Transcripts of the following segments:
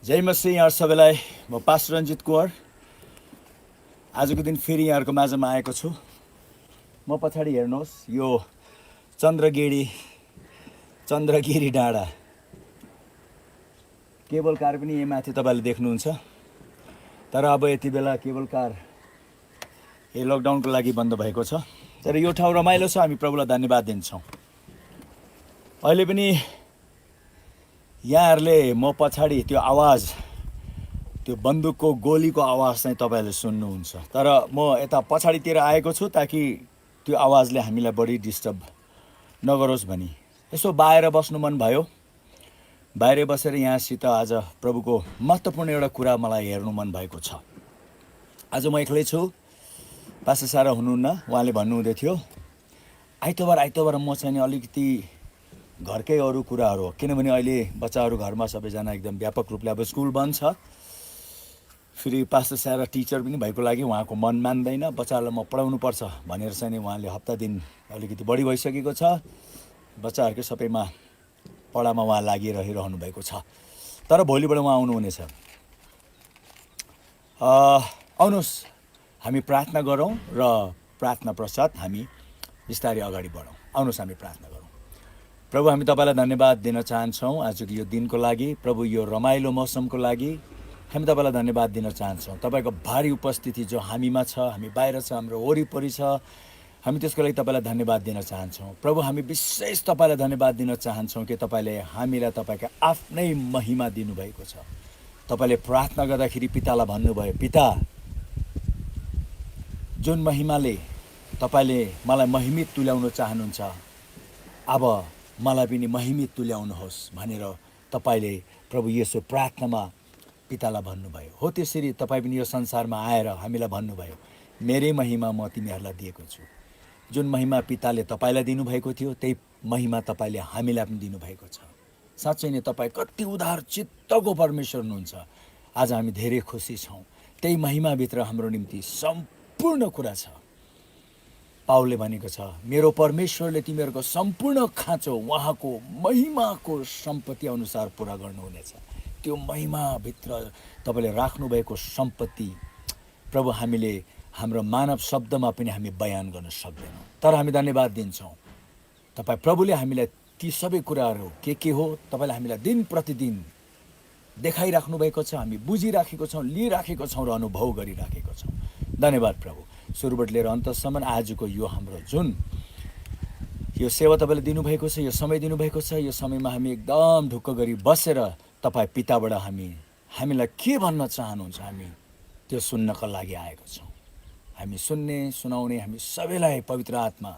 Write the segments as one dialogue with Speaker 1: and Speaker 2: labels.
Speaker 1: जय मसिह यहाँ सबैलाई। म पास्टर रञ्जित कुवर आजको दिन फेरि यहाँहरूको माझमा आएको छु। म पछाडि हेर्नुहोस्, यो चन्द्रगिरी डाँडा केबल कार पनि यही माथि तपाईँले देख्नुहुन्छ। तर अब यति बेला केबल कार यो लकडाउनको लागि बन्द भएको छ। तर यो ठाउँ रमाइलो छ, हामी प्रभुलाई धन्यवाद दिन्छौँ। अहिले पनि यहाँहरूले म पछाडि त्यो आवाज, त्यो बन्दुकको गोलीको आवाज चाहिँ तपाईँहरूले सुन्नुहुन्छ। तर म यता पछाडितिर आएको छु ताकि त्यो आवाजले हामीलाई बढी डिस्टर्ब नगरोस् भनी। यसो बाहिर बस्नु मन भयो। बाहिर बसेर यहाँसित आज प्रभुको महत्त्वपूर्ण एउटा कुरा मलाई हेर्नु मन भएको छ। आज म एक्लै छु, पास्टर सारा हुनुहुन्न। उहाँले भन्नुहुँदै थियो आइतबार म चाहिँ अलिकति घरकै अरू कुराहरू हो, किनभने अहिले बच्चाहरू घरमा सबैजना एकदम व्यापक रूपले अब स्कुल बन्द छ। फेरि पास्टर सारा टिचर पनि भएको लागि उहाँको मन मान्दैन, बच्चाहरूलाई म पढाउनु पर्छ भनेर चाहिँ उहाँले हप्ता दिन अलिकति बढी भइसकेको छ। बच्चाहरूकै सबैमा पढामा उहाँ लागिरहनु भएको छ। तर भोलिबाट उहाँ आउनुहुनेछ। आउनुहोस् हामी प्रार्थना गरौँ र प्रार्थना पश्चात हामी बिस्तारै अगाडि बढौँ। आउनुहोस् हामी प्रार्थना गरौँ। प्रभु, हामी तपाईँलाई धन्यवाद दिन चाहन्छौँ आजको यो दिनको लागि। प्रभु, यो रमाइलो मौसमको लागि हामी तपाईँलाई धन्यवाद दिन चाहन्छौँ। तपाईँको भारी उपस्थिति जो हामीमा छ, हामी बाहिर छ, हाम्रो वरिपरि छ, हामी त्यसको लागि तपाईँलाई धन्यवाद दिन चाहन्छौँ। प्रभु, हामी विशेष तपाईँलाई धन्यवाद दिन चाहन्छौँ कि तपाईँले हामीलाई तपाईँको आफ्नै महिमा दिनुभएको छ। तपाईँले प्रार्थना गर्दाखेरि पितालाई भन्नुभयो, पिता, जुन महिमाले तपाईँले मलाई महिमित तुल्याउन चाहनुहुन्छ, अब मलाई पनि महिमित तुल्याउनुहोस् भनेर तपाईँले प्रभु येशू प्रार्थनामा पितालाई भन्नुभयो। हो त्यसरी तपाईँ पनि यो संसारमा आएर हामीलाई भन्नुभयो, मेरै महिमा म तिमीहरूलाई दिएको छु। जुन महिमा पिताले तपाईँलाई दिनुभएको थियो त्यही महिमा तपाईँले हामीलाई पनि दिनुभएको छ। साँच्चै नै तपाईँ कति उदार चित्तको परमेश्वर हुनुहुन्छ। आज हामी धेरै खुसी छौँ। त्यही महिमाभित्र हाम्रो निम्ति सम्पूर्ण कुरा छ। पाउलले भनेको छ, मेरो परमेश्वरले तिमीहरूको सम्पूर्ण खाँचो उहाँको महिमाको सम्पत्ति अनुसार पुरा गर्नुहुनेछ। त्यो महिमाभित्र तपाईँले राख्नुभएको सम्पत्ति प्रभु हामीले हाम्रो मानव शब्दमा पनि हामी बयान गर्न सक्दैनौँ। तर हामी धन्यवाद दिन्छौँ, तपाईँ प्रभुले हामीलाई ती सबै कुराहरू के हो तपाईँले हामीलाई दिन प्रतिदिन देखाइराख्नु भएको छ। हामी बुझिराखेको छौँ, लिइराखेको छौँ र अनुभव गरिराखेको छौँ। धन्यवाद प्रभु। सुरुबाट लिएर अन्तसम्म आजको यो हाम्रो जुन यो सेवा तपाईँले दिनुभएको छ, यो समय दिनुभएको छ, यो समयमा हामी एकदम ढुक्क गरी बसेर तपाईँ पिताबाट हामीलाई के भन्न चाहनुहुन्छ हामी त्यो सुन्नका लागि आएको छौँ। हामी सुनाउने हामी सबैलाई पवित्र आत्मा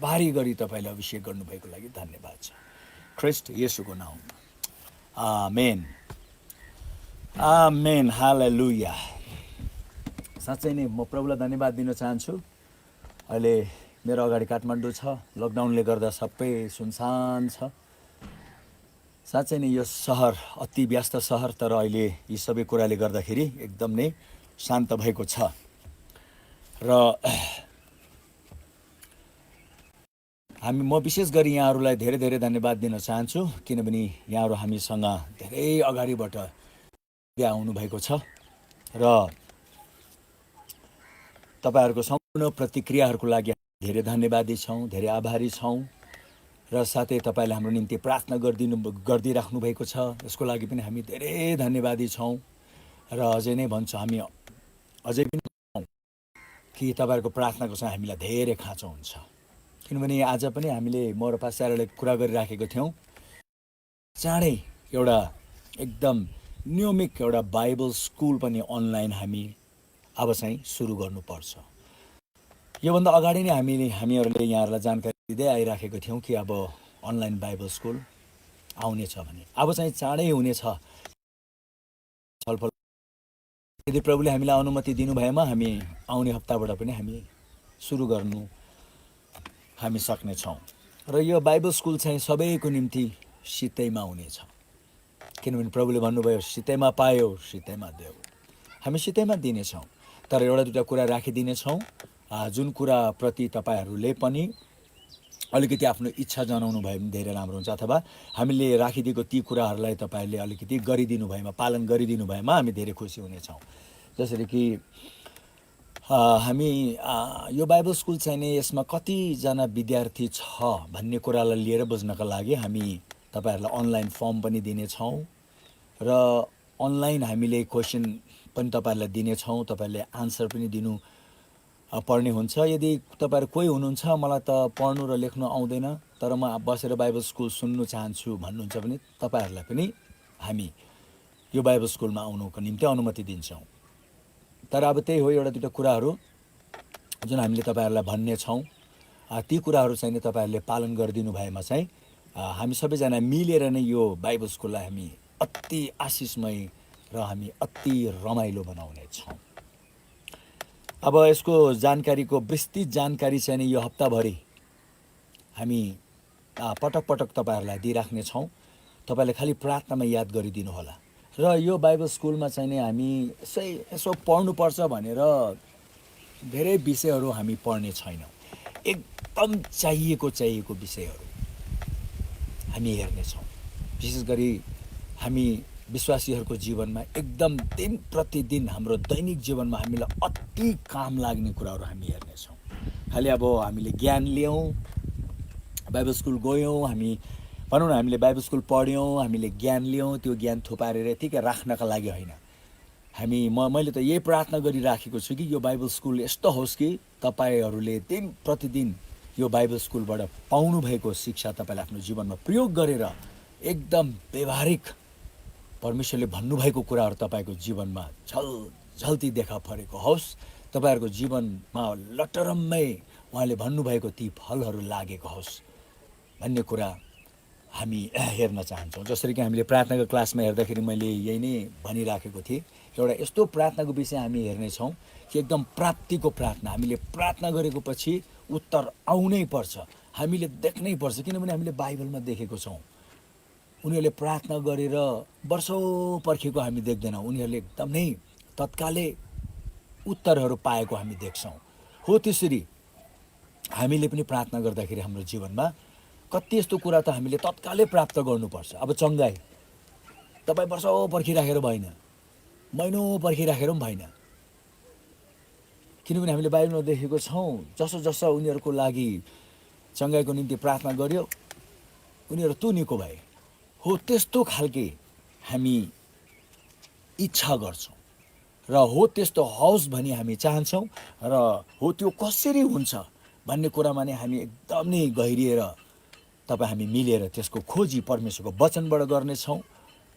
Speaker 1: भारी गरी तपाईँले अभिषेक गर्नुभएको लागि धन्यवाद छ। ख्रिस्ट येशूको नाममा आमेन, आमेन, हालेलुया। साँच्चै नै म प्रभुलाई धन्यवाद दिन चाहन्छु। अहिले मेरो अगाडि काठमाडौँ छ, लकडाउनले गर्दा सबै सुनसान छ। साँच्चै नै यो सहर अति व्यस्त सहर, तर अहिले यी सबै कुराले गर्दाखेरि एकदम नै शान्त भएको छ। र म विशेष गरी यहाँहरूलाई धेरै धेरै धन्यवाद दिन चाहन्छु, किनभने यहाँहरू हामीसँग धेरै अगाडिबाट आउनुभएको छ र तपाईँहरूको सम्पूर्ण प्रतिक्रियाहरूको लागि धेरै धन्यवादी छौँ, धेरै आभारी छौँ। र साथै तपाईँले हाम्रो निम्ति प्रार्थना गरिदिराख्नु भएको छ, यसको लागि पनि हामी धेरै धन्यवादी छौँ। र अझै नै भन्छु, हामी अझै पनि कि तपाईँहरूको प्रार्थनाको चाहिँ हामीलाई धेरै खाँचो हुन्छ। किनभने आज पनि हामीले म र पास्टरले कुरा गरिराखेको थियौँ, चाँडै एउटा एकदम नियमित एउटा बाइबल स्कुल पनि अनलाइन हामी अब चाहिँ सुरु गर्नुपर्छ। योभन्दा अगाडि नै हामीहरूले यहाँहरूलाई जानकारी दिँदै आइराखेको थियौँ कि अब अनलाइन बाइबल स्कुल आउनेछ भने अब चाहिँ चाँडै हुनेछ। छलफल यदि प्रभुले हामीलाई अनुमति दिनुभएमा हामी आउने हप्ताबाट पनि हामी सुरु गर्नु हामी सक्नेछौँ। र यो बाइबल स्कुल चाहिँ सबैको निम्ति सित्तैमा हुनेछ, किनभने प्रभुले भन्नुभयो, सित्तैमा पायो सित्तैमा देऊ। हामी सित्तैमा दिनेछौँ, तर एउटा दुईवटा कुरा राखिदिनेछौँ जुन कुरा प्रति तपाईँहरूले पनि अलिकति आफ्नो इच्छा जनाउनु भयो भने धेरै राम्रो हुन्छ, अथवा हामीले राखिदिएको ती कुराहरूलाई तपाईँहरूले अलिकति गरिदिनु भएमा, पालन गरिदिनु भएमा हामी धेरै खुसी हुनेछौँ। जसरी कि हामी यो बाइबल स्कुल चाहिँ नि यसमा कतिजना विद्यार्थी छ भन्ने कुरालाई लिएर बुझ्नका लागि हामी तपाईँहरूलाई अनलाइन फर्म पनि दिनेछौँ र अनलाइन हामीले क्वेसन पनि तपाईँहरूलाई दिनेछौँ। तपाईँहरूले आन्सर पनि दिनु पर्ने हुन्छ। यदि तपाईँहरू कोही हुनुहुन्छ मलाई त पढ्नु र लेख्नु आउँदैन तर म बसेर बाइबल स्कुल सुन्नु चाहन्छु भन्नुहुन्छ भने तपाईँहरूलाई पनि हामी यो बाइबल स्कुलमा आउनुको निम्ति अनुमति दिन्छौँ। तर अब त्यही हो, एउटा दुईवटा कुराहरू जुन हामीले तपाईँहरूलाई भन्ने छौँ, ती कुराहरू चाहिँ नि तपाईँहरूले पालन गरिदिनु भएमा चाहिँ हामी सबैजना मिलेर नै यो बाइबल स्कुललाई हामी अति आशिषमय र हामी अति रमाइलो बनाउने छौँ। अब यसको जानकारीको विस्तृत जानकारी चाहिँ नि यो हप्ताभरि हामी पटक पटक तपाईँहरूलाई दिइराख्ने छौँ। तपाईँले खालि प्रार्थनामा याद गरिदिनु होला। र यो बाइबल स्कुलमा चाहिँ नि हामी यसो पढ्नुपर्छ भनेर धेरै विषयहरू हामी पढ्ने छैनौँ। एकदम चाहिएको विषयहरू हामी हेर्नेछौँ। विशेष गरी हामी विश्वासीहरूको जीवनमा एकदम दिन प्रतिदिन हाम्रो दैनिक जीवनमा हामीलाई अति काम लाग्ने कुराहरू हामी हेर्नेछौँ। खालि अब हामीले ज्ञान लियौँ, बाइबल स्कुल गयौँ, हामी भनौँ न हामीले बाइबल स्कुल पढ्यौँ, हामीले ज्ञान लियौँ, त्यो ज्ञान थुपारेर यतिकै राख्नका लागि होइन। मैले त यही प्रार्थना गरिराखेको छु कि यो बाइबल स्कुल यस्तो होस् कि तपाईँहरूले दिन प्रतिदिन यो बाइबल स्कुलबाट पाउनुभएको शिक्षा तपाईँले आफ्नो जीवनमा प्रयोग गरेर एकदम व्यवहारिक परमेश्वरले भन्नुभएको कुराहरू तपाईँको जीवनमा झल्ती देखा परेको होस्। तपाईँहरूको जीवनमा लटरम्मै उहाँले भन्नुभएको ती फलहरू लागेको होस् भन्ने कुरा हामी हेर्न चाहन्छौँ। जसरी कि हामीले प्रार्थनाको क्लासमा हेर्दाखेरि मैले यही नै भनिराखेको थिएँ, एउटा यस्तो प्रार्थनाको विषय हामी हेर्नेछौँ कि एकदम प्राप्तिको प्रार्थना। हामीले प्रार्थना गरेको पछि उत्तर आउनै पर्छ, हामीले देख्नै पर्छ। किनभने हामीले बाइबलमा देखेको छौँ उनीहरूले प्रार्थना गरेर वर्षौँ पर्खेको हामी देख्दैनौँ, उनीहरूले एकदम नै तत्कालै उत्तरहरू पाएको हामी देख्छौँ। हो त्यसरी हामीले पनि प्रार्थना गर्दाखेरि हाम्रो जीवनमा कति यस्तो कुरा त हामीले तत्कालै प्राप्त गर्नुपर्छ। अब चङ्गाई तपाईँ वर्षौँ पर्खिराखेर भएन, महिनौँ पर्खिराखेर पनि भएन। किनभने हामीले बाइबलमा देखेको छौँ जसो उनीहरूको लागि चङ्गाईको निम्ति प्रार्थना गर्यो उनीहरू तुनिको भए। हो त्यस्तो खालके हामी इच्छा गर्छौँ र हो त्यस्तो होस् भनी हामी चाहन्छौँ र हो त्यो कसरी हुन्छ भन्ने कुरामा नै हामी एकदम नै गहिरिएर तपाईँ हामी मिलेर त्यसको खोजी परमेश्वरको वचनबाट गर्नेछौँ।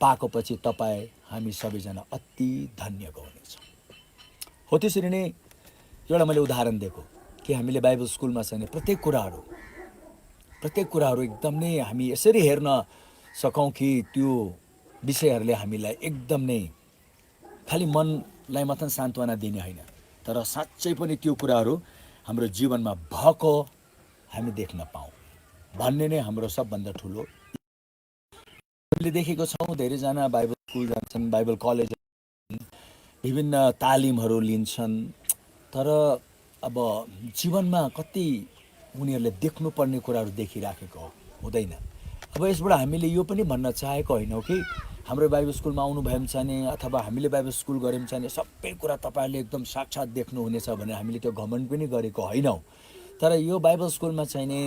Speaker 1: पाएको पछि तपाईँ हामी सबैजना अति धन्यको हुनेछौँ। हो त्यसरी नै एउटा मैले उदाहरण दिएको कि हामीले बाइबल स्कुलमा चाहिँ प्रत्येक कुराहरू एकदम नै हामी यसरी हेर्न सकौँ कि त्यो विषयहरूले हामीलाई एकदम नै खालि मनलाई मात्र सान्त्वना दिने होइन, तर साँच्चै पनि त्यो कुराहरू हाम्रो जीवनमा भएको हामी देख्न पाऊँ भन्ने नै हाम्रो सबभन्दा ठुलो। हामीले देखेको छौँ धेरैजना बाइबल स्कुल जान्छन्, बाइबल कलेज, विभिन्न तालिमहरू लिन्छन्, तर अब जीवनमा कति उनीहरूले देख्नुपर्ने कुराहरू देखिराखेको हुँदैन। अब यसबाट हामीले यो पनि भन्न चाहेको होइनौँ कि हाम्रो बाइबल स्कुलमा आउनुभयो भने चाहिँ अथवा हामीले बाइबल स्कुल गऱ्यौँ भने चाहिँ सबै कुरा तपाईँहरूले एकदम साक्षात् देख्नुहुनेछ भनेर हामीले त्यो घमण्ड पनि गरेको होइनौँ। तर यो बाइबल स्कुलमा चाहिँ नि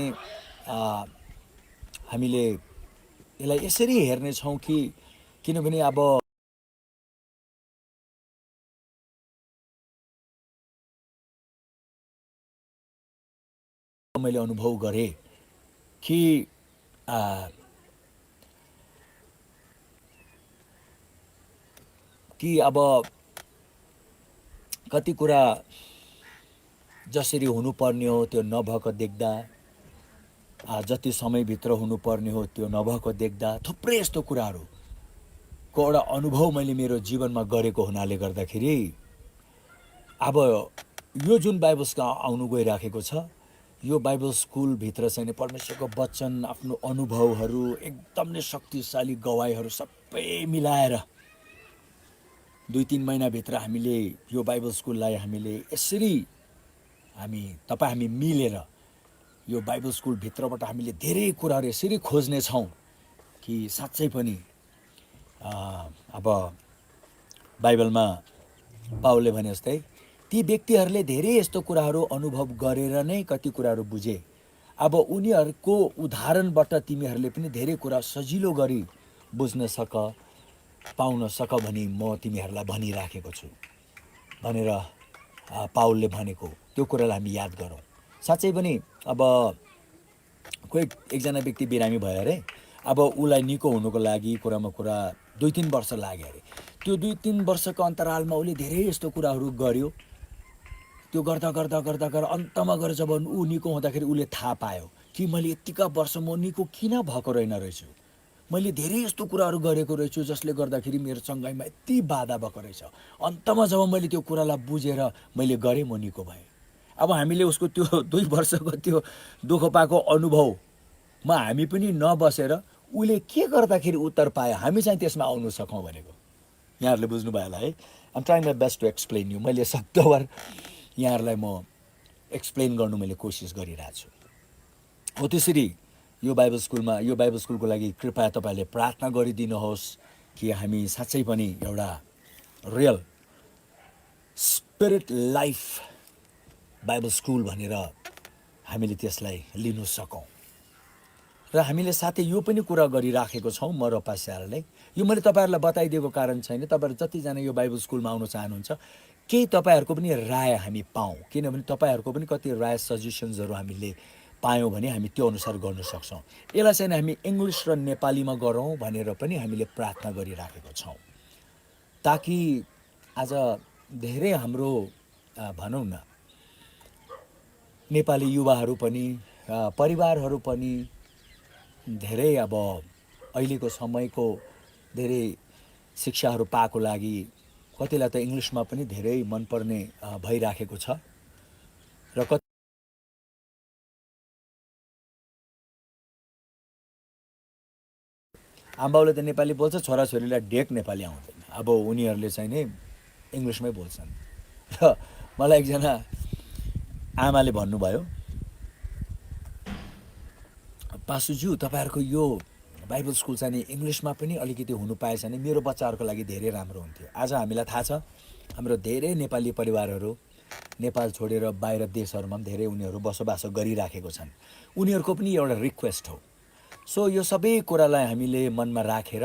Speaker 1: हामीले यसलाई यसरी हेर्नेछौँ कि किनभने अब मैले अनुभव गरेँ कि अब कति कुरा जसरी हुनुपर्ने हो त्यो नभएको देख्दा, जति समयभित्र हुनुपर्ने हो त्यो नभएको देख्दा थुप्रै यस्तो कुराहरूको एउटा अनुभव मैले मेरो जीवनमा गरेको हुनाले गर्दाखेरि अब यो जुन बाइबल स्कुल आउनु गइराखेको छ यो बाइबल स्कुलभित्र चाहिँ परमेश्वरको वचन, आफ्नो अनुभवहरू, एकदम नै शक्तिशाली गवाईहरू सबै मिलाएर 2-3 महिनाभित्र हामीले यो बाइबल स्कुललाई हामीले यसरी हामी मिलेर यो बाइबल स्कुलभित्रबाट हामीले धेरै कुराहरू यसरी खोज्नेछौँ कि साँच्चै पनि अब बाइबलमा पावलले भने जस्तै ती व्यक्तिहरूले धेरै यस्तो कुराहरू अनुभव गरेर नै कति कुराहरू बुझे। अब उनीहरूको उदाहरणबाट तिमीहरूले पनि धेरै कुरा सजिलो गरी बुझ्न पाउन भनी म तिमीहरूलाई भनिराखेको छु भनेर पावलले भनेको त्यो कुरालाई हामी याद गरौँ। साँच्चै पनि अब कोही एकजना व्यक्ति बिरामी भयो अरे, अब उसलाई निको हुनुको लागि कुरामा कुरा 2-3 वर्ष लाग्यो अरे। त्यो 2-3 वर्षको अन्तरालमा उसले धेरै यस्तो कुराहरू गर्यो। त्यो गर्दा गर्दा गर्दा गर्दा अन्तमा गएर जब ऊ निको हुँदाखेरि उसले थाहा पायो कि मैले यतिका वर्ष म निको किन भएको रहेछु, मैले धेरै यस्तो कुराहरू गरेको रहेछु जसले गर्दाखेरि मेरो चङ्गाइमा यति बाधा भएको रहेछ। अन्तमा जब मैले त्यो कुरालाई बुझेर मैले गरेँ, म निको भएँ। अब हामीले उसको त्यो 2 वर्षको त्यो दुःख पाएको अनुभवमा हामी पनि नबसेर उसले के गर्दाखेरि उत्तर पायो हामी चाहिँ त्यसमा आउनु सकौँ भनेको यहाँहरूले बुझ्नुभयो होला है। I'm trying my best to explain you. मैले शब्दवार यहाँहरूलाई म एक्सप्लेन गर्नु मैले कोसिस गरिरहेको छु। हो त्यसरी यो बाइबल स्कुलको लागि कृपया तपाईँले प्रार्थना गरिदिनुहोस् कि हामी साँच्चै पनि एउटा real spirit life Bible school भनेर हामीले त्यसलाई लिनु सकौँ। र हामीले साथै यो पनि कुरा गरिराखेको छौँ म र पास्टरले, यो मैले तपाईँहरूलाई बताइदिएको कारण छैन। तपाईँहरू जतिजना यो बाइबल स्कुलमा आउन चाहनुहुन्छ केही तपाईँहरूको पनि राय हामी पाऊँ, किनभने तपाईँहरूको पनि कति राय सजेसन्सहरू हामीले पायौँ भने हामी त्यो अनुसार गर्न सक्छौँ। यसलाई चाहिँ हामी इङ्ग्लिस र नेपालीमा गरौँ भनेर पनि हामीले प्रार्थना गरिराखेको छौँ, ताकि आज धेरै हाम्रो भनौँ न नेपाली युवाहरू पनि परिवारहरू पनि धेरै अब अहिलेको समयको धेरै शिक्षाहरू पाएको लागि कतिलाई त इङ्ग्लिसमा पनि धेरै मनपर्ने भइराखेको छ र आमाबाउले त नेपाली बोल्छ, छोराछोरीलाई डेक नेपाली आउँदैन। अब उनीहरूले चाहिँ नै इङ्ग्लिसमै बोल्छन्। र मलाई एकजना आमाले भन्नुभयो, पासुज्यू तपाईँहरूको यो बाइबल स्कुल चाहिँ नि इङ्ग्लिसमा पनि अलिकति हुनु पाएछ भने मेरो बच्चाहरूको लागि धेरै राम्रो हुन्थ्यो। आज हामीलाई थाहा छ हाम्रो धेरै नेपाली परिवारहरू नेपाल छोडेर बाहिर देशहरूमा पनि धेरै उनीहरू बसोबासो गरिराखेको छन्। उनीहरूको पनि एउटा रिक्वेस्ट हो। सो यो सबै कुरालाई हामीले मनमा राखेर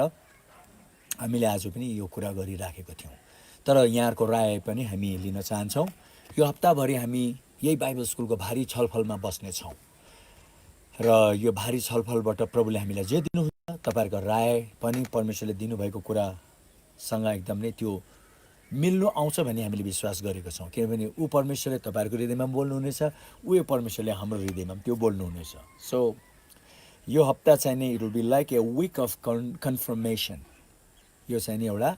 Speaker 1: हामीले आज पनि यो कुरा गरिराखेको थियौँ। तर यहाँहरूको राय पनि हामी लिन चाहन्छौँ। यो हप्ताभरि हामी यही बाइबल स्कुलको भारी छलफलमा बस्नेछौँ र यो भारी छलफलबाट प्रभुले हामीलाई जे दिनुहुन्छ तपाईँहरूको राय पनि परमेश्वरले दिनुभएको कुरासँग एकदम नै त्यो मिल्नु आउँछ भन्ने हामीले विश्वास गरेको छौँ। किनभने ऊ परमेश्वरले तपाईँहरूको हृदयमा बोल्नुहुनेछ, ऊ परमेश्वरले हाम्रो हृदयमा त्यो बोल्नुहुनेछ। सो यो हप्ता चाहिँ नि it will be like a week of confirmation. यो चाहिँ नि एउटा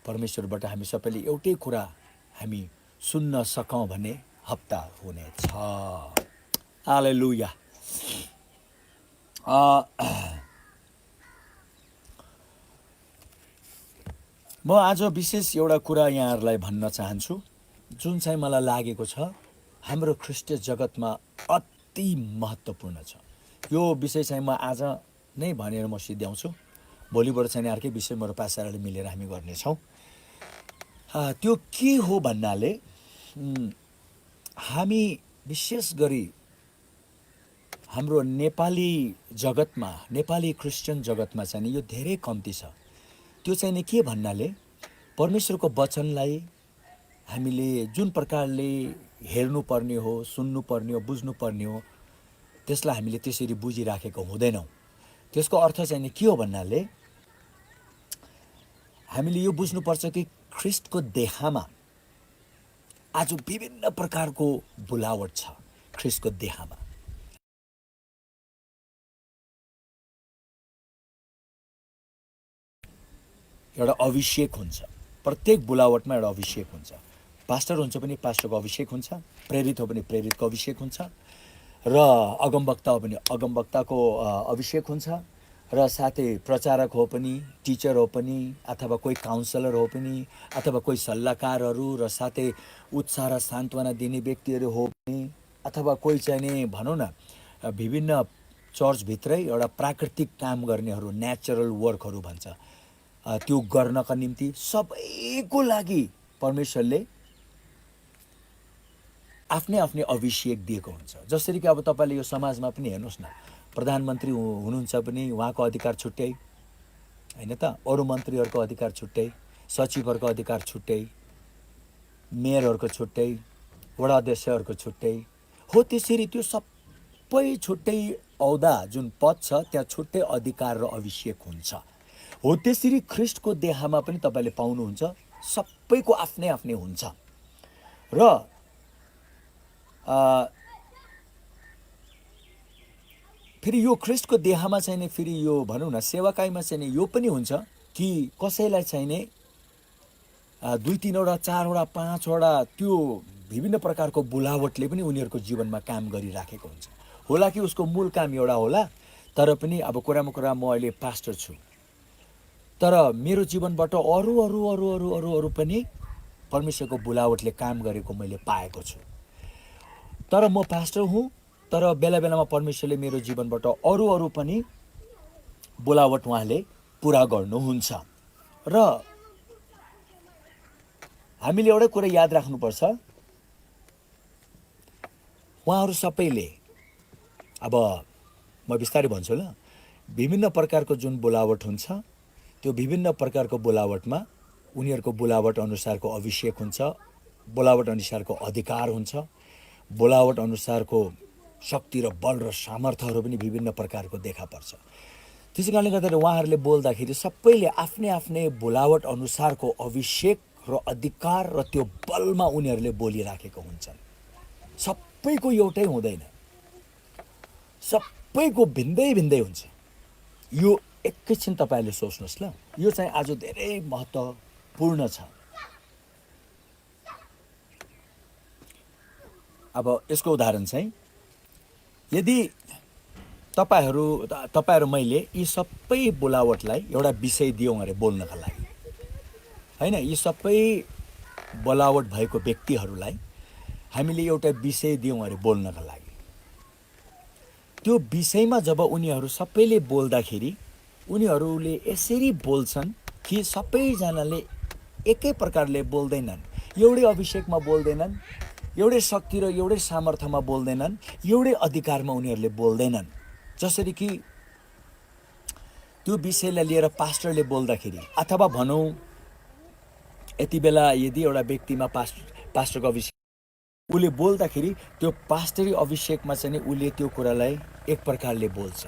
Speaker 1: परमेश्वरबाट हामी सबैले एउटै कुरा हामी सुन्न सकौँ भन्ने हप्ता हुनेछ। हालेलुया। म आज विशेष एउटा कुरा यहाँहरूलाई भन्न चाहन्छु जुन चाहिँ मलाई लागेको छ हाम्रो ख्रिस्टीय जगतमा अति महत्त्वपूर्ण छ। यो विषय चाहिँ म आज नै भनेर म सिद्ध्याउँछु। भोलिबाट चाहिँ अर्कै विषय मेरो पास्टरले मिलेर हामी गर्नेछौँ। त्यो के हो भन्नाले हामी विशेष गरी हाम्रो नेपाली जगतमा, नेपाली क्रिस्चियन जगतमा चाहिँ यो धेरै कम्ती छ। त्यो चाहिँ नि के भन्नाले परमेश्वरको वचनलाई हामीले जुन प्रकारले हेर्नुपर्ने हो, सुन्नुपर्ने हो, बुझ्नुपर्ने हो त्यसलाई हामीले त्यसरी बुझिराखेको हुँदैनौँ। त्यसको अर्थ चाहिँ नि के हो भन्नाले हामीले यो बुझ्नुपर्छ कि ख्रिस्टको देहमा आज विभिन्न प्रकारको बुलावट छ। ख्रिस्टको देहमा एउटा अभिषेक हुन्छ। प्रत्येक बुलावटमा एउटा अभिषेक हुन्छ। पास्टर हुन्छ पनि पास्टरको अभिषेक हुन्छ, प्रेरित हो पनि प्रेरितको अभिषेक हुन्छ, र अगमवक्ता हो पनि अगमवक्ताको अभिषेक हुन्छ, र साथै प्रचारक हो पनि, टिचर हो पनि, अथवा कोही काउन्सलर हो पनि, अथवा कोही सल्लाहकारहरू, र साथै उत्साह र सान्त्वना दिने व्यक्तिहरू हो पनि, अथवा कोही चाहिँ नि भनौँ न विभिन्न चर्चभित्रै एउटा प्राकृतिक काम गर्नेहरू, नेचरल वर्कहरू भन्छ, त्यो गर्नका निम्ति सबैको लागि परमेश्वरले आफ्नै आफ्नै अभिषेक दिएको हुन्छ। जसरी कि अब तपाईँले यो समाजमा पनि हेर्नुहोस् न, प्रधानमन्त्री हुनुहुन्छ पनि उहाँको अधिकार छुट्टै होइन त, अरू मन्त्रीहरूको अधिकार छुट्टै, सचिवहरूको अधिकार छुट्टै, मेयरहरूको छुट्टै, वडा अध्यक्षहरूको छुट्टै हो। त्यसरी त्यो सबै छुट्टै औदा जुन पद छ त्यहाँ छुट्टै अधिकार र अभिषेक हुन्छ। हो त्यसरी ख्रिस्टको देहमा पनि तपाईँले पाउनुहुन्छ, सबैको आफ्नै आफ्नै हुन्छ। र फेरि यो ख्रिस्टको देहमा चाहिँ नि फेरि यो भनौँ न सेवाकाईमा चाहिँ नि यो पनि हुन्छ कि कसैलाई चाहिँ नि 2-3 वटा 4 वटा 5 वटा त्यो विभिन्न प्रकारको बोलावटले पनि उनीहरूको जीवनमा काम गरिराखेको हुन्छ। होला कि उसको मूल काम एउटा होला, तर पनि अब कुरामा कुरा म अहिले पास्टर छु, तर मेरो जीवनबाट अरू अरू अरू अरू अरू अरू पनि परमेश्वरको बोलावटले काम गरेको मैले पाएको छु। तर म पास्टर हुँ, तर बेला बेलामा परमेश्वरले मेरो जीवनबाट अरू अरू पनि बोलावट उहाँले पुरा गर्नुहुन्छ। र हामीले एउटै कुरा याद राख्नुपर्छ, उहाँहरू सबैले, अब म बिस्तारै भन्छु ल, विभिन्न प्रकारको जुन बोलावट हुन्छ त्यो विभिन्न प्रकारको बोलावटमा उनीहरूको बोलावट अनुसारको अभिषेक हुन्छ, बोलावट अनुसारको अधिकार हुन्छ, बोलावट अनुसारको शक्ति र बल र सामर्थ्यहरू पनि विभिन्न प्रकारको देखा पर्छ। त्यसै कारणले गर्दा उहाँहरूले बोल्दाखेरि सबैले आफ्नै आफ्नै बोलावट अनुसारको अभिषेक र अधिकार र त्यो बलमा उनीहरूले बोलिराखेको हुन्छन्। सबैको एउटै हुँदैन, सबैको भिन्दै भिन्दै हुन्छ। यो एकैछिन तपाईँहरूले सोच्नुहोस् ल, यो चाहिँ आज धेरै महत्त्वपूर्ण छ। अब यसको उदाहरण चाहिँ, यदि तपाईहरू मैले यी सबै बोलावटलाई एउटा विषय दियौँ अरे बोल्नका लागि, होइन, यी सबै बोलावट भएको व्यक्तिहरूलाई हामीले एउटा विषय दियौँ अरे बोल्नका लागि, त्यो विषयमा जब उनीहरू सबैले बोल्दाखेरि उनीहरूले यसरी बोल्छन् कि सबैजनाले एकै प्रकारले बोल्दैनन्, एउटै अभिषेकमा बोल्दैनन्, एउटै शक्ति र एउटै सामर्थ्यमा बोल्दैनन्, एउटै अधिकारमा उनीहरूले बोल्दैनन्। जसरी कि त्यो विषयलाई लिएर पास्टरले बोल्दाखेरि, अथवा भनौँ यति बेला यदि एउटा व्यक्तिमा पास्टरको अभिषेक उसले बोल्दाखेरि त्यो पास्टरी अभिषेकमा चाहिँ नि उसले त्यो कुरालाई एक प्रकारले बोल्छ,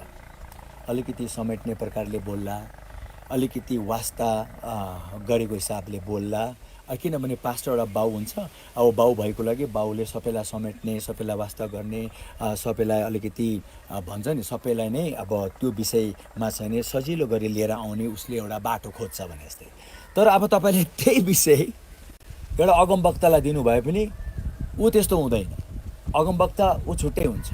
Speaker 1: अलिकति समेट्ने प्रकारले बोल्ला, अलिकति वास्ता गरेको हिसाबले बोल्ला। किनभने पास्टर एउटा बाउ हुन्छ, अब बाउ भएको लागि बाउले सबैलाई समेट्ने, सबैलाई वास्ता गर्ने, सबैलाई अलिकति भन्छ नि, सबैलाई नै अब त्यो विषयमा चाहिँ नि सजिलो गरी लिएर आउने उसले एउटा बाटो खोज्छ भने जस्तै। तर अब तपाईँले त्यही विषय एउटा अगमवक्तालाई दिनुभए पनि ऊ त्यस्तो हुँदैन। अगमवक्ता ऊ छुट्टै हुन्छ,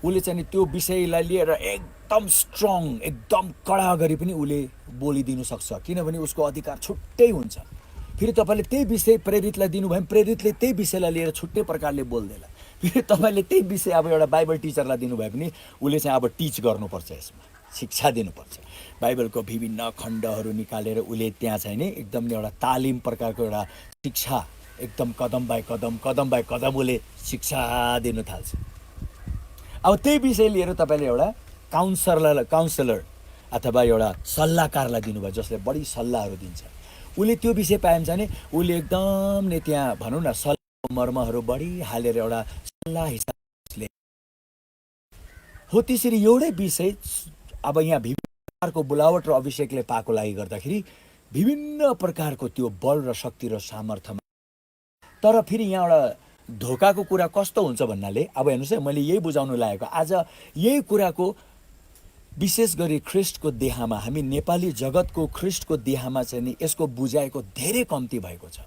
Speaker 1: उसले चाहिँ त्यो विषयलाई लिएर एकदम स्ट्रङ, एकदम कडा गरी पनि उसले बोलिदिनु सक्छ, किनभने उसको अधिकार छुट्टै हुन्छ। फेरि तपाईँले त्यही विषय प्रेरितलाई दिनुभयो भने प्रेरितले त्यही विषयलाई लिएर छुट्टै प्रकारले बोल्दैन। फेरि तपाईँले त्यही विषय अब एउटा बाइबल टिचरलाई दिनुभयो भने उसले चाहिँ अब टिच गर्नुपर्छ, यसमा शिक्षा दिनुपर्छ, बाइबलको विभिन्न खण्डहरू निकालेर उसले त्यहाँ चाहिँ नि एकदम एउटा तालिम प्रकारको एउटा शिक्षा, एकदम कदम बाई कदम उसले शिक्षा दिनु थाल्छ। अब त्यही विषय लिएर तपाईँले एउटा काउन्सलर अथवा एउटा सल्लाहकारलाई दिनुभयो जसले बढी सल्लाहहरू दिन्छ, उसले त्यो विषय पायो भने उसले एकदम नै त्यहाँ भनौँ न सल्लाहको मर्महरू बढी हालेर एउटा सल्लाह हिसाबले हो। त्यसरी एउटै विषय अब यहाँ विभिन्न प्रकारको बोलावट र अभिषेकले पाएको लागि गर्दाखेरि विभिन्न प्रकारको त्यो बल र शक्ति र सामर्थ्यमा। तर फेरि यहाँ एउटा धोकाको कुरा कस्तो हुन्छ भन्नाले, अब हेर्नुहोस् है, मैले यही बुझाउनु लागेको आज यही कुराको विशेष गरी ख्रिस्टको देहमा, हामी नेपाली जगतको ख्रिस्टको देहमा चाहिँ नि यसको बुझाएको धेरै कम्ती भएको छ।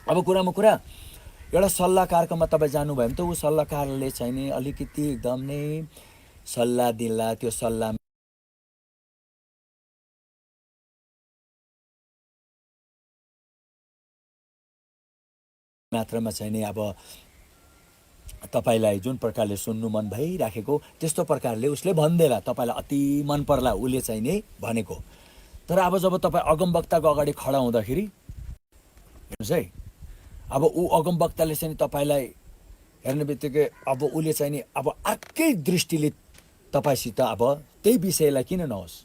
Speaker 1: अब कुरामा कुरा एउटा सल्लाहकारकोमा तपाईँ जानुभयो भने त ऊ सल्लाहकारले चाहिँ नि अलिकति एकदम नै सल्लाह दिला, त्यो सल्लाह मात्रामा चाहिँ नि अब तपाईलाई जुन प्रकारले सुन्नु मन भइराखेको त्यस्तो प्रकारले उसले भन्देला, तपाईलाई अति मन पर्ला उसले चाहिँ नि भनेको। तर अब जब तपाईँ अगमवक्ताको अगाडि खडा हुँदाखेरि हेर्नुहोस् है, अब ऊ अगमवक्ताले चाहिँ तपाईँलाई हेर्ने बित्तिकै अब उसले चाहिँ नि अब अर्कै दृष्टिले तपाईँसित अब त्यही विषयलाई किन नहोस्,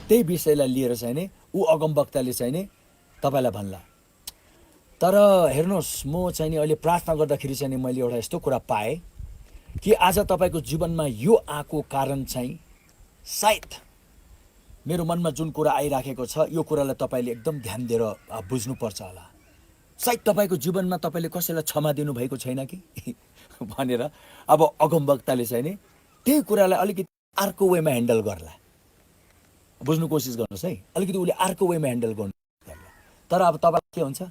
Speaker 1: त्यही विषयलाई लिएर चाहिँ नि ऊ अगमवक्ताले चाहिँ नि तपाईँलाई भन्ला। तर हेर्नुहोस्, म चाहिँ नि अहिले प्रार्थना गर्दाखेरि चाहिँ नि मैले एउटा यस्तो कुरा पाएँ कि आज तपाईँको जीवनमा यो आएको कारण चाहिँ सायद मेरो मनमा जुन कुरा आइराखेको छ यो कुरालाई तपाईँले एकदम ध्यान दिएर बुझ्नुपर्छ होला। सायद तपाईँको जीवनमा तपाईँले कसैलाई क्षमा दिनुभएको छैन कि भनेर अब अगमवक्ताले चाहिँ नि त्यही कुरालाई अलिकति अर्को वेमा ह्यान्डल गर्ला। बुझ्नु कोसिस गर्नुहोस् है, अलिकति उसले अर्को वेमा ह्यान्डल गर्नु गर्ला। तर अब तपाईँलाई के हुन्छ,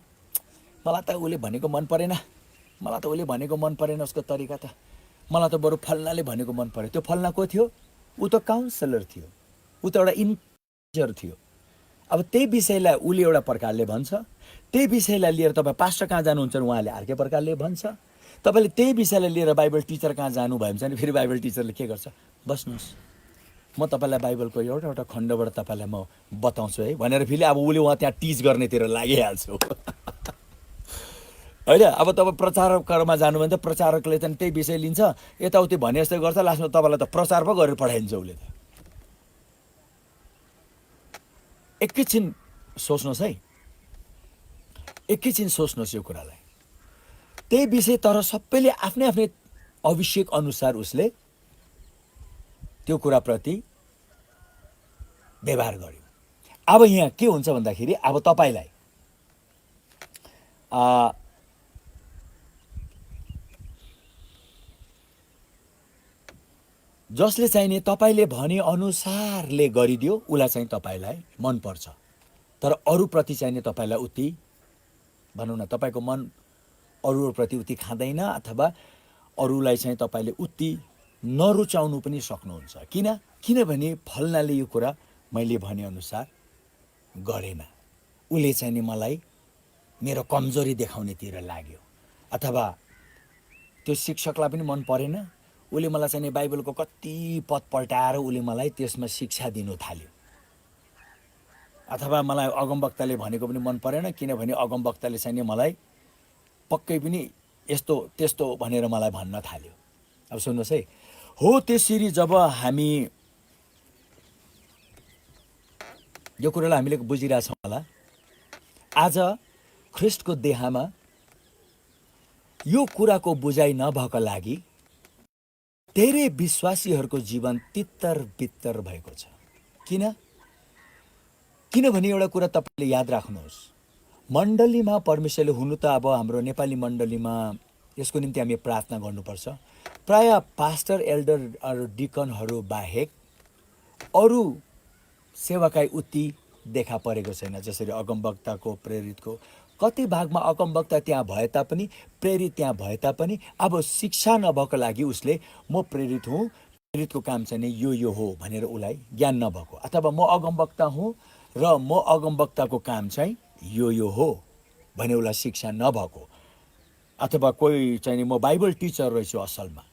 Speaker 1: मलाई त उसले भनेको मन परेन, मलाई त उसले भनेको मन परेन उसको तरिका त, मलाई त बरु फल्नाले भनेको मन पऱ्यो। त्यो फल्ना को थियो? ऊ त काउन्सलर थियो, ऊ त एउटा इन्चार्जर थियो। अब त्यही विषयलाई उसले एउटा प्रकारले भन्छ, त्यही विषयलाई लिएर तपाईँ पास्टर कहाँ जानुहुन्छ उहाँले अर्कै प्रकारले भन्छ। तपाईँले त्यही विषयलाई लिएर बाइबल टिचर कहाँ जानुभयो भने फेरि बाइबल टिचरले के गर्छ, बस्नुहोस् म तपाईँलाई बाइबलको एउटा एउटा खण्डबाट तपाईँलाई म बताउँछु है भनेर फेरि अब उसले उहाँ त्यहाँ टिच गर्नेतिर लागिहाल्छु होइन। अब तपाईँ प्रचारकमा जानु भने त प्रचारकले चाहिँ त्यही विषय लिन्छ, यताउति भने जस्तै गर्छ, लास्टमा तपाईँलाई त प्रचार पो गरेर पठाइदिन्छ उसले त। एकैछिन सोच्नुहोस् है, एकैछिन सोच्नुहोस् यो कुरालाई। त्यही विषय तर सबैले आफ्नै आफ्नै अभिषेक अनुसार उसले त्यो कुराप्रति व्यवहार गर्यो। अब यहाँ के हुन्छ भन्दाखेरि अब तपाईँलाई जसले चाहिने तपाईँले भने अनुसारले गरिदियो उसलाई चाहिँ तपाईँलाई मनपर्छ, तर अरूप्रति चाहिने तपाईँलाई उति भनौँ न तपाईँको मन अरूप्रति उति खाँदैन, अथवा अरूलाई चाहिँ तपाईँले उति नरुचाउनु पनि सक्नुहुन्छ। किनभने फल्नाले यो कुरा मैले भनेअनुसार गरेन, उसले चाहिँ नि मलाई मेरो कमजोरी देखाउनेतिर लाग्यो, अथवा त्यो शिक्षकलाई पनि मन परेन, उसले मलाई चाहिँ नि बाइबलको कति पद पल्टाएर उसले मलाई त्यसमा शिक्षा दिनु थाल्यो। अथवा मलाई अगमवक्ताले भनेको पनि मन परेन, किनभने अगमवक्ताले चाहिँ नि मलाई पक्कै पनि यस्तो त्यस्तो भनेर मलाई भन्न थाल्यो। अब सुन्नुहोस् है, हो त्यसरी जब हामी यो कुरालाई हामीले बुझिरहेछौँ होला, आज ख्रिस्टको देहमा यो कुराको बुझाइ नभएको लागि धेरै विश्वासीहरूको जीवन तित्तर बित्तर भएको छ। किनभने एउटा कुरा तपाईँले याद राख्नुहोस्, मण्डलीमा परमेश्वरले हुनु त अब हाम्रो नेपाली मण्डलीमा यसको निम्ति हामी प्रार्थना गर्नुपर्छ। प्राय पास्टर एल्डर डिकनहरू बाहेक अरू सेवाकाई उति देखा परेको छैन। जसरी अगमवक्ताको प्रेरितको कति भागमा अगमवक्ता त्यहाँ भए तापनि, प्रेरित त्यहाँ भए तापनि, अब शिक्षा नभएको लागि उसले म प्रेरित हुँ, प्रेरितको काम चाहिँ यो हो भनेर उसलाई ज्ञान नभएको, अथवा म अगमवक्ता हुँ र म अगमवक्ताको काम चाहिँ यो हो भने उसलाई शिक्षा नभएको, अथवा कोही चाहिँ म बाइबल टिचर रहेछु असलमा,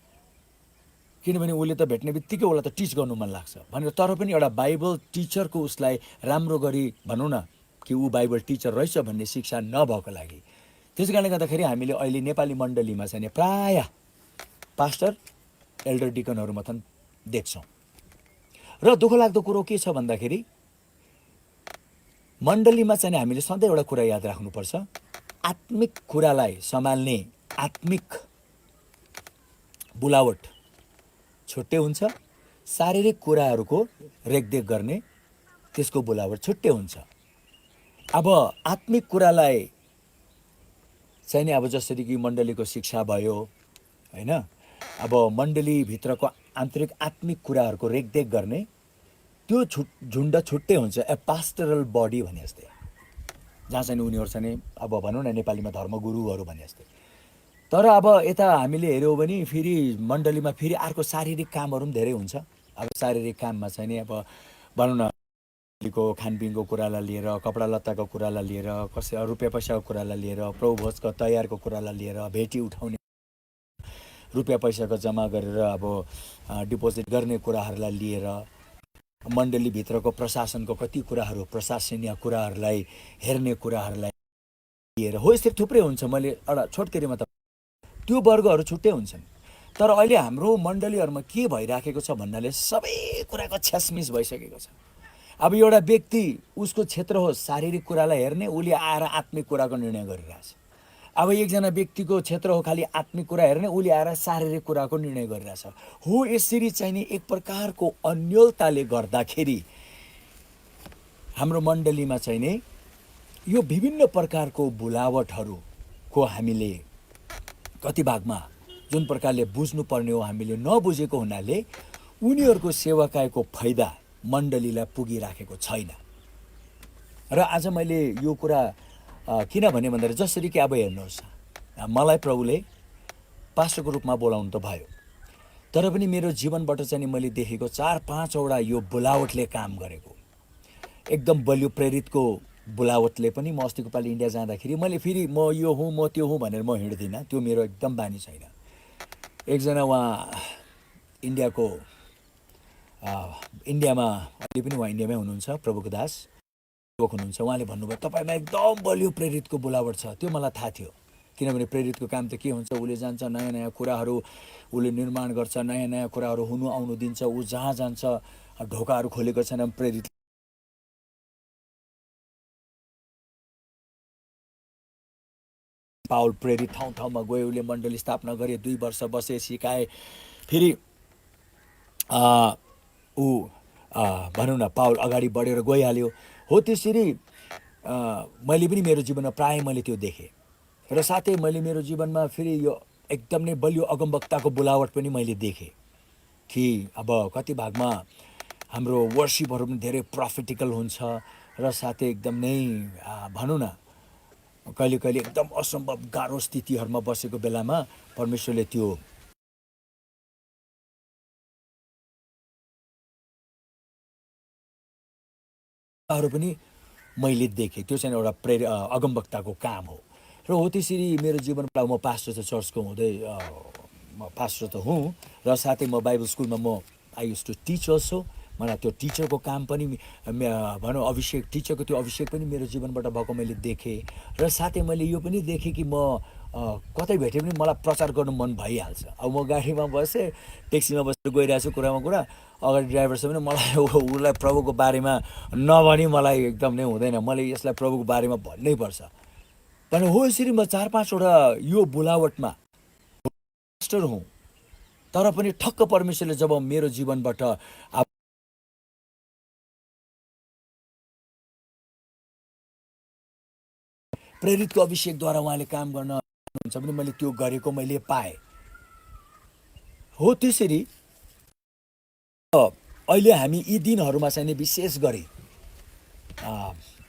Speaker 1: किनभने उसले त भेट्ने बित्तिकै उसलाई त टिच गर्नु मन लाग्छ भनेर, तर पनि एउटा बाइबल टिचरको उसलाई राम्रो गरी भनौँ न कि ऊ बाइबल टिचर रहेछ भन्ने शिक्षा नभएको लागि। त्यस कारणले गर्दाखेरि हामीले अहिले नेपाली मण्डलीमा चाहिँ प्राय पास्टर एल्डर डिकनहरू मात्र देख्छौँ। र दुःख लाग्दो कुरो के छ भन्दाखेरि मण्डलीमा चाहिँ हामीले सधैँ एउटा कुरा याद राख्नुपर्छ, आत्मिक कुरालाई सम्हाल्ने आत्मिक बुलावट छुट्टै हुन्छ, शारीरिक कुराहरूको रेखदेख गर्ने त्यसको बुलावट छुट्टै हुन्छ। अब आत्मिक कुरालाई चाहिँ नि अब जसरी कि मण्डलीको शिक्षा भयो होइन, अब मण्डलीभित्रको आन्तरिक आत्मिक कुराहरूको रेखदेख गर्ने त्यो झुन्ड छुट्टै हुन्छ, ए पास्टरल बडी भने जस्तै, जहाँ चाहिँ उनीहरू चाहिँ अब भनौँ न नेपालीमा धर्मगुरुहरू भने जस्तै। तर अब यता हामीले हेऱ्यौँ भने फेरि मण्डलीमा फेरि अर्को शारीरिक कामहरू पनि धेरै हुन्छ। अब शारीरिक काममा चाहिँ नि अब भनौँ न खानपिनको कुरालाई लिएर, कपडा लत्ताको कुरालाई लिएर, कसै रुपियाँ पैसाको कुरालाई लिएर, प्रभु भोजको तयारको कुरालाई लिएर, भेटी उठाउने रुपियाँ पैसाको जम्मा गरेर अब डिपोजिट गर्ने कुराहरूलाई लिएर मण्डलीभित्रको प्रशासनको कति कुराहरू प्रशासनीय कुराहरूलाई हेर्ने कुराहरूलाई लिएर हो यसरी थुप्रै हुन्छ। मैले एउटा छोटकरीमा त त्यो वर्गहरू छुट्टै हुन्छन्। तर अहिले हाम्रो मण्डलीहरूमा के भइराखेको छ भन्नाले सबै कुराको छ्यासमिस भइसकेको छ। अब एउटा व्यक्ति उसको क्षेत्र हो शारीरिक कुरालाई हेर्ने, उसले आएर आत्मिक कुराको निर्णय गरिरहेछ। अब एकजना व्यक्तिको क्षेत्र हो खालि आत्मिक कुरा हेर्ने, उसले आएर शारीरिक कुराको निर्णय गरिरहेछ। हो यसरी चाहिँ नि एक प्रकारको अन्योलताले गर्दाखेरि हाम्रो मण्डलीमा चाहिँ नि यो विभिन्न प्रकारको बोलावटहरूको हामीले कति भागमा जुन प्रकारले बुझ्नुपर्ने हो हामीले नबुझेको हुनाले उनीहरूको सेवाकायको फाइदा मण्डलीलाई पुगिराखेको छैन। र आज मैले यो कुरा किन भने भन्दाखेरि जसरी कि अब हेर्नुहोस्, मलाई प्रभुले पास्टरको रूपमा बोलाउनु त भयो, तर पनि मेरो जीवनबाट चाहिँ मैले देखेको 4-5वटा यो बोलावटले काम गरेको एकदम बलियो प्रेरितको बोलावटले पनि। म अस्तिको पालि इन्डिया जाँदाखेरि मैले फेरि म यो हुँ म त्यो हुँ भनेर म हिँड्दिनँ, त्यो मेरो एकदम बानी छैन। एकजना उहाँ इन्डियाको इन्डियामा अहिले पनि उहाँ इन्डियामै हुनुहुन्छ, प्रभुको दास हुनुहुन्छ। उहाँले भन्नुभयो तपाईँमा एकदम बलियो प्रेरितको बोलावट छ। त्यो मलाई थाहा थियो, किनभने प्रेरितको काम त के हुन्छ, उसले जान्छ नयाँ नयाँ कुराहरू उसले निर्माण गर्छ, नयाँ नयाँ कुराहरू हुनु आउनु दिन्छ। ऊ जहाँ जान्छ ढोकाहरू खोलेको छैन प्रेरित पावल प्रेरित ठाउँ ठाउँमा गयो, उसले मण्डली स्थापना गरे, 2 वर्ष बसे, सिकाए। फेरि ऊ भनौँ न पावल अगाडि बढेर गइहाल्यो। हो त्यसरी मैले पनि मेरो जीवनमा प्रायः मैले त्यो देखेँ। र साथै मैले मेरो जीवनमा फेरि यो एकदम नै बलियो अगमवक्ताको बोलावट पनि मैले देखेँ कि अब कति भागमा हाम्रो वर्शिपहरू पनि धेरै प्रोफेटिकल हुन्छ र साथै एकदम नै भनौँ न कहिले कहिले एकदम असम्भव गाह्रो स्थितिहरूमा बसेको बेलामा परमेश्वरले त्यो पनि मैले देखेँ। त्यो चाहिँ एउटा अगमवक्ताको काम हो। र हो त्यसरी मेरो जीवनमा म पास्टर त चर्चको हुँदै म पास्टर त हुँ, र साथै म बाइबल स्कुलमा म I used to teach also. मलाई त्यो टिचरको काम पनि भनौँ अभिषेक टिचरको त्यो अभिषेक पनि मेरो जीवनबाट भएको मैले देखेँ। र साथै मैले यो पनि देखेँ कि म कतै भेटे पनि मलाई प्रचार गर्नु मन भइहाल्छ। अब म गाडीमा बसेँ, ट्याक्सीमा बसेर गइरहेको छु, कुरामा कुरा अगाडि ड्राइभर छ भने मलाई उसलाई प्रभुको बारेमा नभनी मलाई एकदम नै हुँदैन, मैले यसलाई प्रभुको बारेमा भन्नै पर्छ भने हो यसरी म 4-5वटा यो बोलावटमा मास्टर हुँ। तर पनि ठक्क परमेश्वरले जब मेरो जीवनबाट प्रेरितको अभिषेकद्वारा उहाँले काम गर्न हुन्छ भने मैले त्यो गरेको मैले पाएँ। हो त्यसरी अहिले हामी यी दिनहरूमा चाहिँ विशेष गरी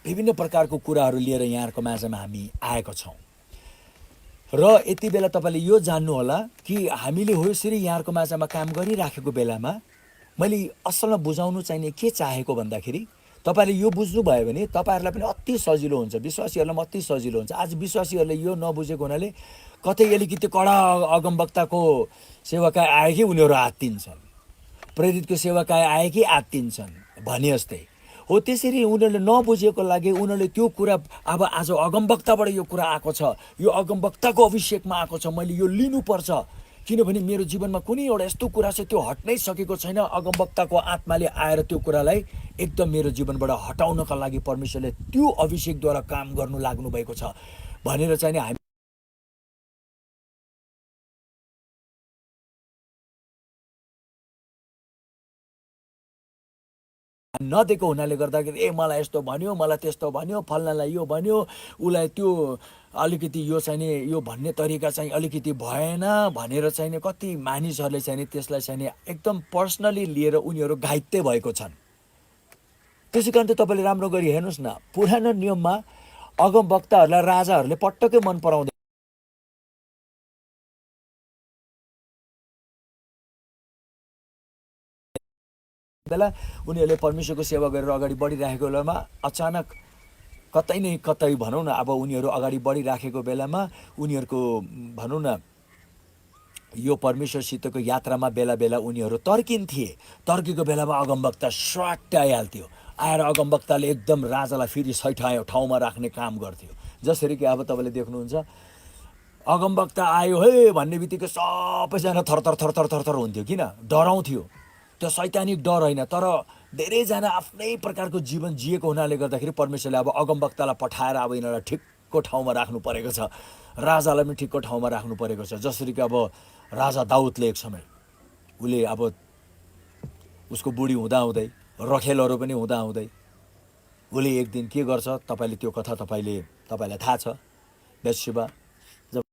Speaker 1: विभिन्न प्रकारको कुराहरू लिएर यहाँहरूको माझमा हामी आएका छौँ। र यति बेला तपाईँले यो जान्नुहोला कि हामीले हो यसरी यहाँहरूको माझमा काम गरिराखेको बेलामा मैले असलमा बुझाउनु चाहिने के चाहेको भन्दाखेरि तपाईँले यो बुझ्नुभयो भने तपाईँहरूलाई पनि अति सजिलो हुन्छ, विश्वासीहरूलाई पनि अति सजिलो हुन्छ। आज विश्वासीहरूले यो नबुझेको हुनाले कतै अलिकति कडा अगमवक्ताको सेवाकाय आए कि उनीहरू आत्तिन्छन्, प्रेरितको सेवाकाय आए कि आत्तिन्छन् भने जस्तै हो। त्यसरी उनीहरूले नबुझेको लागि उनीहरूले त्यो कुरा अब आज अगमवक्ताबाट यो कुरा आएको छ, यो अगमवक्ताको अभिषेकमा आएको छ, मैले यो लिनुपर्छ, किनभने मेरो जीवनमा कुनै एउटा यस्तो कुरा छ त्यो हट्नै सकेको छैन। अगमवक्ताको आत्माले आएर त्यो कुरालाई एकदम मेरो जीवनबाट हटाउनका लागि परमेश्वरले त्यो अभिषेकद्वारा काम गर्नु लाग्नु भएको छ भनेर चाहिँ हामी नदिएको हुनाले गर्दाखेरि मलाई यस्तो भन्यो, मलाई त्यस्तो भन्यो, फल्नालाई यो भन्यो, उसलाई त्यो अलिकति यो चाहिँ नि यो भन्ने तरिका चाहिँ अलिकति भएन भनेर चाहिँ नि कति मानिसहरूले चाहिँ नि त्यसलाई चाहिँ नि एकदम पर्सनली लिएर उनीहरू घाइते भएको छन्। त्यसै कारण त तपाईँले राम्रो गरी हेर्नुहोस् न, पुरानो नियममा अगमवक्ताहरूलाई राजाहरूले पटक्कै मन पराउँदैन। बेला उनीहरूले परमेश्वरको सेवा गरेर अगाडि बढिरहेको बेलामा अचानक कतै नै कतै भनौँ न अब उनीहरू अगाडि बढिराखेको बेलामा उनीहरूको भनौँ न यो परमेश्वरसितको यात्रामा बेला बेला उनीहरू तर्किन्थे। तर्केको बेलामा अगमवक्ता स्वाट्ट आइहाल्थ्यो। आएर अगमवक्ताले एकदम राजालाई फेरि सही ठाउँमा राख्ने काम गर्थ्यो। जसरी कि अब तपाईँले देख्नुहुन्छ, अगमवक्ता आयो है भन्ने बित्तिकै सबैजना थरथर थरथर थरथर हुन्थ्यो। किन? डराउँथ्यो। त्यो शैतानिक डर होइन, तर धेरैजना आफ्नै प्रकारको जीवन जिएको हुनाले गर्दाखेरि परमेश्वरले अब अगमवक्तालाई पठाएर अब यिनीहरूलाई ठिक्को ठाउँमा राख्नु परेको छ, राजालाई पनि ठिक्को ठाउँमा राख्नु परेको छ। जसरी कि अब राजा दाउदले एक समय उसले अब उसको बुढी हुँदाहुँदै, रखेलहरू पनि हुँदाहुँदै उसले एक दिन के गर्छ, तपाईँले त्यो कथा तपाईँलाई थाहा छ। बेत्सेबा जब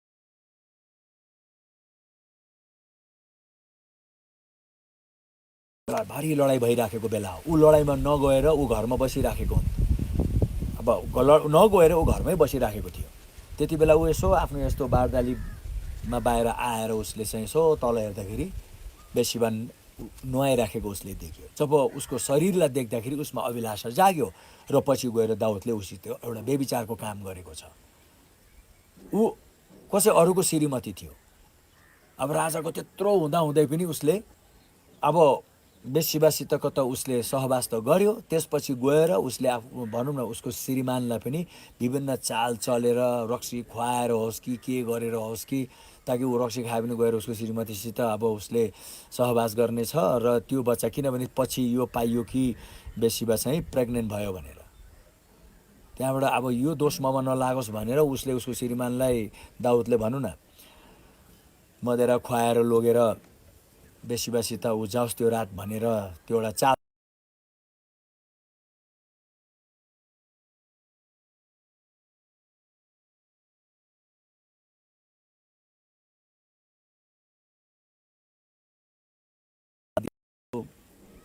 Speaker 1: भारी लडाइँ भइराखेको बेला हो, ऊ लडाइँमा नगएर ऊ घरमा बसिराखेको हुन्थ्यो। अब नगएर ऊ घरमै बसिराखेको थियो। त्यति बेला ऊ यसो आफ्नो यस्तो बारदालीमा बाहिर आएर उसले चाहिँ यसो तल हेर्दाखेरि बेत्सेबा नुहाइराखेको उसले देख्यो। जब उसको शरीरलाई देख्दाखेरि उसमा अभिलाषा जाग्यो र पछि गएर दाउदले उसित एउटा व्यभिचारको काम गरेको छ। ऊ कसै अरूको श्रीमती थियो। अब राजाको त्यत्रो हुँदाहुँदै पनि उसले अब बेत्सेबासितको त उसले सहवास त गर्यो। त्यसपछि गएर उसले भनौँ न उसको श्रीमानलाई पनि विभिन्न चाल चलेर रक्सी खुवाएर होस् कि के गरेर होस् कि, ताकि ऊ रक्सी खाए पनि गएर उसको श्रीमतीसित अब उसले सहवास गर्नेछ र त्यो बच्चा, किनभने पछि यो पाइयो कि बेत्सेबा चाहिँ प्रेग्नेन्ट भयो भनेर, त्यहाँबाट अब यो दोष ममा नलागोस् भनेर उसले उसको श्रीमानलाई दाउदले भनौँ न मदेरा खुवाएर लगेर बेत्सेबासित ऊ जाओस् त्यो रात भनेर त्यो एउटा चाल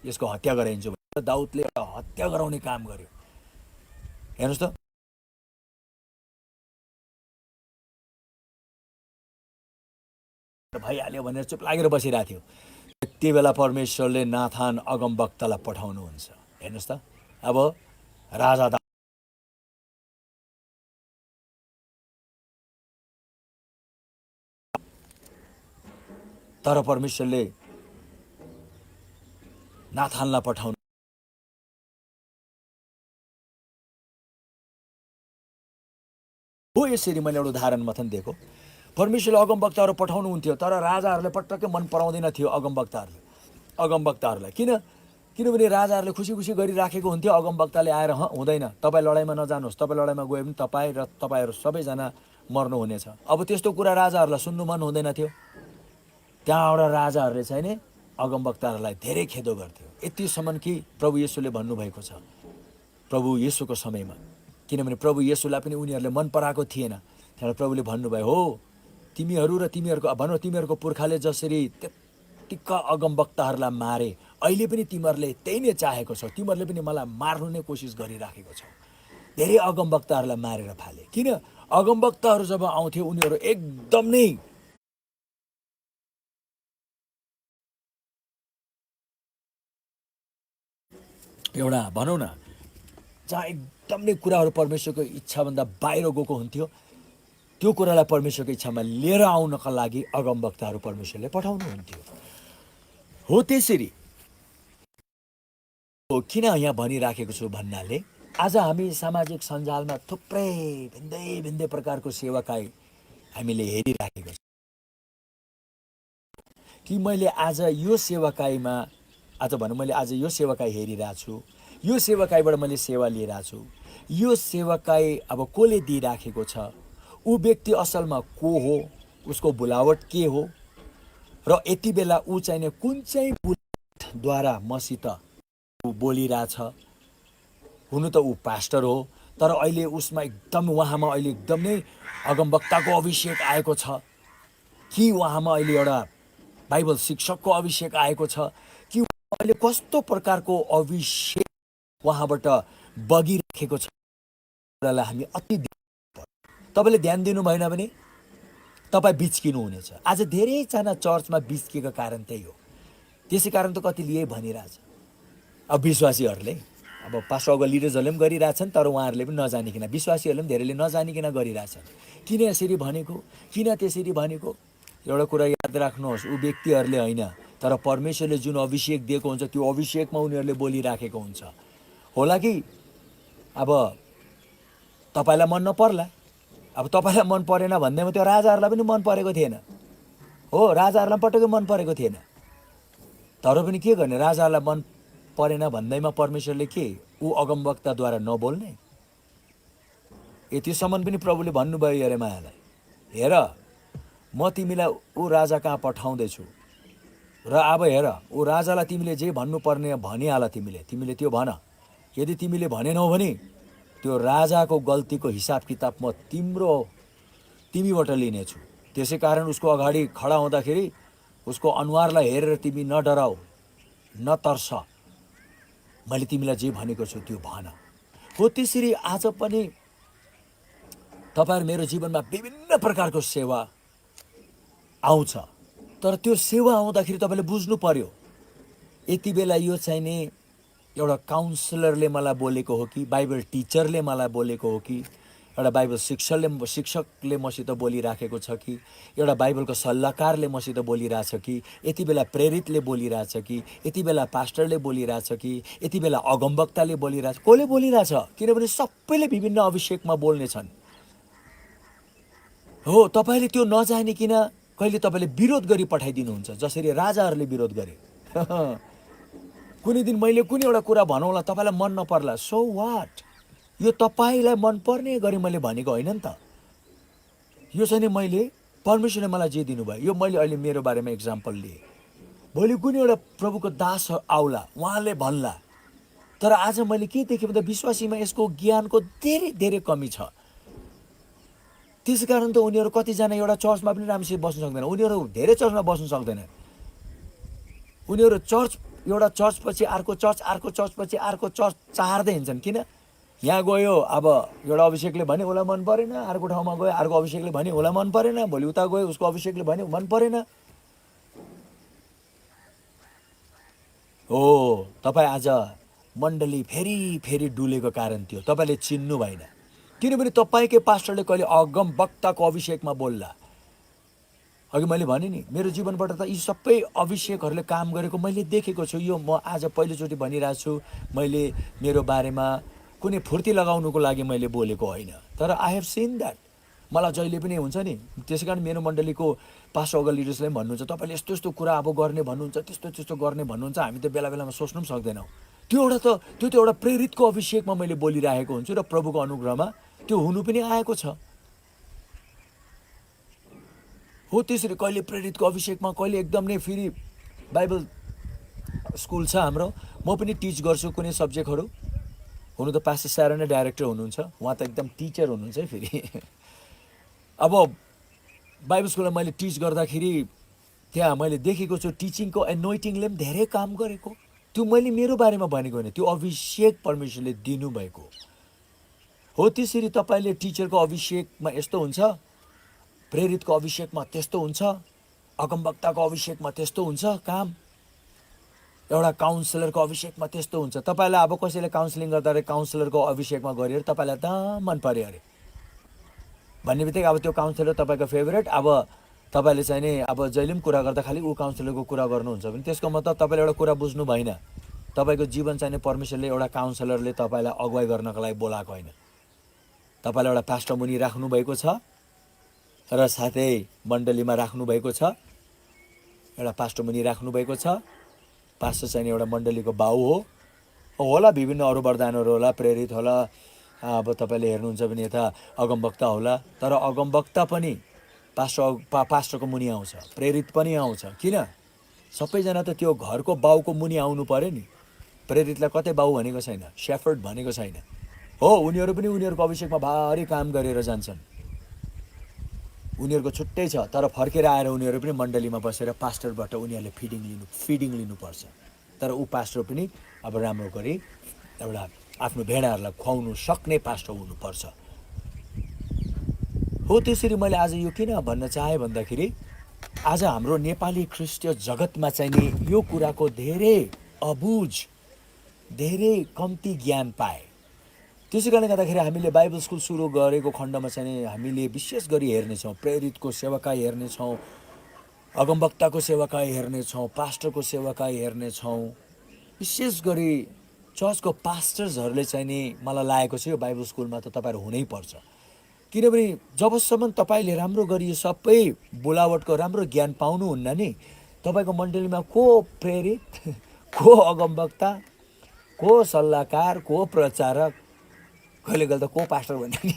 Speaker 1: यसको हत्या गराइन्छ भनेर दाउदले एउटा हत्या गराउने काम गर्यो। हेर्नुहोस् त, भइहाल्यो भनेर चुप लागेर बसिरहेको थियो। त्यति बेला परमेश्वरले नाथान अगमवक्तालाई पठाउनुहुन्छ। हेर्नुहोस् त, अब राजा तर परमेश्वरले नाथानलाई पठाउनु हो। यसरी मैले एउटा उदाहरण मथन दिएको। परमेश्वरले अगमवक्ताहरू पठाउनुहुन्थ्यो, तर राजाहरूले पटक्कै मन पराउँदैन थियो अगमवक्ताहरूलाई। किनभने राजाहरूले खुसी खुसी गरिराखेको हुन्थ्यो। अगमवक्ताले आएर हुँदैन, तपाईँ लडाइँमा नजानुहोस्, तपाईँ लडाइँमा गयो भने तपाईँ र तपाईँहरू सबैजना मर्नुहुनेछ। अब त्यस्तो कुरा राजाहरूलाई सुन्नु मन हुँदैन थियो। त्यहाँबाट राजाहरूले चाहिँ नि अगमवक्ताहरूलाई धेरै खेदो गर्थ्यो, यतिसम्म कि प्रभु येशूले भन्नुभएको छ, प्रभु येशूको समयमा, किनभने प्रभु येशूलाई पनि उनीहरूले मन पराएको थिएन। त्यहाँबाट प्रभुले भन्नुभयो, हो तिमीहरू र तिमीहरूको पुर्खाले जसरी त्यत्तिका अगमवक्ताहरूलाई मारे, अहिले पनि तिमीहरूले त्यही नै चाहेको छौ। तिमीहरूले पनि मलाई मार्नु नै कोसिस गरिराखेको छौ। धेरै अगमवक्ताहरूलाई मारेर फाले। किन? अगमवक्ताहरू जब आउँथ्यो उनीहरू एकदम नै एउटा भनौँ न जहाँ एकदम नै कुराहरू परमेश्वरको इच्छाभन्दा बाहिर गएको हुन्थ्यो, त्यो कुरालाई परमेश्वरको इच्छामा लिएर आउनका लागि अगमवक्ताहरू परमेश्वरले पठाउनुहुन्थ्यो। हो त्यसरी किन यहाँ भनिराखेको छु भन्नाले, आज हामी सामाजिक सञ्जालमा थुप्रै भिन्दै भिन्दै प्रकारको सेवाकाई हामीले हेरिराखेको छ। कि मैले आज यो सेवाकाईमा मैले आज यो सेवाकाई हेरिरहेको छु, यो सेवाकाईबाट मैले सेवा लिइरहेको छु। यो सेवाकाई अब कसले दिइराखेको छ, ऊ व्यक्ति असलमा को हो, उसको बोलावट के हो, र यति बेला ऊ चाहिँ कुन चाहिँ बोलावटद्वारा मसित ऊ बोलिरहेछ। हुनु त ऊ पास्टर हो, तर अहिले उसमा एकदम उहाँमा अहिले एकदम नै अगमवक्ताको अभिषेक आएको छ कि उहाँमा अहिले एउटा बाइबल शिक्षकको अभिषेक आएको छ कि अहिले कस्तो प्रकारको अभिषेक उहाँबाट बगिराखेको छ, कुरालाई हामी अति तपाईँले ध्यान दिनु भएन भने तपाईँ बिच्किनु हुनेछ। आज धेरैजना चर्चमा बिच्किएको कारण त्यही हो। त्यसै कारण त कतिले यही भनिरहेछ। अब विश्वासीहरूले, अब पास्टर लिडर्सहरूले पनि गरिरहेछन्, तर उहाँहरूले पनि नजानिकन, विश्वासीहरूले पनि धेरैले नजानिकन गरिरहेछन्। किन यसरी भनेको, किन त्यसरी भनेको, एउटा कुरा याद राख्नुहोस्, ऊ व्यक्तिहरूले होइन, तर परमेश्वरले जुन अभिषेक दिएको हुन्छ त्यो अभिषेकमा उनीहरूले बोलिराखेको हुन्छ। होला कि अब तपाईँलाई मन नपर्ला, अब तपाईँलाई मन परेन भन्दैमा त्यो राजाहरूलाई पनि मन परेको थिएन हो, राजाहरूलाई पटक्कै मन परेको थिएन। तर पनि के गर्ने, राजाहरूलाई मन परेन भन्दैमा परमेश्वरले के ऊ अगमवक्ताद्वारा नबोल्ने? यतिसम्म पनि प्रभुले भन्नुभयो यरेमायालाई, हेर म तिमीलाई ऊ राजा कहाँ पठाउँदैछु र अब हेर ऊ राजालाई तिमीले जे भन्नुपर्ने भनिहाल, तिमीले त्यो भन। यदि तिमीले भनेनौ भने त्यो राजाको गल्तीको हिसाब किताब म तिमीबाट लिनेछु। त्यसै कारण उसको अगाडि खडा हुँदाखेरि उसको अनुहारलाई हेरेर तिमी नडराऊ, नतर्स, मैले तिमीलाई जे भनेको छु त्यो भन। हो त्यसरी आज पनि तपाईँहरू मेरो जीवनमा विभिन्न प्रकारको सेवा आउँछ, तर त्यो सेवा आउँदाखेरि तपाईँले बुझ्नु पर्यो यति बेला यो चाहिँ नि एउटा काउन्सिलरले मलाई बोलेको हो कि बाइबल टिचरले मलाई बोलेको हो कि एउटा बाइबल शिक्षकले मसित बोलिराखेको छ कि एउटा बाइबलको सल्लाहकारले मसित बोलिरहेछ कि यति बेला प्रेरितले बोलिरहेछ कि यति बेला पास्टरले बोलिरहेछ कि यति बेला अगमवक्ताले बोलिरहेछ, कसले बोलिरहेछ? किनभने सबैले विभिन्न अभिषेकमा बोल्ने छन्। हो, तपाईँले त्यो नजानिकन कहिले तपाईँले विरोध गरी पठाइदिनुहुन्छ, जसरी राजाहरूले विरोध गरे। कुनै दिन मैले कुनै एउटा कुरा भनौँला, तपाईँलाई मन नपर्ला, सो वाट, यो तपाईँलाई मनपर्ने गरी मैले भनेको होइन नि त। यो चाहिँ नि मैले परमेश्वरले मलाई जे दिनुभयो, यो मैले अहिले मेरो बारेमा इक्जाम्पल लिएँ। भोलि कुनै एउटा प्रभुको दास आउला, उहाँले भन्ला, तर आज मैले के देखेँ भन्दा विश्वासीमा यसको ज्ञानको धेरै धेरै कमी छ। त्यसै कारण त उनीहरू कतिजना एउटा चर्चमा पनि राम्रोसित बस्न सक्दैन, उनीहरू धेरै चर्चमा बस्न सक्दैन। उनीहरू एउटा चर्चपछि अर्को चर्चपछि अर्को चर्च चार्दै हिँड्छन्। किन? यहाँ गयो, अब एउटा अभिषेकले भने उसलाई मन परेन, अर्को ठाउँमा गयो अर्को अभिषेकले भने उसलाई मन परेन, भोलि उता गयो उसको अभिषेकले भने मन परेन। हो, तपाईँ आज मण्डली फेरि फेरि डुलेको कारण थियो, तपाईँले चिन्नु भएन। किनभने तपाईँकै पास्टरले कहिले अगमवक्ताको अभिषेकमा बोल्ला। अघि मैले भने नि, मेरो जीवनबाट त यी सबै अभिषेकहरूले काम गरेको मैले देखेको छु। यो म आज पहिलोचोटि भनिरहेको छु, मैले मेरो बारेमा कुनै फुर्ती लगाउनुको लागि मैले बोलेको होइन, तर आई हेभ सिन द्याट। मलाई जहिले पनि हुन्छ नि, त्यसै कारण मेरो मण्डलीको पास्टर अगल लिडर्सले पनि भन्नुहुन्छ, तपाईँले यस्तो यस्तो कुरा अब गर्ने भन्नुहुन्छ, त्यस्तो त्यस्तो गर्ने भन्नुहुन्छ, हामी त बेला बेलामा सोच्नु पनि सक्दैनौँ। त्यो त एउटा प्रेरितको अभिषेकमा मैले बोलिरहेको हुन्छु र प्रभुको अनुग्रहमा त्यो हुनु पनि आएको छ। हो, त्यसरी कहिले प्रेरितको अभिषेकमा, कहिले एकदम नै फेरि बाइबल स्कुल छ हाम्रो, म पनि टिच गर्छु कुनै सब्जेक्टहरू। हुनु त पास्टर सारा नै डाइरेक्टर हुनुहुन्छ, उहाँ त एकदम टिचर हुनुहुन्छ है फेरि। अब बाइबल स्कुलमा मैले टिच गर्दाखेरि त्यहाँ मैले देखेको छु टिचिङको एनोइटिङले पनि धेरै काम गरेको। त्यो मैले मेरो बारेमा भनेको होइन, त्यो अभिषेक परमेश्वरले दिनुभएको हो। त्यसरी तपाईँले टिचरको अभिषेकमा यस्तो हुन्छ, प्रेरितको अभिषेकमा त्यस्तो हुन्छ, अगमवक्ताको अभिषेकमा त्यस्तो हुन्छ काम, एउटा काउन्सिलरको अभिषेकमा त्यस्तो हुन्छ। तपाईँलाई अब कसैले काउन्सिलिङ गर्दाखेरि काउन्सिलरको अभिषेकमा गऱ्यो, तपाईँलाई त मन पऱ्यो अरे भन्ने बित्तिकै अब त्यो काउन्सिलर तपाईँको फेभरेट। अब तपाईँले चाहिँ नि अब जहिले पनि कुरा गर्दा खालि ऊ काउन्सिलरको कुरा गर्नुहुन्छ भने त्यसको मतलब तपाईँले एउटा कुरा बुझ्नु भएन, तपाईँको जीवन चाहिँ परमेश्वरले एउटा काउन्सिलरले तपाईँलाई अगुवाई गर्नको लागि बोलाएको होइन। तपाईँलाई एउटा पास्टर मुनि राख्नुभएको छ र साथै मण्डलीमा राख्नुभएको छ, एउटा पास्टर मुनि राख्नुभएको छ। पास्टर चाहिँ एउटा मण्डलीको बाउ हो, होला विभिन्न अरू वरदानहरू होला, प्रेरित होला, अब तपाईँले हेर्नुहुन्छ भने यता अगमवक्ता होला, तर अगमवक्ता पनि पास्टरको मुनि आउँछ, प्रेरित पनि आउँछ। किन? सबैजना त त्यो घरको बाउको मुनि आउनु पऱ्यो नि। प्रेरितलाई कतै बाउ भनेको छैन, शेफर्ड भनेको छैन। हो, उनीहरू पनि उनीहरूको अभिषेकमा भारी काम गरेर जान्छन्, उनीहरूको छुट्टै छ, तर फर्केर आएर उनीहरू पनि मण्डलीमा बसेर पास्टरबाट उनीहरूले फिडिङ लिनुपर्छ। तर ऊ पास्टर पनि अब राम्रो गरी एउटा आफ्नो भेडाहरूलाई खुवाउनु सक्ने पास्टर हुनुपर्छ। हो, त्यसरी मैले आज यो किन भन्न चाहेँ भन्दाखेरि आज हाम्रो नेपाली ख्रिस्टीय जगतमा चाहिँ नि यो कुराको धेरै अबुझ, धेरै कम्ती ज्ञान पाए। त्यसै कारणले गर्दाखेरि हामीले बाइबल स्कुल सुरु गरेको खण्डमा चाहिँ हामीले विशेष गरी हेर्नेछौँ, प्रेरितको सेवाकाई हेर्नेछौँ, अगमवक्ताको सेवाकाई हेर्नेछौँ, पास्टरको सेवाकाई हेर्नेछौँ। विशेष गरी चर्चको पास्टर्सहरूले चाहिँ नि मलाई लागेको छ यो बाइबल स्कुलमा त तपाईँहरू हुनैपर्छ। किनभने जबसम्म तपाईँले राम्रो गरी यो सबै बोलावटको राम्रो ज्ञान पाउनुहुन्न नि, तपाईँको मण्डलीमा को प्रेरित, को अगमवक्ता, को सल्लाहकार, को प्रचारक, कहिले कहिले त को पास्टर भन्ने नि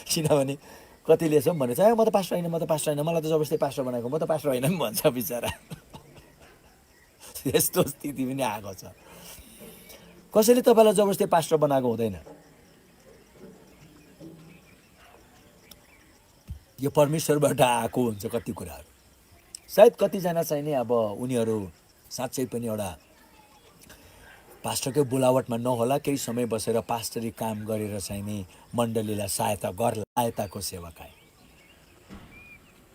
Speaker 1: किनभने कतिले यसो भनेछ म त पास्टर होइन, म त पास्टर होइन, मलाई त जबरजस्ती पास्टर बनाएको, म त पास्टर होइन पनि भन्छ बिचरा। यस्तो स्थिति पनि आएको छ। कसैले तपाईँलाई जबरजस्ती पास्टर बनाएको हुँदैन। यो परमेश्वरबाट आएको हुन्छ कति कुराहरू। सायद कतिजना चाहिँ नि अब उनीहरू साँच्चै पनि एउटा पास्टरकै बोलावटमा नहोला, केही समय बसेर पास्टरी काम गरेर चाहिँ नि मण्डलीलाई सहायता गर्ला। सहायताको सेवाकाई,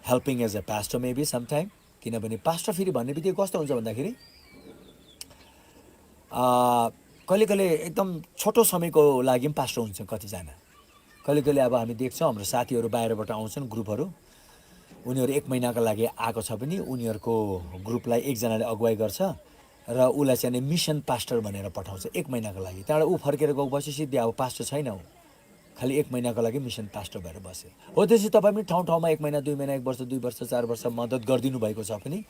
Speaker 1: helping as a pastor may be sometime. किनभने पास्टर फेरि भन्ने बित्तिकै कस्तो हुन्छ भन्दाखेरि कहिले कहिले एकदम छोटो समयको लागि पनि पास्टर हुन्छ कतिजना। कहिले कहिले अब हामी देख्छौँ हाम्रो साथीहरू बाहिरबाट आउँछन्, ग्रुपहरू, उनीहरू 1 महिनाको लागि आएको छ भने उनीहरूको ग्रुपलाई एकजनाले अगुवाई गर्छ र उसलाई चाहिँ मिसन पास्टर भनेर पठाउँछ 1 महिनाको लागि। त्यहाँबाट ऊ फर्केर गएपछि सिधै अब पास्टर छैन, ऊ खालि 1 महिनाको लागि मिसन पास्टर भएर बसे हो। त्यसपछि तपाईँ पनि ठाउँ ठाउँमा 1 महिना 2 महिना 1 वर्ष 2 वर्ष 4 वर्ष मद्दत गरिदिनु भएको छ पनि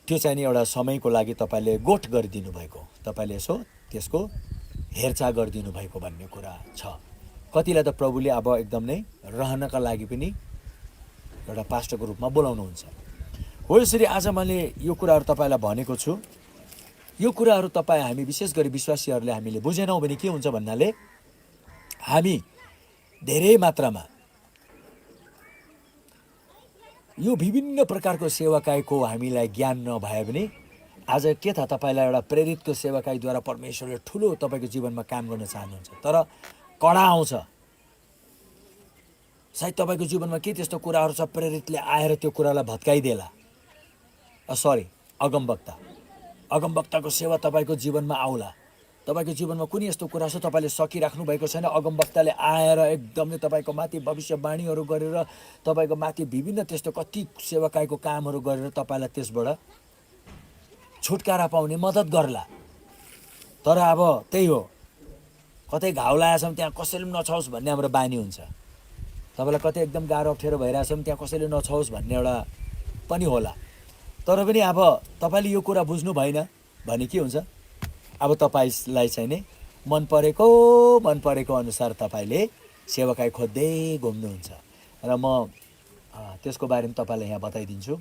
Speaker 1: त्यो चाहिँ नि एउटा समयको लागि तपाईँले गोठ गरिदिनु भएको, तपाईँले यसो त्यसको हेरचाह गरिदिनु भएको भन्ने कुरा छ। कतिलाई त प्रभुले अब एकदम नै रहनका लागि पनि एउटा पास्टरको रूपमा बोलाउनुहुन्छ हो। यसरी आज मैले यो कुराहरू तपाईँलाई भनेको छु। यो कुराहरू हामी विशेष गरी विश्वासीहरूले हामीले बुझेनौँ भने के हुन्छ भन्नाले हामी धेरै मात्रामा यो विभिन्न प्रकारको सेवाकाईको हामीलाई ज्ञान नभए भने आज के थाहा तपाईँलाई एउटा प्रेरितको सेवाकाईद्वारा परमेश्वरले ठुलो तपाईँको जीवनमा काम गर्न चाहनुहुन्छ, तर कडा आउँछ। सायद तपाईँको जीवनमा के त्यस्तो कुराहरू छ प्रेरितले आएर त्यो कुरालाई भत्काइदेला। अगमवक्ताको सेवा तपाईँको जीवनमा आउला। तपाईँको जीवनमा कुनै यस्तो कुरा छ तपाईँले सकिराख्नु भएको छैन, अगमवक्ताले आएर एकदमै तपाईँको माथि भविष्यवाणीहरू गरेर तपाईँको माथि विभिन्न त्यस्तो कति सेवाकाईको कामहरू गरेर तपाईँलाई त्यसबाट छुटकारा पाउने मद्दत गर्ला। तर अब त्यही हो, कतै घाउ लागेछौँ त्यहाँ कसैले पनि नछाओस् भन्ने हाम्रो बानी हुन्छ। तपाईँलाई कतै एकदम गाह्रो अप्ठ्यारो भइरहेछ भने त्यहाँ कसैले नछाओस् भन्ने एउटा पनि होला। तर पनि अब तपाईँले यो कुरा बुझ्नु भएन भने के हुन्छ, अब तपाईँलाई चाहिँ नि मन परेको अनुसार तपाईँले सेवाकाई खोज्दै घुम्नुहुन्छ र म त्यसको बारेमा तपाईँलाई यहाँ बताइदिन्छु।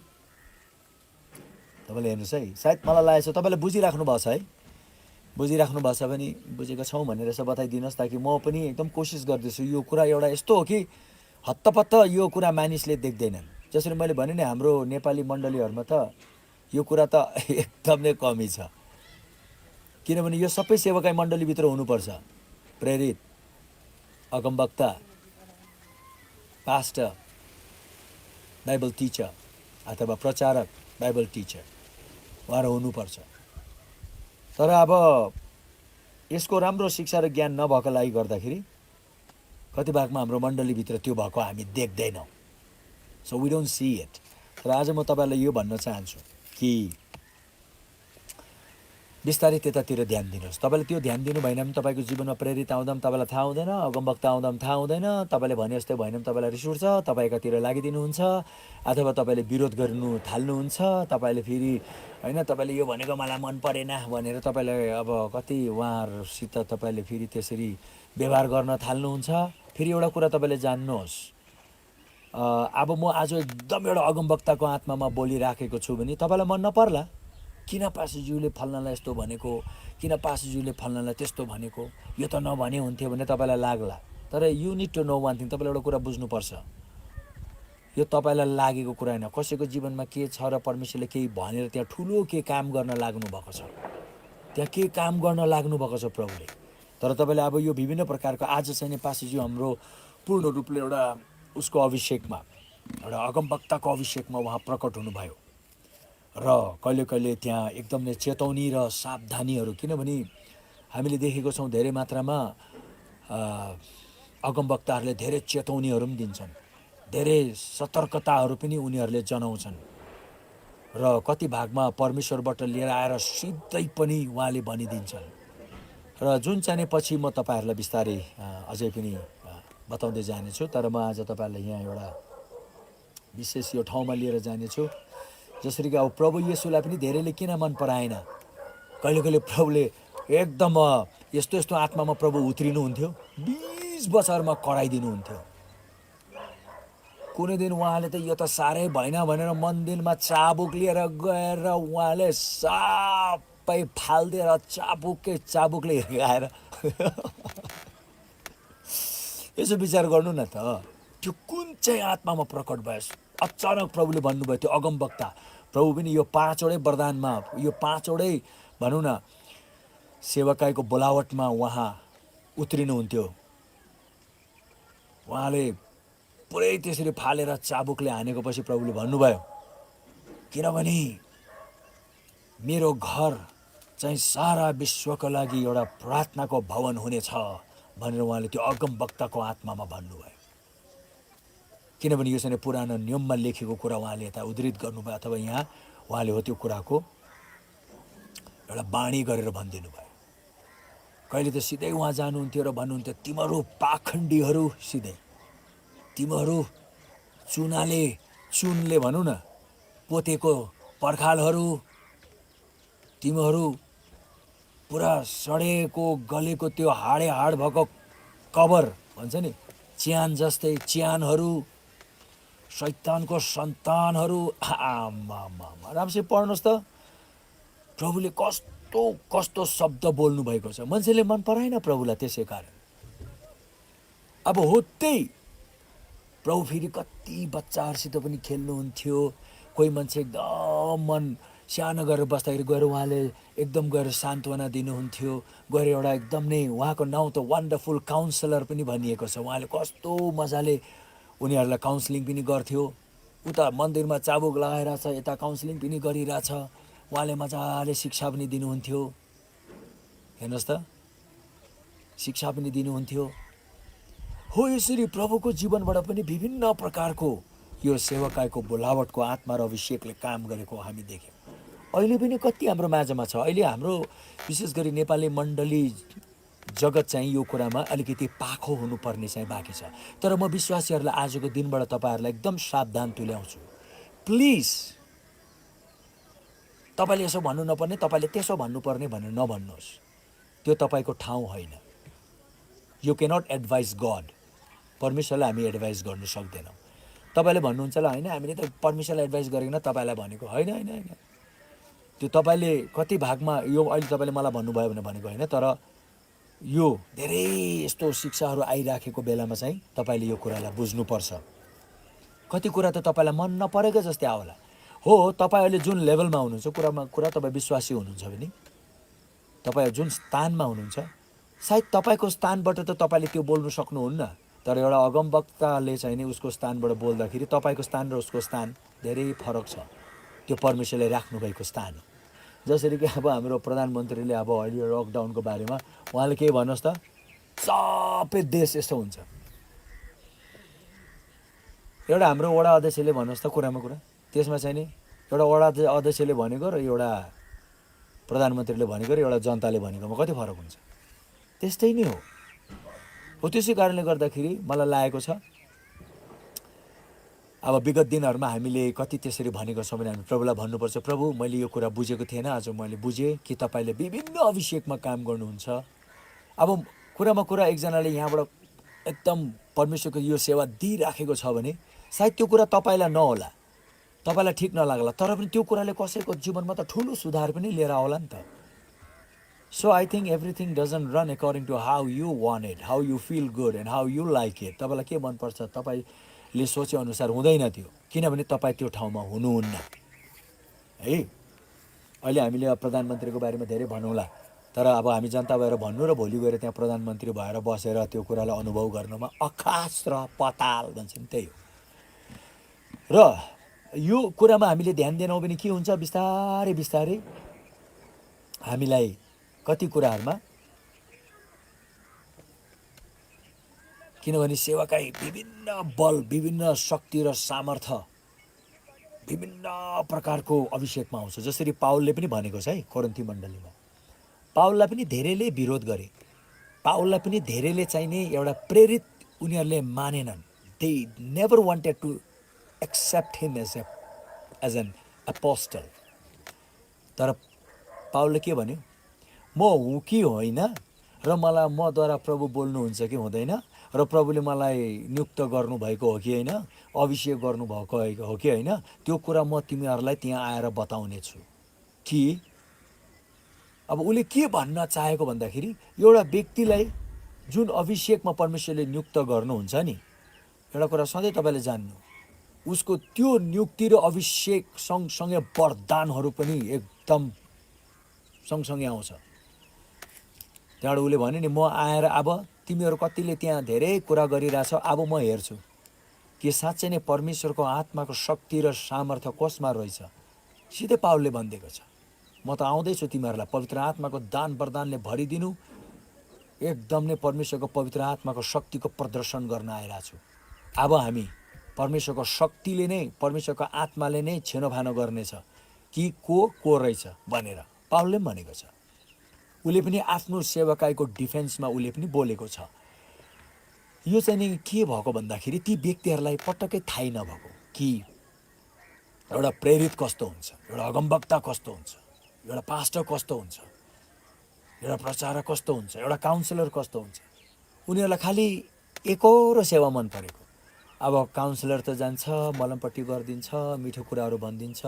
Speaker 1: तपाईँले हेर्नुहोस् है, सायद मलाई लागेको छ तपाईँले बुझिराख्नु भएको छ है, बुझिराख्नु भएको छ भने बुझेको छौँ भनेर यसो बताइदिनुहोस्, ताकि म पनि एकदम कोसिस गर्दैछु। यो कुरा एउटा यस्तो हो कि हत्तपत्त यो कुरा मानिसले देख्दैनन्। जसरी मैले भने नि हाम्रो नेपाली मण्डलीहरूमा त यो कुरा त एकदम नै कमी छ। किनभने यो सबै सेवाकाई मण्डलीभित्र हुनुपर्छ। प्रेरित, अगमवक्ता, पास्टर, बाइबल टिचर अथवा प्रचारक, बाइबल टिचर, उहाँहरू हुनुपर्छ। तर अब यसको राम्रो शिक्षा र ज्ञान नभएको लागि गर्दाखेरि कति भागमा हाम्रो मण्डलीभित्र त्यो भएको हामी देख्दैनौँ। So we don't see it. तर आज म तपाईँलाई यो भन्न चाहन्छु कि बिस्तारै त्यतातिर ध्यान दिनुहोस्। तपाईँले त्यो ध्यान दिनु भएन भने तपाईँको जीवनमा प्रेरित आउँदा पनि तपाईँलाई थाहा हुँदैन, अगमवक्ता आउँदा पनि थाहा हुँदैन, तपाईँले भने जस्तै भएन भने तपाईँलाई रिस उठ्छ, तपाईँ एकातिर लागिदिनुहुन्छ अथवा तपाईँले विरोध गर्नु थाल्नुहुन्छ। तपाईँले फेरि होइन तपाईँले यो भनेको मलाई मन परेन भनेर तपाईँलाई अब कति उहाँहरूसित तपाईँले फेरि त्यसरी व्यवहार गर्न थाल्नुहुन्छ। फेरि एउटा कुरा तपाईँले जान्नुहोस्, अब म आज एकदम एउटा अगमवक्ताको आत्मामा बोलिराखेको छु भने तपाईँलाई मन नपर्ला, किन पास्टरज्यूले फल्नालाई यस्तो भनेको, किन पास्टरज्यूले फल्नालाई त्यस्तो भनेको, यो त नभने हुन्थ्यो भने तपाईँलाई लाग्ला। तर you need to know one thing, तपाईँले एउटा कुरा बुझ्नुपर्छ, यो तपाईँलाई लागेको कुरा होइन, कसैको जीवनमा के छ र परमेश्वरले केही भनेर त्यहाँ ठुलो के काम गर्न लाग्नु भएको छ, त्यहाँ के काम गर्न लाग्नु भएको छ प्रभुले। तर तपाईँले अब यो विभिन्न प्रकारको आज चाहिँ नि पास्टरज्यू हाम्रो पूर्ण रूपले एउटा उसको अभिषेकमा, एउटा अगमवक्ताको अभिषेकमा उहाँ प्रकट हुनुभयो र कहिले कहिले त्यहाँ एकदम नै चेतावनी र सावधानीहरू, किनभने हामीले देखेको छौँ धेरै मात्रामा अगमवक्ताहरूले धेरै चेतावनीहरू पनि दिन्छन्। धेरै सतर्कताहरू पनि उनीहरूले जनाउँछन् र कति भागमा परमेश्वरबाट लिएर आएर सिधै पनि उहाँले भनिदिन्छन्। र जुन चाहिँ पछि म तपाईँहरूलाई बिस्तारै अझै पनि बताउँदै जानेछु। तर म आज तपाईँहरूलाई यहाँ एउटा विशेष यो ठाउँमा लिएर जानेछु, जसरी कि अब प्रभु येशूलाई पनि धेरैले किन मन पराएन। कहिले कहिले प्रभुले एकदम यस्तो यस्तो आत्मामा प्रभु उत्रिनुहुन्थ्यो, 20 बछरमा कराइदिनुहुन्थ्यो। कुनै दिन उहाँले त यो त साह्रै भएन भनेर मन्दिरमा चाबुक लिएर गएर उहाँले सबै फालिदिएर चाबुकले हिर्काएर यसो विचार गर्नु न त, त्यो कुन चाहिँ आत्मामा प्रकट भयो। अचानक प्रभुले भन्नुभयो, त्यो अगमवक्ता प्रभु पनि यो 5वटै वरदानमा, यो 5वटै भनौँ न सेवकाईको बोलावटमा उहाँ उत्रिनुहुन्थ्यो। उहाँले पुरै त्यसरी फालेर चाबुकले हानेको पछि प्रभुले भन्नुभयो, किनभने मेरो घर चाहिँ सारा विश्वको लागि एउटा प्रार्थनाको भवन हुनेछ भनेर उहाँले त्यो अगमवक्ताको आत्मामा भन्नुभयो। किनभने यो चाहिँ पुरानो नियममा लेखेको कुरा उहाँले यता उद्धृत गर्नुभयो, अथवा यहाँ उहाँले हो त्यो कुराको एउटा बाणी गरेर भनिदिनु भयो। कहिले त सिधै उहाँ जानुहुन्थ्यो र भन्नुहुन्थ्यो, तिमीहरू पाखण्डीहरू, सिधै तिमीहरू चुनले भनौँ न पोतेको पर्खालहरू, तिमीहरू पुरा सडेको गलेको त्यो हाडे हाड भएको कबर भन्छ नि, च्यान जस्तै च्यानहरू, शैतानको सन्तानहरू। राम्ररी पढ्नुहोस् त, प्रभुले कस्तो कस्तो शब्द बोल्नु भएको छ। मान्छेले मन पराएन प्रभुलाई, त्यसै कारण अब हो त्यही प्रभु फेरि कति बच्चाहरूसित पनि खेल्नुहुन्थ्यो। कोही मान्छे एकदम मन सानो गरेर बस्दाखेरि गएर उहाँले एकदम गएर सान्त्वना दिनुहुन्थ्यो। गएर एउटा एकदम नै, उहाँको नाउँ त वन्डरफुल काउन्सलर पनि भनिएको छ। उहाँले कस्तो मजाले उनीहरूलाई काउन्सिलिङ पनि गर्थ्यो। उता मन्दिरमा चाबुक लगाइरहेछ, यता काउन्सिलिङ पनि गरिरहेछ। उहाँले मजाले शिक्षा पनि दिनुहुन्थ्यो। हेर्नुहोस् त, शिक्षा पनि दिनुहुन्थ्यो। हो यसरी प्रभुको जीवनबाट पनि विभिन्न प्रकारको यो सेवकाईको बोलावटको आत्मा र अभिषेकले काम गरेको हामी देख्यौँ। अहिले पनि कति हाम्रो माझमा छ। अहिले हाम्रो विशेष गरी नेपाली मण्डली जगत चाहिँ यो कुरामा अलिकति पाखो हुनुपर्ने चाहिँ बाँकी छ। तर म विश्वासीहरूलाई आजको दिनबाट तपाईँहरूलाई एकदम सावधान तुल्याउँछु। प्लिज तपाईँले यसो भन्नु नपर्ने, तपाईँले त्यसो भन्नुपर्ने भनेर नभन्नुहोस्। त्यो तपाईँको ठाउँ होइन। You cannot advise God. परमेश्वरलाई हामी एडभाइस गर्नु सक्दैनौँ। तपाईँले भन्नुहुन्छ ल, होइन हामीले त परमेश्वरलाई एडभाइस गरेन, तपाईँलाई भनेको होइन। होइन होइन, त्यो तपाईँले कति भागमा यो अहिले तपाईँले मलाई भन्नुभयो भने भनेको होइन। तर यो धेरै यस्तो शिक्षाहरू आइराखेको बेलामा चाहिँ तपाईँले यो कुरालाई बुझ्नुपर्छ। कति कुरा त तपाईँलाई मन नपरेको जस्तै आउला। हो, तपाईँ अहिले जुन लेभलमा हुनुहुन्छ, कुरा तपाईँ विश्वासी हुनुहुन्छ भने, तपाईँ जुन स्थानमा हुनुहुन्छ, सायद तपाईँको स्थानबाट त तपाईँले त्यो बोल्नु सक्नुहुन्न। तर एउटा अगमवक्ताले चाहिँ नि उसको स्थानबाट बोल्दाखेरि तपाईँको स्थान र उसको स्थान धेरै फरक छ। त्यो परमेश्वरले राख्नुभएको स्थान हो। जसरी कि अब हाम्रो प्रधानमन्त्रीले अब अहिले लकडाउनको बारेमा उहाँले के भन्नुहोस् त, सबै देश यस्तो हुन्छ। एउटा हाम्रो वडा अध्यक्षले भन्नुहोस् त, कुरामा कुरा, त्यसमा चाहिँ नि एउटा वडा अध्यक्षले भनेको र एउटा प्रधानमन्त्रीले भनेको र एउटा जनताले भनेकोमा कति फरक हुन्छ। त्यस्तै नै हो। त्यसै कारणले गर्दाखेरि मलाई लागेको छ अब विगत दिनहरूमा हामीले कति त्यसरी भनेको छौँ भने हामी प्रभुलाई भन्नुपर्छ, प्रभु मैले यो कुरा बुझेको थिएन, आज मैले बुझेँ कि तपाईँले विभिन्न अभिषेकमा काम गर्नुहुन्छ। अब कुरामा कुरा एकजनाले यहाँबाट एकदम परमेश्वरको यो सेवा दिइराखेको छ भने सायद त्यो कुरा तपाईँलाई नहोला, तपाईँलाई ठिक नलाग्ला, तर पनि त्यो कुराले कसैको जीवनमा त ठुलो सुधार पनि लिएर आउला नि त। So I think everything doesn't run according to how you want it, how you feel good and how you like it. तपाईँलाई के मनपर्छ, तपाईँले सोचे अनुसार हुँदैन त्यो, किनभने तपाईँ त्यो ठाउँमा हुनुहुन्न है। अहिले हामीले प्रधानमन्त्रीको बारेमा धेरै भनौँला, तर अब हामी जनता भएर भन्नु र भोलि गएर त्यहाँ प्रधानमन्त्री भएर बसेर त्यो कुरालाई अनुभव गर्नुमा आकाश र पाताल भन्छ नि, त्यही हो। र यो कुरामा हामीले ध्यान दिनौँ भने के हुन्छ, बिस्तारै बिस्तारै हामीलाई कति कुराहरूमा किनभने सेवाकाई विभिन्न बल, विभिन्न शक्ति र सामर्थ्य, विभिन्न प्रकारको अभिषेकमा आउँछ। जसरी पावलले पनि भनेको छ है कोरिन्थी मण्डलीमा, पावललाई पनि धेरैले विरोध गरे, पावललाई पनि धेरैले चाहिने एउटा प्रेरित उनीहरूले मानेनन्। They never wanted to accept him as an apostle. तर पावलले के भन्यो, म हुँ कि होइन र मलाई मद्वारा प्रभु बोल्नुहुन्छ कि हुँदैन र प्रभुले मलाई नियुक्त गर्नुभएको हो कि होइन, अभिषेक गर्नुभएको हो कि होइन, त्यो कुरा म तिमीहरूलाई त्यहाँ आएर बताउने छु। कि अब उसले के भन्न चाहेको भन्दाखेरि एउटा व्यक्तिलाई जुन अभिषेकमा परमेश्वरले नियुक्त गर्नुहुन्छ नि, एउटा कुरा सधैँ तपाईँले जान्नु, उसको त्यो नियुक्ति र अभिषेक सँगसँगै वरदानहरू पनि एकदम सँगसँगै आउँछ। त्यहाँबाट उसले भन्यो नि, म आएर अब तिमीहरू कतिले त्यहाँ धेरै कुरा गरिरहेछ, अब म हेर्छु कि साँच्चै नै परमेश्वरको आत्माको शक्ति र सामर्थ्य कसमा रहेछ। सिधै पावलले भनिदिएको छ, म त आउँदैछु तिमीहरूलाई पवित्र आत्माको दान वरदानले भरिदिनु, एकदम नै परमेश्वरको पवित्र आत्माको शक्तिको प्रदर्शन गर्न आइरहेको छु। अब हामी परमेश्वरको शक्तिले नै, परमेश्वरको आत्माले नै छेनोफानो गर्नेछ कि को रहेछ भनेर पावलले पनि भनेको छ। उसले पनि आफ्नो सेवाकाईको डिफेन्समा उसले पनि बोलेको छ। यो चाहिँ नि के भएको भन्दाखेरि ती व्यक्तिहरूलाई पटक्कै थाहै नभएको कि एउटा प्रेरित कस्तो हुन्छ, एउटा अगमवक्ता कस्तो हुन्छ, एउटा पास्टर कस्तो हुन्छ, एउटा प्रचारक कस्तो हुन्छ, एउटा काउन्सिलर कस्तो हुन्छ। उनीहरूलाई खालि एकरो सेवा मन परेको। अब काउन्सिलर त जान्छ, मलमपट्टि गरिदिन्छ, मिठो कुराहरू भनिदिन्छ,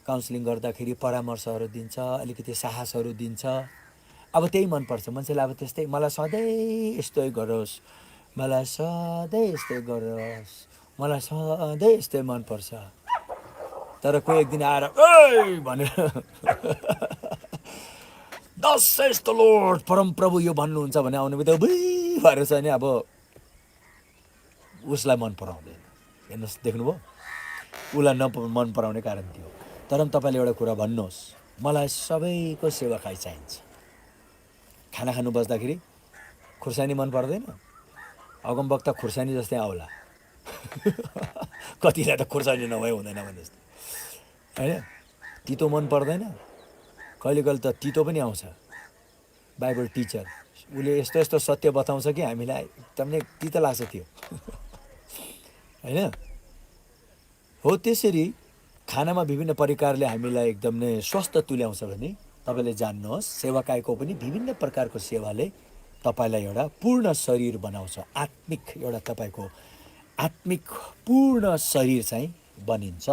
Speaker 1: काउन्सिलिङ गर्दाखेरि परामर्शहरू दिन्छ, अलिकति साहसहरू दिन्छ। अब त्यही मनपर्छ मान्छेलाई। अब त्यस्तै मलाई सधैँ यस्तै गरोस्, मलाई सधैँ यस्तै गरोस्, मलाई सधैँ यस्तै मनपर्छ। तर कोही एक दिन आएर ए भनेर दस सेज द लर्ड, परमप्रभु यो भन्नुहुन्छ भने आउने बित्तिकै बुई भएर चाहिँ नि अब उसलाई मन पराउँदैन। हेर्नुहोस्, देख्नुभयो, उसलाई मन पराउने कारण थियो। तर पनि तपाईँले एउटा कुरा भन्नुहोस्, मलाई सबैको सेवाकाई चाहिन्छ। खाना खानु बस्दाखेरि खुर्सानी मन पर्दैन, अगमवक्ता खुर्सानी जस्तै आउला कतिलाई त खुर्सानी नभए हुँदैन भने जस्तो होइन। तितो मन पर्दैन, कहिले कहिले त तितो पनि आउँछ। बाइबल टिचर उसले यस्तो यस्तो सत्य बताउँछ कि हामीलाई एकदमै तितो लाग्छ त्यो होइन। हो त्यसरी खानामा विभिन्न प्रकारले हामीलाई एकदम नै स्वस्थ तुल्याउँछ भने तपाईँले जान्नुहोस्, सेवाकाईको पनि विभिन्न प्रकारको सेवाले तपाईँलाई एउटा पूर्ण शरीर बनाउँछ। आत्मिक एउटा तपाईँको आत्मिक पूर्ण शरीर चाहिँ बनिन्छ।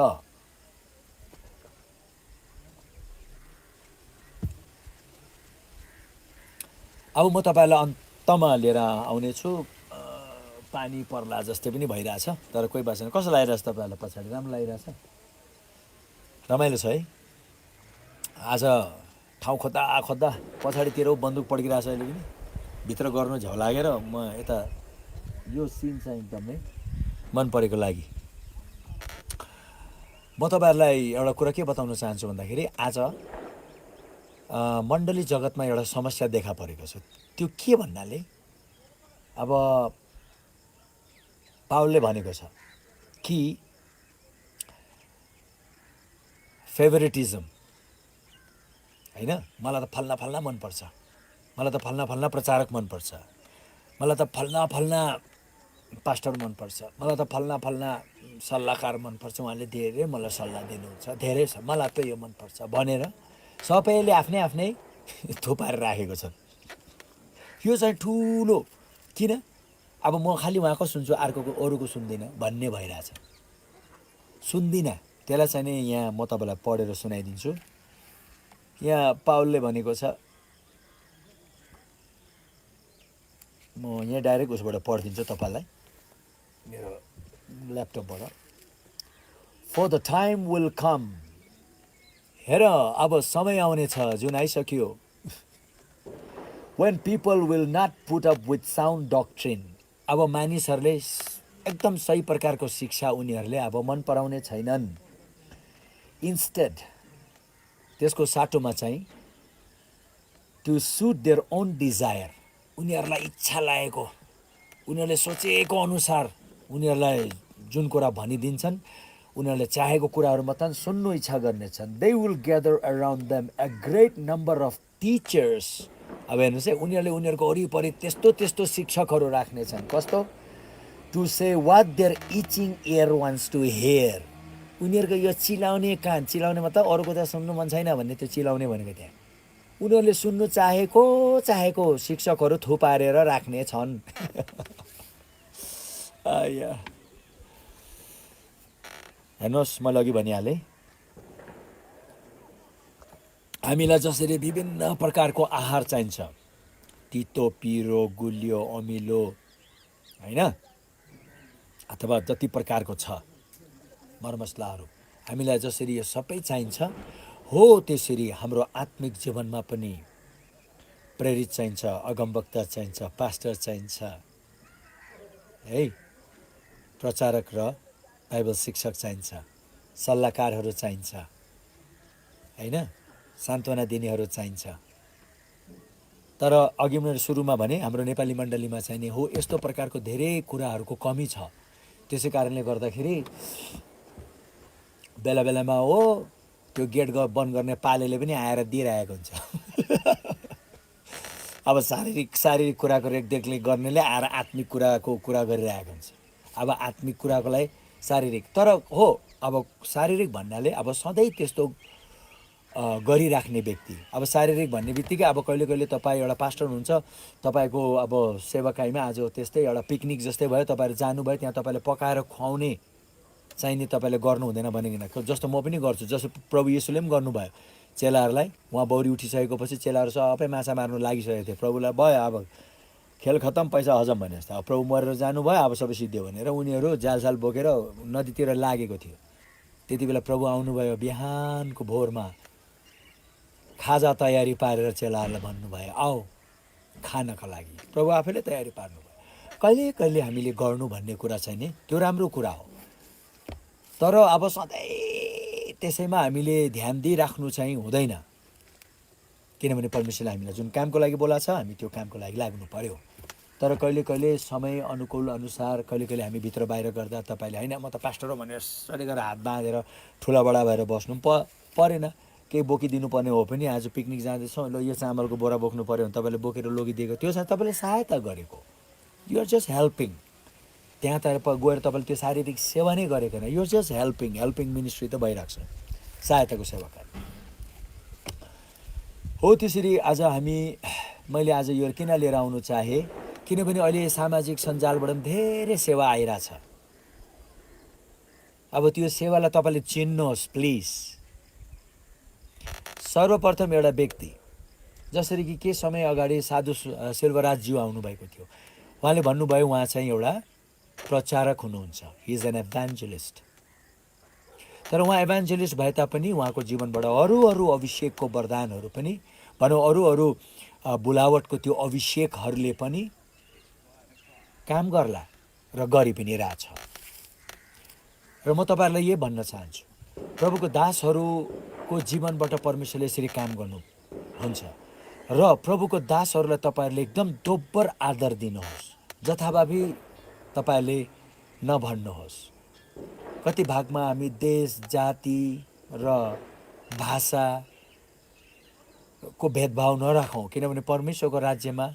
Speaker 1: अब म तपाईँलाई अन्तमा लिएर आउनेछु। पानी पर्ला जस्तै पनि भइरहेछ, तर कोही बात छैन। कस्तो लागिरहेछ तपाईँहरूलाई पछाडि? राम्रो लागिरहेछ, रमाइलो छ है। आज ठाउँ खोज्दा खोज्दा पछाडितिर बन्दुक पड्किरहेछ अहिले पनि, भित्र गर्नु झ्याउ लागेर म यता यो सिन चाहिँ एकदमै मन परेको लागि म तपाईँहरूलाई एउटा कुरा के बताउन चाहन्छु भन्दाखेरि आज मण्डली जगतमा एउटा समस्या देखा परेको छ। त्यो के भन्नाले अब पावलले भनेको छ कि फेभरेटिजम होइन, मलाई त फल्ना फल्ना मनपर्छ, मलाई त फल्ना फल्ना प्रचारक मनपर्छ, मलाई त फल्ना फल्ना पास्टर मनपर्छ, मलाई त फल्ना फल्ना सल्लाहकार मनपर्छ, उहाँले धेरै मलाई सल्लाह दिनुहुन्छ, धेरै छ, मलाई त यो मनपर्छ भनेर सबैले आफ्नै आफ्नै थुपारेर राखेको छन्। यो चाहिँ ठुलो किन, अब म खालि उहाँको सुन्छु, अर्कोको अरूको सुन्दिनँ भन्ने भइरहेछ। सुन्दिनँ, त्यसलाई चाहिँ नि यहाँ म तपाईँलाई पढेर सुनाइदिन्छु। यहाँ पावलले भनेको छ, म यहाँ डाइरेक्ट उसबाट पढिदिन्छु तपाईँलाई मेरो ल्यापटपबाट। For the time will come, हेर अब समय आउनेछ जुन आइसक्यो, when people will not put up with sound doctrine, अब मानिसहरूले एकदम सही प्रकारको शिक्षा उनीहरूले अब मन पराउने छैनन्। इन्स्टेड, त्यसको साटोमा चाहिँ to suit their own desire, उनीहरूलाई इच्छा लागेको उनीहरूले सोचेको अनुसार उनीहरूलाई जुन कुरा भनिदिन्छन्, उनीहरूले चाहेको कुराहरू मात्र सुन्नु इच्छा गर्नेछन्। They will gather around them a great number of teachers. अब हेर्नुहोस् है, उनीहरूले उनीहरूको वरिपरि त्यस्तो त्यस्तो शिक्षकहरू राख्नेछन्। कस्तो? To say what their itching ear wants to hear. उनीहरूको यो चिलाउने कान, चिलाउने मतलब अरूको त सुन्नु मन छैन भन्ने, त्यो चिलाउने भनेको त्यहाँ उनीहरूले सुन्नु चाहेको शिक्षकहरू थुपारेर राख्ने छन्। हेर्नुहोस्, मैले अघि भनिहालेँ, हामीलाई जसरी विभिन्न प्रकारको आहार चाहिन्छ, तितो, पिरो, गुलियो, अमिलो, होइन, अथवा जति प्रकारको छ मरमसलाहरू, हामीलाई जसरी यो सबै चाहिन्छ, हो त्यसरी हाम्रो आत्मिक जीवनमा पनि प्रेरित चाहिन्छ, अगमवक्ता चाहिन्छ, पास्टर चाहिन्छ, है, प्रचारक र बाइबल शिक्षक चाहिन्छ, सल्लाहकारहरू चाहिन्छ, होइन, सान्त्वना दिनेहरू चाहिन्छ। तर अघि मैले सुरुमा भने हाम्रो नेपाली मण्डलीमा चाहिने हो यस्तो प्रकारको धेरै कुराहरूको कमी छ। त्यसै कारणले गर्दाखेरि बेला बेलामा हो त्यो गेट बन्द गर्ने पालेले पनि आएर दिइरहेको हुन्छ। अब शारीरिक कुराको रेखदेखले गर्नेले आएर आत्मिक कुराको कुरा गरिरहेको हुन्छ। अब आत्मिक कुराको लागि शारीरिक, तर हो अब शारीरिक भन्नाले अब सधैँ त्यस्तो गरिराख्ने व्यक्ति, अब शारीरिक भन्ने बित्तिकै अब कहिले कहिले तपाईँ एउटा पास्टर हुनुहुन्छ, तपाईँको अब सेवाकाईमा आज त्यस्तै एउटा पिकनिक जस्तै भयो, तपाईँहरू जानुभयो, त्यहाँ तपाईँले पकाएर खुवाउने चाहिने तपाईँले गर्नु हुँदैन भनेकिन, जस्तो म पनि गर्छु, जस्तो प्रभु येशूले पनि गर्नुभयो चेलाहरूलाई। उहाँ बौरी उठिसकेपछि चेलाहरू सबै माछा मार्नु लागिसकेको थियो। प्रभुलाई भयो अब खेल खत्तम, पैसा हजम भने जस्तो, अब प्रभु मरेर जानुभयो, अब सबै सिद्धियो भनेर उनीहरू जालसाल बोकेर नदीतिर लागेको थियो। त्यति बेला प्रभु आउनुभयो बिहानको भोरमा, खाजा तयारी पारेर चेलाहरूलाई भन्नुभयो आओ खानका लागि। प्रभु आफैले तयारी पार्नुभयो। कहिले कहिले हामीले गर्नु भन्ने कुरा चाहिँ नि त्यो राम्रो कुरा हो, तर अब सधैँ त्यसैमा हामीले ध्यान दिइराख्नु चाहिँ हुँदैन, किनभने परमेश्वरले हामीलाई जुन कामको लागि बोलाएको छ हामी त्यो कामको लागि लाग्नु पर्यो। तर कहिले कहिले समय अनुकूल अनुसार कहिले कहिले हामी भित्र बाहिर गर्दा तपाईँले होइन म त पास्टर हो भनेर सरी गरेर हात बाँधेर ठुलाबडा भएर बस्नु परेन। केही बोकिदिनु पर्ने हो पनि, आज पिकनिक जाँदैछौँ, ल यो चामलको बोरा बोक्नु पऱ्यो भने तपाईँले बोकेर लगिदिएको, त्यो चाहिँ तपाईँले सहायता गरेको, युआर जस्ट हेल्पिङ। त्यहाँ त गएर तपाईँले त्यो शारीरिक सेवा नै गरेको होइन, युआर जस्ट हेल्पिङ मिनिस्ट्री त भइरहेको छ, सहायताको सेवा गर्ने हो। त्यसरी आज मैले आज यो किन लिएर आउनु चाहेँ, किनभने अहिले सामाजिक सञ्जालबाट पनि धेरै सेवा आइरहेछ। अब त्यो सेवालाई तपाईँले चिन्नुहोस् प्लिज। सर्वप्रथम एउटा व्यक्ति, जसरी कि केही समय अगाडि साधु सिल्वराजज्यू आउनुभएको थियो, उहाँले भन्नुभयो उहाँ चाहिँ एउटा प्रचारक हुनुहुन्छ, हि इज एन एभान्जेलिस्ट। तर उहाँ एभान्जेलिस्ट भए तापनि उहाँको जीवनबाट अरू अभिषेकको वरदानहरू पनि भनौँ, अरू बुलावटको त्यो अभिषेकहरूले पनि काम गर्ला र गरि पनि रहेछ। र म तपाईँहरूलाई यही भन्न चाहन्छु, प्रभुको दासहरूको जीवनबाट परमेश्वरले यसरी काम गर्नुहुन्छ र प्रभुको दासहरूलाई तपाईँहरूले एकदम दोब्बर आदर दिनुहोस्, जथाभावी तपाईँहरूले नभन्नुहोस्। कति भागमा हामी देश जाति र भाषाको भेदभाव नराखौँ, किनभने परमेश्वरको राज्यमा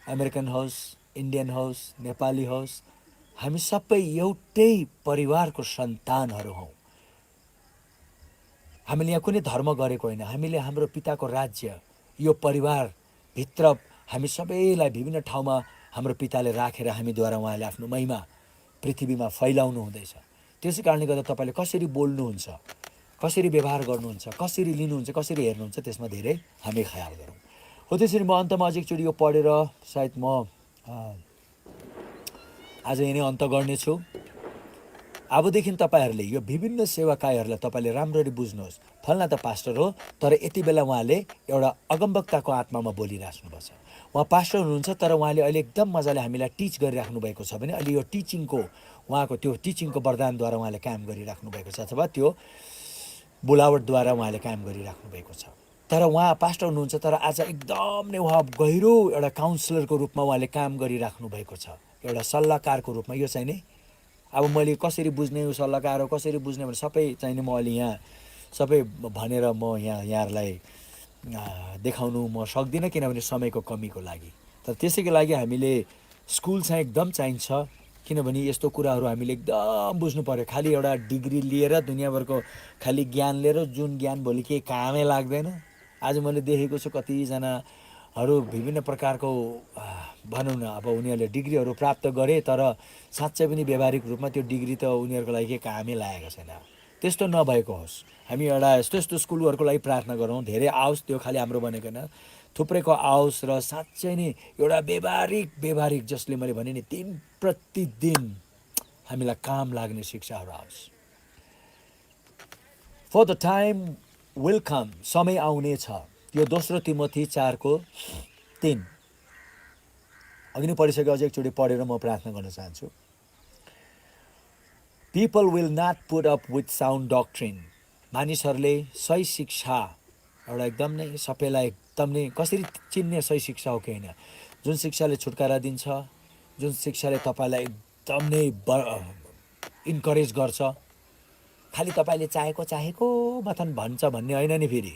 Speaker 1: अमेरिकन होस्, इन्डियन होस्, नेपाली होस्, हामी सबै एउटै परिवारको सन्तानहरू हौँ। हामीले यहाँ कुनै धर्म गरेको होइन, हामीले हाम्रो पिताको राज्य यो परिवारभित्र हामी सबैलाई विभिन्न ठाउँमा हाम्रो पिताले राखेर हामीद्वारा उहाँले आफ्नो महिमा पृथ्वीमा फैलाउनु हुँदैछ। त्यसै कारणले गर्दा तपाईँले कसरी बोल्नुहुन्छ, कसरी व्यवहार गर्नुहुन्छ, कसरी लिनुहुन्छ, कसरी हेर्नुहुन्छ, त्यसमा धेरै हामी ख्याल गरौँ हो। त्यसरी म अन्तमा अझ एकचोटि यो पढेर सायद म आज यिनै अन्त गर्नेछु। अबदेखि तपाईँहरूले यो विभिन्न सेवाकाईहरूलाई तपाईँले राम्ररी बुझ्नुहोस्, फल्ना त पास्टर हो, तर यति बेला उहाँले एउटा अगमवक्ताको आत्मामा बोलिराख्नुपर्छ। उहाँ पास्टर हुनुहुन्छ, तर उहाँले अहिले एकदम मजाले हामीलाई टिच गरिराख्नु भएको छ भने अहिले यो उहाँको त्यो टिचिङको वरदानद्वारा उहाँले काम गरिराख्नु भएको छ, अथवा त्यो बुलावटद्वारा उहाँले काम गरिराख्नु भएको छ। तर उहाँ पास्टर हुनुहुन्छ, तर आज एकदम नै उहाँ गहिरो एउटा काउन्सिलरको रूपमा उहाँले काम गरिराख्नु भएको छ। एउटा सल्लाहकारको रूपमा यो चाहिँ नि अब मैले कसरी बुझ्ने यो सल्लाहकार हो कसरी बुझ्ने भने सबै चाहिँ नि म अहिले यहाँ सबै भनेर म यहाँहरूलाई देखाउनु म सक्दिनँ किनभने समयको कमीको लागि। तर त्यसैको लागि हामीले स्कुल चाहिँ एकदम चाहिन्छ, किनभने यस्तो कुराहरू हामीले एकदम बुझ्नु पर्यो। खालि एउटा डिग्री लिएर दुनियाँभरको खालि ज्ञान लिएर जुन ज्ञान भोलि केही कामै लाग्दैन। आज मैले देखेको छु कतिजनाहरू विभिन्न प्रकारको भनौँ न अब उनीहरूले डिग्रीहरू प्राप्त गरे तर साँच्चै पनि व्यावहारिक रूपमा त्यो डिग्री त उनीहरूको लागि केही कामै लागेको छैन। त्यस्तो नभएको होस्। हामी एउटा यस्तो यस्तो स्कुलहरूको लागि प्रार्थना गरौँ, धेरै आओस्, त्यो खालि हाम्रो भनेको होइन, थुप्रैको आओस् र साँच्चै नै एउटा व्यावहारिक जसले मैले भने नि दिन प्रतिदिन हामीलाई काम लाग्ने शिक्षाहरू आओस्। For the time will come, समय आउनेछ। यो 2 तिमोथी 4:3 अघि नै पढिसकेको अझै एकचोटि पढेर म प्रार्थना गर्न चाहन्छु। People will not put up with sound doctrine, मानिसहरूले सही शिक्षा एउटा एकदम नै सबैलाई एकदम नै कसरी चिन्ने सही शिक्षा हो कि होइन, जुन शिक्षाले छुटकारा दिन्छ, जुन शिक्षाले तपाईँलाई एकदम नै इन्करेज गर्छ, खालि तपाईँले चाहेको माथन भन्छ भन्ने होइन नि, फेरि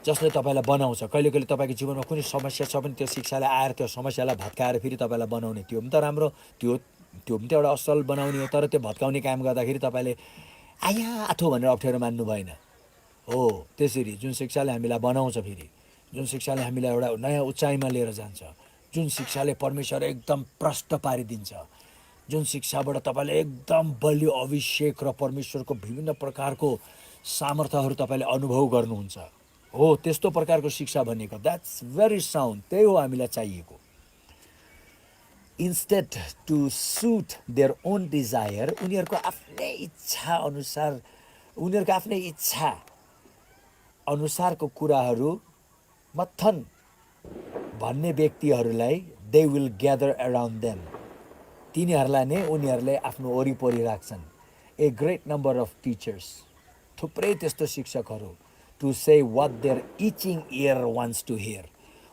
Speaker 1: जसले तपाईँलाई बनाउँछ। कहिले कहिले तपाईँको जीवनमा कुनै समस्या छ भने त्यो शिक्षाले आएर त्यो समस्यालाई भत्काएर फेरि तपाईँलाई बनाउने, त्यो पनि त राम्रो, त्यो पनि त एउटा असल बनाउने हो। तर त्यो भत्काउने काम गर्दाखेरि तपाईँले आया आथो भनेर अप्ठ्यारो मान्नु भएन हो। त्यसरी जुन शिक्षाले हामीलाई बनाउँछ, फेरि जुन शिक्षाले हामीलाई एउटा नयाँ उचाइमा लिएर जान्छ, जुन शिक्षाले परमेश्वर एकदम प्रष्ट पारिदिन्छ, जुन शिक्षाबाट तपाईँले एकदम बलियो अभिषेक र परमेश्वरको विभिन्न प्रकारको सामर्थ्यहरू तपाईँले अनुभव गर्नुहुन्छ हो, त्यस्तो प्रकारको शिक्षा भनेको द्याट्स भेरी साउन्ड, त्यही हो हामीलाई चाहिएको। Instead to suit their own desire, उनीहरूको आफ्नै इच्छा अनुसार, उनीहरूको आफ्नै इच्छा अनुसारको कुराहरू मथन भन्ने व्यक्तिहरूलाई they will gather around them, तिनीहरूलाई नै उनीहरूले आफ्नो वरिपरि राख्छन्। A great number of teachers, थुप्रै त्यस्तो शिक्षकहरू, to say what their itching ear wants to hear,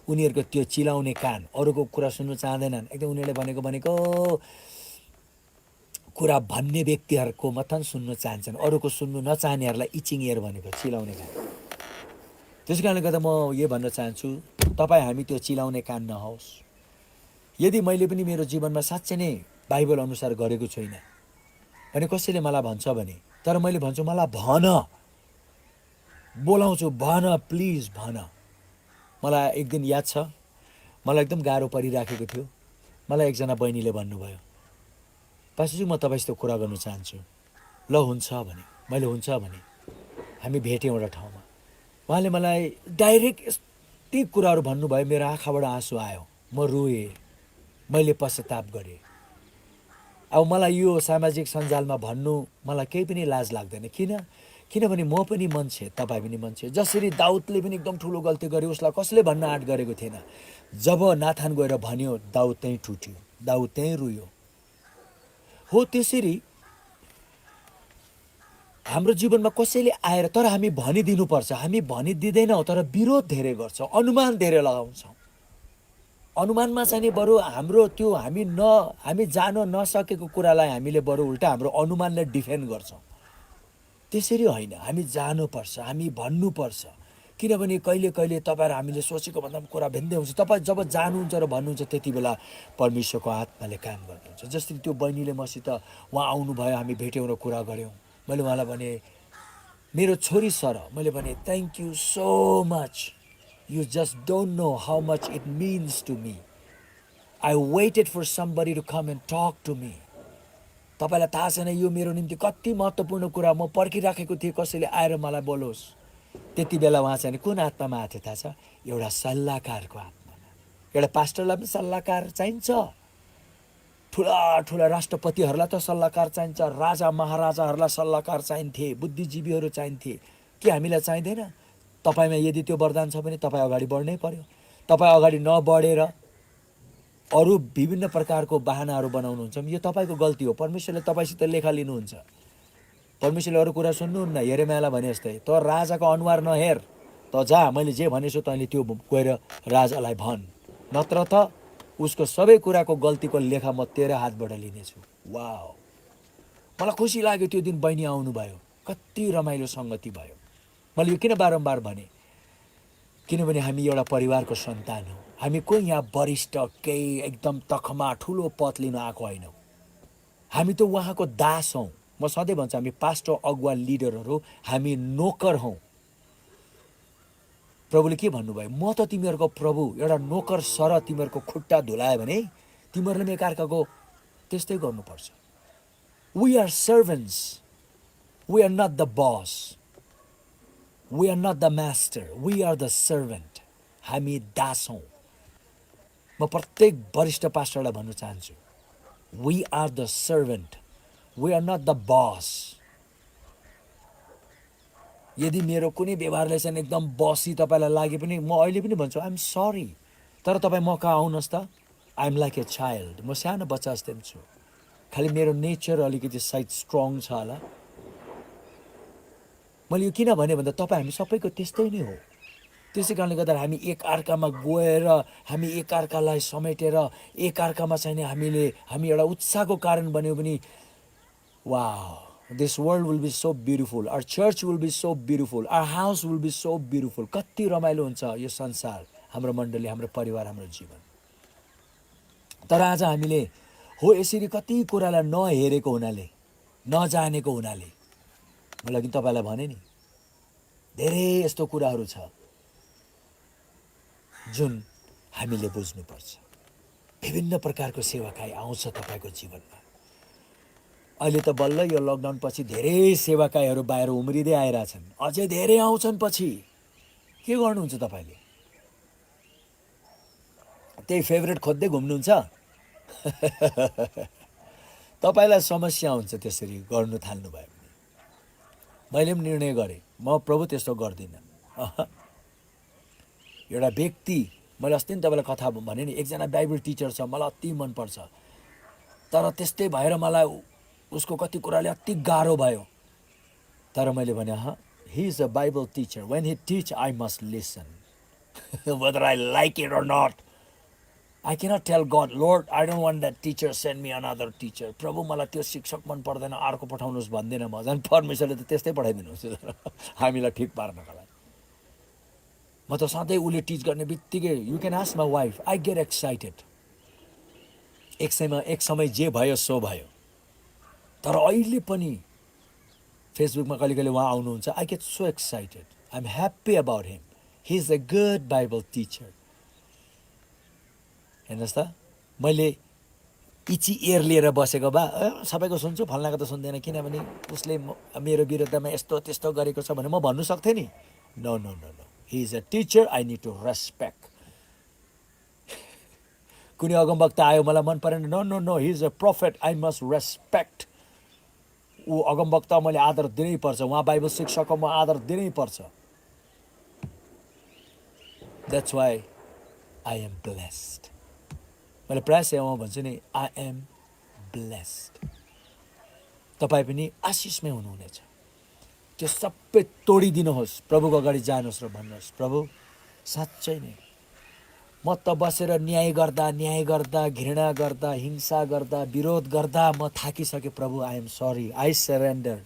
Speaker 1: उनीहरूको त्यो चिलाउने कान, अरूको कुरा सुन्नु चाहँदैनन्, एकदम उनीहरूले भनेको कुरा भन्ने व्यक्तिहरूको मात्रै सुन्नु चाहन्छन्, अरूको सुन्नु नचाहनेहरूलाई इचिङ इयर भनेको चिलाउने कान। त्यसै कारणले गर्दा म यो भन्न चाहन्छु, तपाईँ हामी त्यो चिलाउने कान नहोस्। यदि मैले पनि मेरो जीवनमा साँच्चै नै बाइबल अनुसार गरेको छुइनँ भने कसैले मलाई भन्छ भने, तर मैले भन्छु मलाई भन, बोलाउँछु, भन प्लिज भन। मलाई एक दिन याद छ, मलाई एकदम गाह्रो परिराखेको थियो। मलाई एकजना बहिनीले भन्नुभयो, पास्टरजी म तपाईँसित कुरा गर्न चाहन्छु। ल हुन्छ भने, मैले हुन्छ भने हामी भेट्यौँ एउटा ठाउँमा। उहाँले मलाई डाइरेक्ट यति कुराहरू भन्नुभयो, मेरो आँखाबाट आँसु आयो, म रोएँ, मैले पश्चाताप गरेँ। अब मलाई यो सामाजिक सञ्जालमा भन्नु मलाई केही पनि लाज लाग्दैन। किनभने म पनि मान्छे, तपाईँ पनि मान्छे। जसरी दाउदले पनि एकदम ठुलो गल्ती गर्यो, उसलाई कसले भन्न आँट गरेको थिएन। जब नाथान गएर भन्यो, दाउद त्यहीँ टुट्यो, दाउद त्यहीँ रोयो हो। त्यसरी हाम्रो जीवनमा कसैले आएर, तर हामी भनिदिनुपर्छ, हामी भनिदिँदैनौँ, तर विरोध धेरै गर्छौँ, अनुमान धेरै लगाउँछौँ। अनुमानमा चाहिँ नि बरु हाम्रो त्यो हामी जान नसकेको कुरालाई हामीले बरु उल्टा हाम्रो अनुमानले डिफेन्ड गर्छौँ। त्यसरी होइन, हामी जानुपर्छ, हामी भन्नुपर्छ। किनभने कहिले कहिले तपाईँ र हामीले सोचेको भन्दा कुरा भिन्दै हुन्छ। तपाईँ जब जानुहुन्छ र भन्नुहुन्छ, त्यति बेला परमेश्वरको आत्माले काम गर्नुहुन्छ। जसरी त्यो बहिनीले मसित उहाँ आउनुभयो, हामी भेट्यौँ र कुरा गऱ्यौँ। मैले उहाँलाई भने, मेरो छोरी सर, मैले भने thank you so much, you just don't know how much it means to me. I waited for somebody to come and talk to me. तपाईँलाई थाहा छैन यो मेरो निम्ति कति महत्त्वपूर्ण कुरा, म पर्खिराखेको थिएँ कसैले आएर मलाई बोलोस्। त्यति बेला उहाँ चाहिँ कुन आत्मामा आएको थियो थाहा छ? एउटा सल्लाहकारको आत्मामा। एउटा पास्टरलाई पनि सल्लाहकार चाहिन्छ, ठुला ठुला राष्ट्रपतिहरूलाई त सल्लाहकार चाहिन्छ, राजा महाराजाहरूलाई सल्लाहकार चाहिन्थे, बुद्धिजीवीहरू चाहिन्थे। के हामीलाई चाहिँदैन? तपाईँमा यदि त्यो वरदान छ भने तपाईँ अगाडि बढ्नै पर्यो। तपाईँ अगाडि नबढेर अरू विभिन्न प्रकारको बहानाहरू बनाउनुहुन्छ, यो तपाईँको गल्ती हो। परमेश्वरले तपाईँसित लेखा लिनुहुन्छ। परमेश्वरले अरू कुरा सुन्नुहुन्न। यिर्मयाहलाई भने जस्तै, त राजाको अनुहार नहेर, त जा, मैले जे भनेछु तैँले त्यो गएर राजालाई भन्, नत्र त उसको सबै कुराको गल्तीको लेखा म तेरो हातबाट लिनेछु। वाउ, मलाई खुसी लाग्यो त्यो दिन बहिनी आउनुभयो, कति रमाइलो सङ्गति भयो। मैले यो किन बारम्बार भने, किनभने हामी एउटा परिवारको सन्तान हौ। हामी कोही यहाँ वरिष्ठ केही एकदम तखमा ठुलो पद लिन आएको होइनौँ। हामी त उहाँको दास हौँ। म सधैँ भन्छु, हामी पास्टर अगुवा लिडरहरू हामी नोकर हौँ। प्रभुले के भन्नुभयो, म त तिमीहरूको प्रभु, एउटा नोकर सर तिमीहरूको खुट्टा धुलायो भने तिमीहरूले पनि एकअर्काको त्यस्तै गर्नुपर्छ। We are servants, we are not the boss, we are not the master, we are the servant. हामी दास हौँ। म प्रत्येक वरिष्ठ पास्टरलाई भन्न चाहन्छु, we are the servant, we are not the boss. यदि मेरो कुनै व्यवहारले चाहिँ एकदम बसी तपाईँलाई लागे पनि म अहिले पनि भन्छु, आइएम सरी, तर तपाईँ म कहाँ आउनुहोस् त। आइएम लाइक ए चाइल्ड, म सानो बच्चा जस्तै छु। खालि मेरो नेचर अलिकति सायद स्ट्रङ छ होला। मैले यो किन भने भन्दा तपाईँ हामी सबैको त्यस्तै नै हो। त्यसै कारणले गर्दा हामी एकअर्कामा गएर हामी एकअर्कालाई समेटेर एकअर्कामा चाहिँ हामी एउटा उत्साहको कारण बन्यो भने वाह, this world will be so beautiful, our church will be so beautiful, our house will be so beautiful। कति रमाइलो हुन्छ यो संसार, हाम्रो मण्डली, हाम्रो परिवार, हाम्रो जीवन। तर आज हामीले हो यसरी कति कुरालाई नहेरेको हुनाले, नजानेको हुनाले, मैले अघि तपाईँलाई भने नि, धेरै यस्तो कुराहरू छ जुन हामीले बुझ्नुपर्छ। विभिन्न प्रकारको सेवाकाई आउँछ तपाईँको जीवनमा। अहिले त बल्ल यो लकडाउन पछि धेरै सेवाकाईहरू बाहिर उम्रिँदै आइरहेछन्, अझै धेरै आउँछन् पछि। के गर्नुहुन्छ तपाईँले? त्यही फेभरेट खोज्दै घुम्नुहुन्छ? तपाईँलाई समस्या हुन्छ त्यसरी गर्नु थाल्नुभयो भने। मैले पनि निर्णय गरेँ, म प्रभु त्यस्तो गर्दिनँ। एउटा व्यक्ति, मैले अस्ति नि तपाईँलाई कथा भने नि, एकजना बाइबल टिचर छ, मलाई अति मनपर्छ, तर त्यस्तै भएर मलाई उसको कति कुराले अति गाह्रो भयो। तर मैले भने he is a Bible teacher, when he teach I must listen whether I like it or not। I cannot tell God, Lord, I don't want that teacher, send me another teacher। प्रभु मलाई त्यो शिक्षक मन पर्दैन, अर्को पठाउनुहोस् भन्दैन म। झन् परमेश्वरले त त्यस्तै पठाइदिनुहोस् हामीलाई ठिक पार्नको लागि। म त सधैँ उसले टिच गर्ने बित्तिकै, you can ask my wife, I get excited. एक समय जे भयो सो भयो। तर अहिले पनि फेसबुकमा कहिले कहिले उहाँ आउनुहुन्छ, I get so excited, I am happy about him, he is a good Bible teacher. हेर्नुहोस् त, मैले इची एयर लिएर बसेको भए सबैको सुन्छु, फल्नाको त सुन्दैन, किनभने उसले मेरो विरुद्धमा यस्तो त्यस्तो गरेको छ भने म भन्नु सक्थेँ नि। No no no no, he is a teacher, I need to respect. कुनै अगमवक्ता आयो मलाई मन परेन, no no no, he is a prophet, I must respect. ऊ अगमवक्ता मैले आदर दिनै पर्छ, उहाँ बाइबल शिक्षकको म आदर दिनै पर्छ। That's why I am blessed. मैले प्रायः सेवामा भन्छु नि, आई एम ब्लेस्ड। तपाईँ पनि आशिषमै हुनुहुनेछ। त्यो सबै तोडिदिनुहोस्, प्रभुको अगाडि जानुहोस् र भन्नुहोस्, प्रभु साँच्चै नै म त बसेर न्याय गर्दा घृणा गर्दा हिंसा गर्दा विरोध गर्दा म थाकिसकेँ। प्रभु I am sorry, I surrender.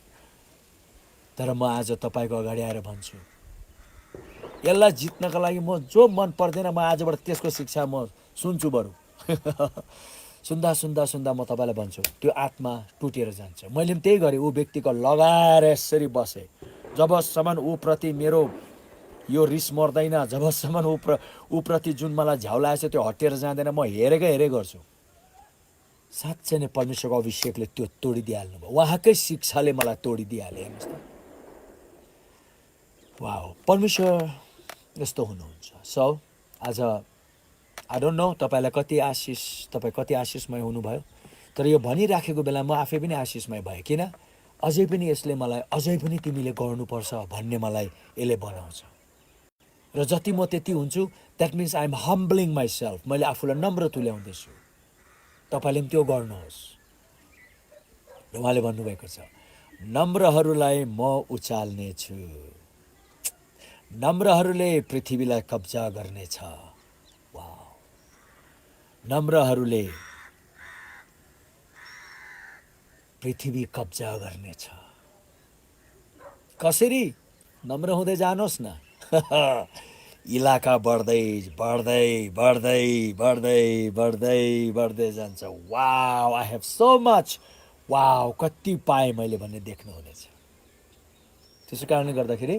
Speaker 1: तर म आज तपाईँको अगाडि आएर भन्छु, यसलाई जित्नका लागि म जो मन पर्दैन, म आजबाट त्यसको शिक्षा म सुन्छु बरु। सुन्दा सुन्दा सुन्दा म तपाईँलाई भन्छु, त्यो आत्मा टुटेर जान्छ। मैले पनि त्यही गरेँ, ऊ व्यक्तिको लगाएर यसरी बसेँ। जबसम्म ऊप्रति मेरो यो रिस मर्दैन, जबसम्म ऊप्रति जुन मलाई झ्याउलाएछ त्यो हटेर जाँदैन, म हेरेकै गर्छु। साँच्चै नै परमेश्वरको अभिषेकले त्यो तोडिदिइहाल्नु भयो, उहाँकै शिक्षाले मलाई तोडिदिइहाले। हेर्नुहोस् त, वाह, परमेश्वर यस्तो हुनुहुन्छ। सो आज आई डोन्ट नो तपाईँलाई तपाईँ कति आशिषमय हुनुभयो, तर यो भनिराखेको बेला म आफै पनि आशिषमय भएँ। किन? अझै पनि यसले मलाई अझै पनि तिमीले गर्नुपर्छ भन्ने मलाई यसले बनाउँछ। र जति म त्यति हुन्छु, that means I am humbling myself. मैले आफूलाई नम्र तुल्याउँदैछु। तपाईँले पनि त्यो गर्नुहोस्। र उहाँले भन्नुभएको छ, नम्रहरूलाई म उचाल्नेछु, नम्रहरूले पृथ्वीलाई कब्जा गर्नेछ। वाह, नम्रहरूले पृथ्वी कब्जा गर्नेछ। कसरी? नम्र हुँदै जानुहोस् न। इलाका बढ्दै बढ्दै बढ्दै बढ्दै बढ्दै बढ्दै जान्छ। Wow, I have so much, wow कति पाएँ मैले भन्ने देख्नुहुनेछ। त्यसै कारणले गर्दाखेरि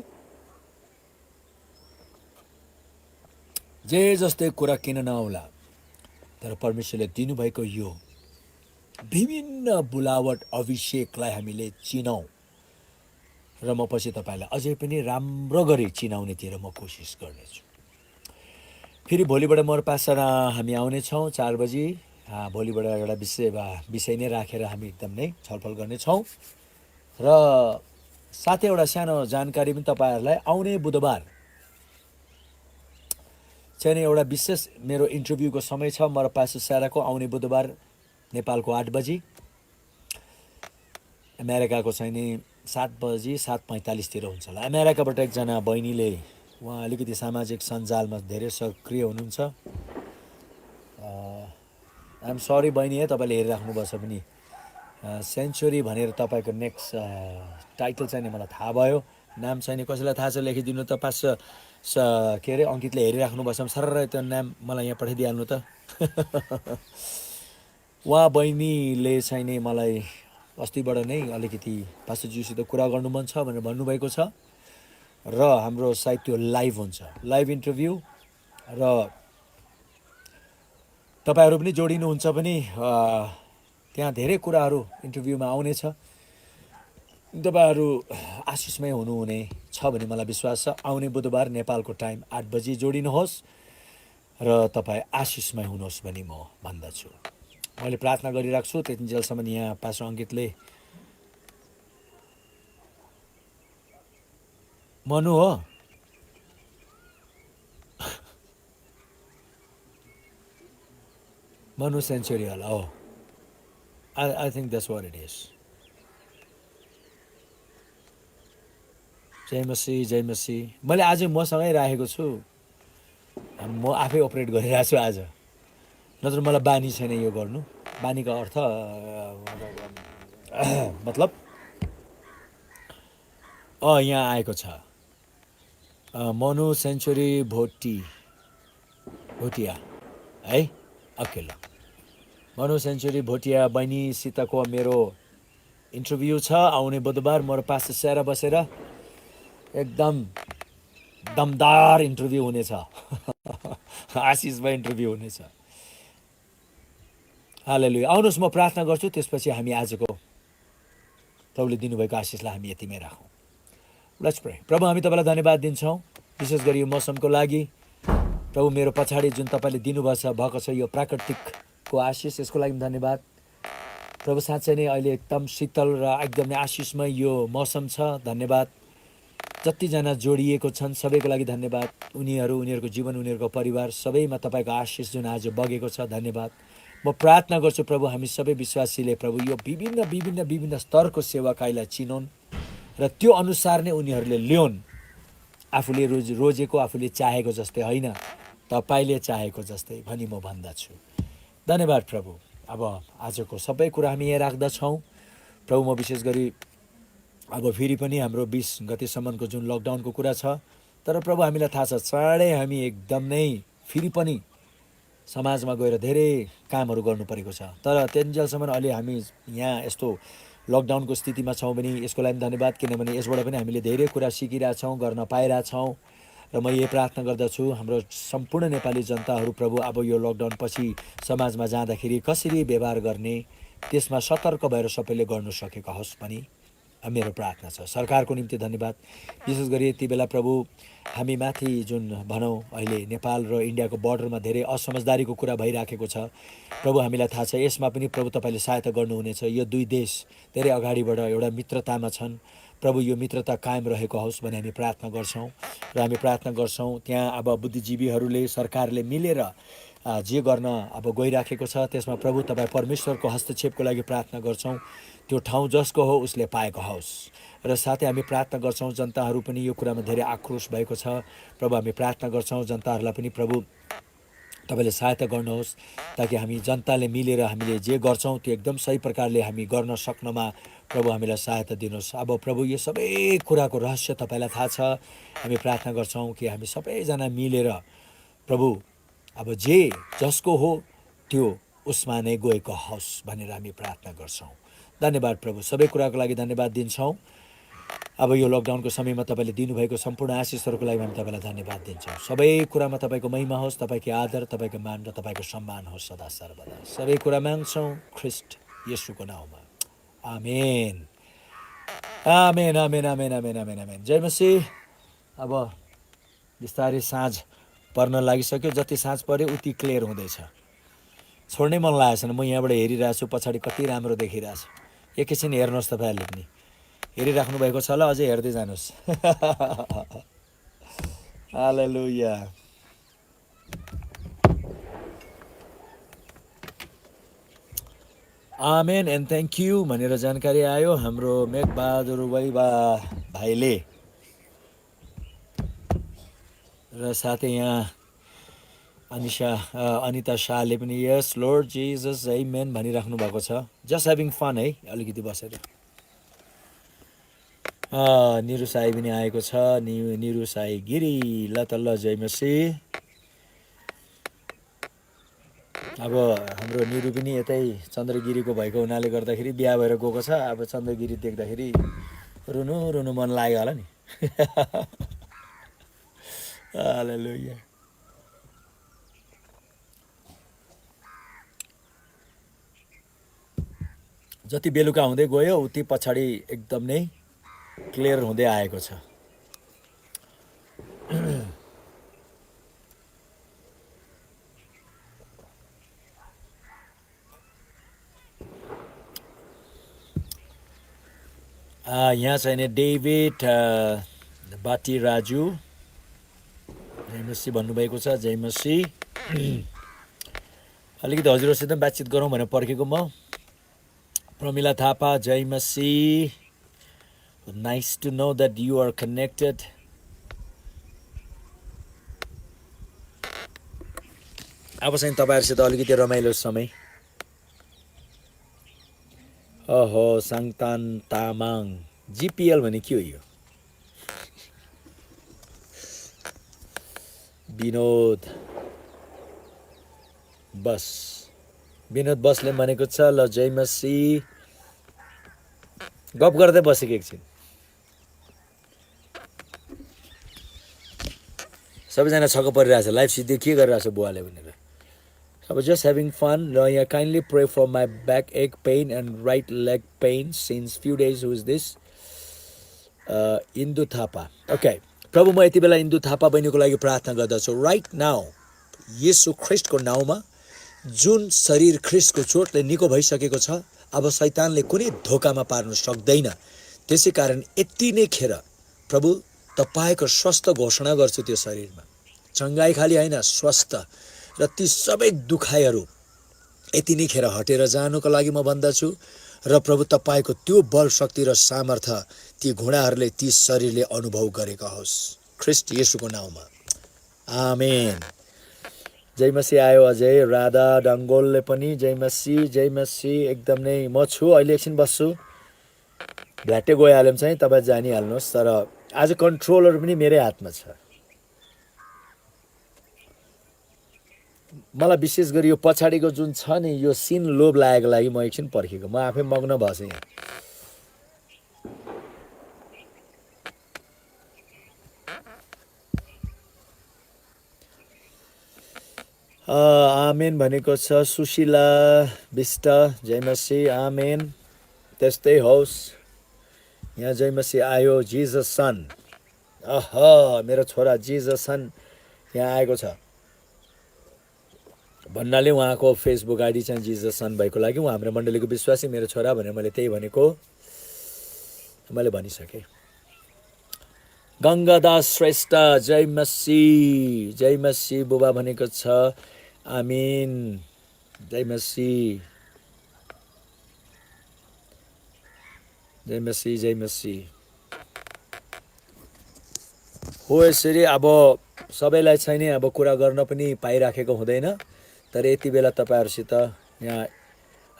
Speaker 1: जे जस्तै कुरा किन नआउला, तर परमेश्वरले दिनुभएको यो विभिन्न बुलावट अभिषेकलाई हामीले चिनौँ र म पछि तपाईँलाई अझै पनि राम्रो गरी चिनाउनेतिर म कोसिस गर्नेछु। फेरि भोलिबाट मोर पासर हामी आउनेछौँ 4 बजी। भोलिबाट एउटा विषय नै राखेर हामी एकदम नै छलफल गर्नेछौँ। र साथै एउटा सानो जानकारी पनि तपाईँहरूलाई, आउने बुधबार चाहिँ एउटा विशेष मेरो इन्टरभ्यूको समय छ मर पासर स्याराको। आउने बुधबार नेपालको 8 बजी, अमेरिकाको चाहिँ नि 7 बजी 7:45 हुन्छ होला। अमेरिकाबाट एकजना बहिनीले, उहाँ अलिकति सामाजिक सञ्जालमा धेरै सक्रिय हुनुहुन्छ। आइएम सरी बहिनी है, तपाईँले हेरिराख्नुभएछ पनि। सेन्चुरी भनेर तपाईँको नेक्स्ट टाइटल चाहिँ नि मलाई थाहा भयो। नाम चाहिँ नि कसैलाई थाहा छ लेखिदिनु त। के अरे अङ्कितले हेरिराख्नुभएछ भने सरर त्यो नाम मलाई यहाँ पठाइदिइहाल्नु त। उहाँ बहिनीले चाहिँ नि मलाई अस्तिबाट नै अलिकति पास्टरज्यूसित कुरा गर्नु मन छ भनेर भन्नुभएको छ। र हाम्रो सायद त्यो लाइभ हुन्छ, लाइभ इन्टरभ्यू। र तपाईँहरू पनि जोडिनुहुन्छ भने त्यहाँ धेरै कुराहरू इन्टरभ्यूमा आउनेछ। तपाईँहरू आशिषमय हुनुहुने छ भने मलाई विश्वास छ। आउने बुधबार नेपालको टाइम 8 बजी जोडिनुहोस् र तपाईँ आशिषमय हुनुहोस् भनी म भन्दछु। मैले प्रार्थना गरिराख्छु त्यतिन्जेलसम्म। यहाँ पास्टर अङ्कितले मनु हो मनु सेन्चुरी होला हो। I think that's what it is. जय मसी, जय मसी। मैले आज मसँगै राखेको छु, म आफै अपरेट गरिरहेको छु आज। नत्र मलाई बानी छैन यो गर्नु। बानीको अर्थ मतलब यहाँ आएको छ मनु सेन्चुरी भोटिया है। ओके ल, मनु सेन्चुरी भोटिया बहिनीसितको मेरो इन्टरभ्यू छ आउने बुधबार। मोर पास स्याहार बसेर एकदम दमदार इन्टरभ्यू हुनेछ। आशिषमा इन्टरभ्यू हुनेछ। हालेलुया। आउनुहोस् म प्रार्थना गर्छु, त्यसपछि हामी आजको प्रभुले दिनुभएको आशिषलाई हामी यतिमै राखौँ। Let's pray. प्रभु हामी तपाईँलाई धन्यवाद दिन्छौँ विशेष गरी यो मौसमको लागि। प्रभु मेरो पछाडि जुन तपाईँले भएको छ यो प्राकृतिकको आशिष, यसको लागि धन्यवाद। प्रभु साँच्चै नै अहिले एकदम शीतल र एकदमै आशिषमय यो मौसम छ। धन्यवाद। जतिजना जोडिएको छन् सबैको लागि धन्यवाद। उनीहरू, उनीहरूको जीवन, उनीहरूको परिवार सबैमा तपाईँको आशिष जुन आज बगेको छ, धन्यवाद। म प्रार्थना गर्छु प्रभु हामी सबै विश्वासीले प्रभु यो विभिन्न स्तरको सेवाकाईलाई चिनोन् र त्यो अनुसार नै उनीहरूले ल्याउन्। आफूले रोजेको, आफूले चाहेको जस्तै होइन, तपाईँले चाहेको जस्तै भनी म भन्दछु। धन्यवाद प्रभु। अब आजको सबै कुरा हामी यहाँ राख्दछौँ प्रभु। म विशेष गरी अब फेरि पनि हाम्रो 20 गतेसम्मको जुन लकडाउनको कुरा छ, तर प्रभु हामीलाई थाहा छ चाँडै हामी एकदम नै फेरि पनि समाजमा गएर धेरै कामहरू गर्नु परेको छ। तर त्यतिन्जेलसम्म अहिले हामी यहाँ यस्तो लकडाउनको स्थितिमा छौँ भने यसको लागि धन्यवाद, किनभने यसबाट पनि हामीले धेरै कुरा सिकिरहेछौँ, गर्न पाइरहेछौँ। र म यही प्रार्थना गर्दछु हाम्रो सम्पूर्ण नेपाली जनताहरू प्रभु अब यो लकडाउन पछि समाजमा जाँदाखेरि कसरी व्यवहार गर्ने त्यसमा सतर्क भएर सबैले गर्नु सकेका होस् भनी मेरो प्रार्थना छ। सरकारको निम्ति धन्यवाद। विशेष गरी यति बेला प्रभु हामी माथि जुन भनौँ अहिले नेपाल र इन्डियाको बोर्डरमा धेरै असमझदारीको कुरा भइराखेको छ प्रभु, हामीलाई थाहा छ यसमा पनि प्रभु तपाईँले सहायता गर्नुहुनेछ। यो दुई देश धेरै अगाडिबाट एउटा मित्रतामा छन् प्रभु, यो मित्रता कायम रहेको होस् भन्ने हामी प्रार्थना गर्छौँ। र हामी प्रार्थना गर्छौँ त्यहाँ अब बुद्धिजीवीहरूले, सरकारले मिलेर जे गर्न अब गइराखेको छ त्यसमा प्रभु तपाईँ परमेश्वरको हस्तक्षेपको लागि प्रार्थना गर्छौँ। त्यो ठाउँ जसको हो उसले पाएको होस्। र साथै हामी प्रार्थना गर्छौँ जनताहरू पनि यो कुरामा धेरै आक्रोश भएको छ प्रभु, हामी प्रार्थना गर्छौँ जनताहरूलाई पनि प्रभु तपाईँले सहायता गर्नुहोस् ताकि हामी जनताले मिलेर हामीले जे गर्छौँ त्यो एकदम सही प्रकारले हामी गर्न सक्नमा प्रभु हामीलाई सहायता दिनुहोस्। अब प्रभु यो सबै कुराको रहस्य तपाईँलाई थाहा छ। हामी प्रार्थना गर्छौँ कि हामी सबैजना मिलेर प्रभु अब जे जसको हो त्यो उसमा नै गएको होस् भनेर हामी प्रार्थना गर्छौँ। धन्यवाद प्रभु, सबै कुराको लागि धन्यवाद दिन्छौँ। अब यो लकडाउनको समयमा तपाईँले दिनुभएको सम्पूर्ण आशिषहरूको लागि हामी तपाईँलाई धन्यवाद दिन्छौँ। सबै कुरामा तपाईँको महिमा होस्, तपाईँको आदर, तपाईँको मान र तपाईँको सम्मान होस् सदा सर्वदा। सबै कुरा माग्छौँ ख्रिस्ट येशूको नाउँमा, आमेन आमेन आमेन आमेन आमेन आमेन आमेन। जय मसीह। अब बिस्तारै साँझ पर्न लागिसक्यो, जति साँझ पऱ्यो उति क्लियर हुँदैछ। छोड्नै मन लागेको छैन। म यहाँबाट हेरिरहेको छु, पछाडि कति राम्रो देखिरहेछ। एकैछिन हेर्नुहोस् तपाईँहरूले पनि, हेरिराख्नु भएको छ होला, अझै हेर्दै जानुहोस्। हालेलुया। आमेन एन्ड थ्याङ्क यू भनेर जानकारी आयो हाम्रो मेघबहादुर भाइले, र साथै यहाँ अनिता शाहले पनि यस लोर्ड जिजस आमेन भनिराख्नु भएको छ। जस्ट ह्याभिङ फन है, अलिकति बसेर। निरु साई पनि आएको छ, निरु साई गिरी, ल त ल जय मसीह। अब हाम्रो निरु पनि यतै चन्द्रगिरीको भएको हुनाले गर्दाखेरि बिहा भएर गएको छ। अब चन्द्रगिरी देख्दाखेरि रुनु रुनु मन लाग्यो होला नि। हालेलुया। जति बेलुका हुँदै गयो उति पछाडि एकदम नै क्लियर हुँदै आएको छ। यहाँ छैन डेभिड बाटी राजु, जय मसी भन्नुभएको छ। जय मसी। अलिकति हजुरहरूसित बातचित गरौँ भनेर पर्खेको म। प्रमिला थापा, जय मसी। Nice to know that you are connected. अब चाहिँ तपाईँहरूसित अलिकति रमाइलो समय। ओहो, साङतान तामाङ, जिपिएल भने के हो यो? विनोद बसले भनेको छ ल जय मसी। गफ गर्दै बसेको एकछिन। सबैजना छक्क परिरहेछ, लाइभ सिधै के गरिरहेछ बुवाले भनेर। अब जस्ट ह्याभिङ फन। र यहाँ kindly pray for my back ache pain and right leg pain since few days. Who is this? Indu Thapa. Okay, प्रभु म यति बेला इन्दु थापा बहिनीको लागि प्रार्थना गर्दछु। राइट नाउ येशू ख्रिस्टको नाउँमा जुन शरीर ख्रिस्टको चोटले निको भइसकेको छ, अब शैतानले कुनै धोकामा पार्न सक्दैन। त्यसै कारण यति नै खेर प्रभु तपाईँको स्वस्थ घोषणा गर्छु त्यो शरीरमा। चङ्गाई खाली होइन, स्वस्थ। र ती सबै दुखाइहरू यति नै खेर हटेर जानुको लागि म भन्दछु। र प्रभु तपाईँको त्यो बल, शक्ति र सामर्थ्य ती घुँडाहरूले, ती शरीरले अनुभव गरेका होस् ख्रिस्ट येशूको नाउँमा, आमेन। जय मसी आयो अझै। राधा डङ्गोलले पनि जय मसी, जय मसी। एकदम नै म छु, अहिले एकछिन बस्छु। भ्याटे गइहाल्यो भने चाहिँ तपाईँ जानिहाल्नुहोस्। तर आज कन्ट्रोलर पनि मेरै हातमा छ। मलाई विशेष गरी यो पछाडिको जुन छ नि, यो सिन लोभ लागेको लागि म एकछिन पर्खेको। म आफै मग्न भएछु यहाँ। आमेन भनेको छ सुशीला विष्ट, जय मसी, आमेन। त्यस्तै होस्। यहाँ जय मसी आयो। जिजस सन, मेरो छोरा जिजस सन यहाँ आएको छ भन्नाले उहाँको फेसबुक आइडी चाहिँ जिजस सन भएको लागि उहाँ हाम्रो मण्डलीको विश्वासी, मेरो छोरा भनेर मैले त्यही भनेको, मैले भनिसकेँ। गङ्गादास श्रेष्ठ, जय मसी, जय मसी बुबा भनेको छ, आमिन। जय मसी, जय मसी, जय मसी। हो यसरी अब सबैलाई चाहिँ नि अब कुरा गर्न पनि पाइराखेको हुँदैन, तर यति बेला तपाईँहरूसित यहाँ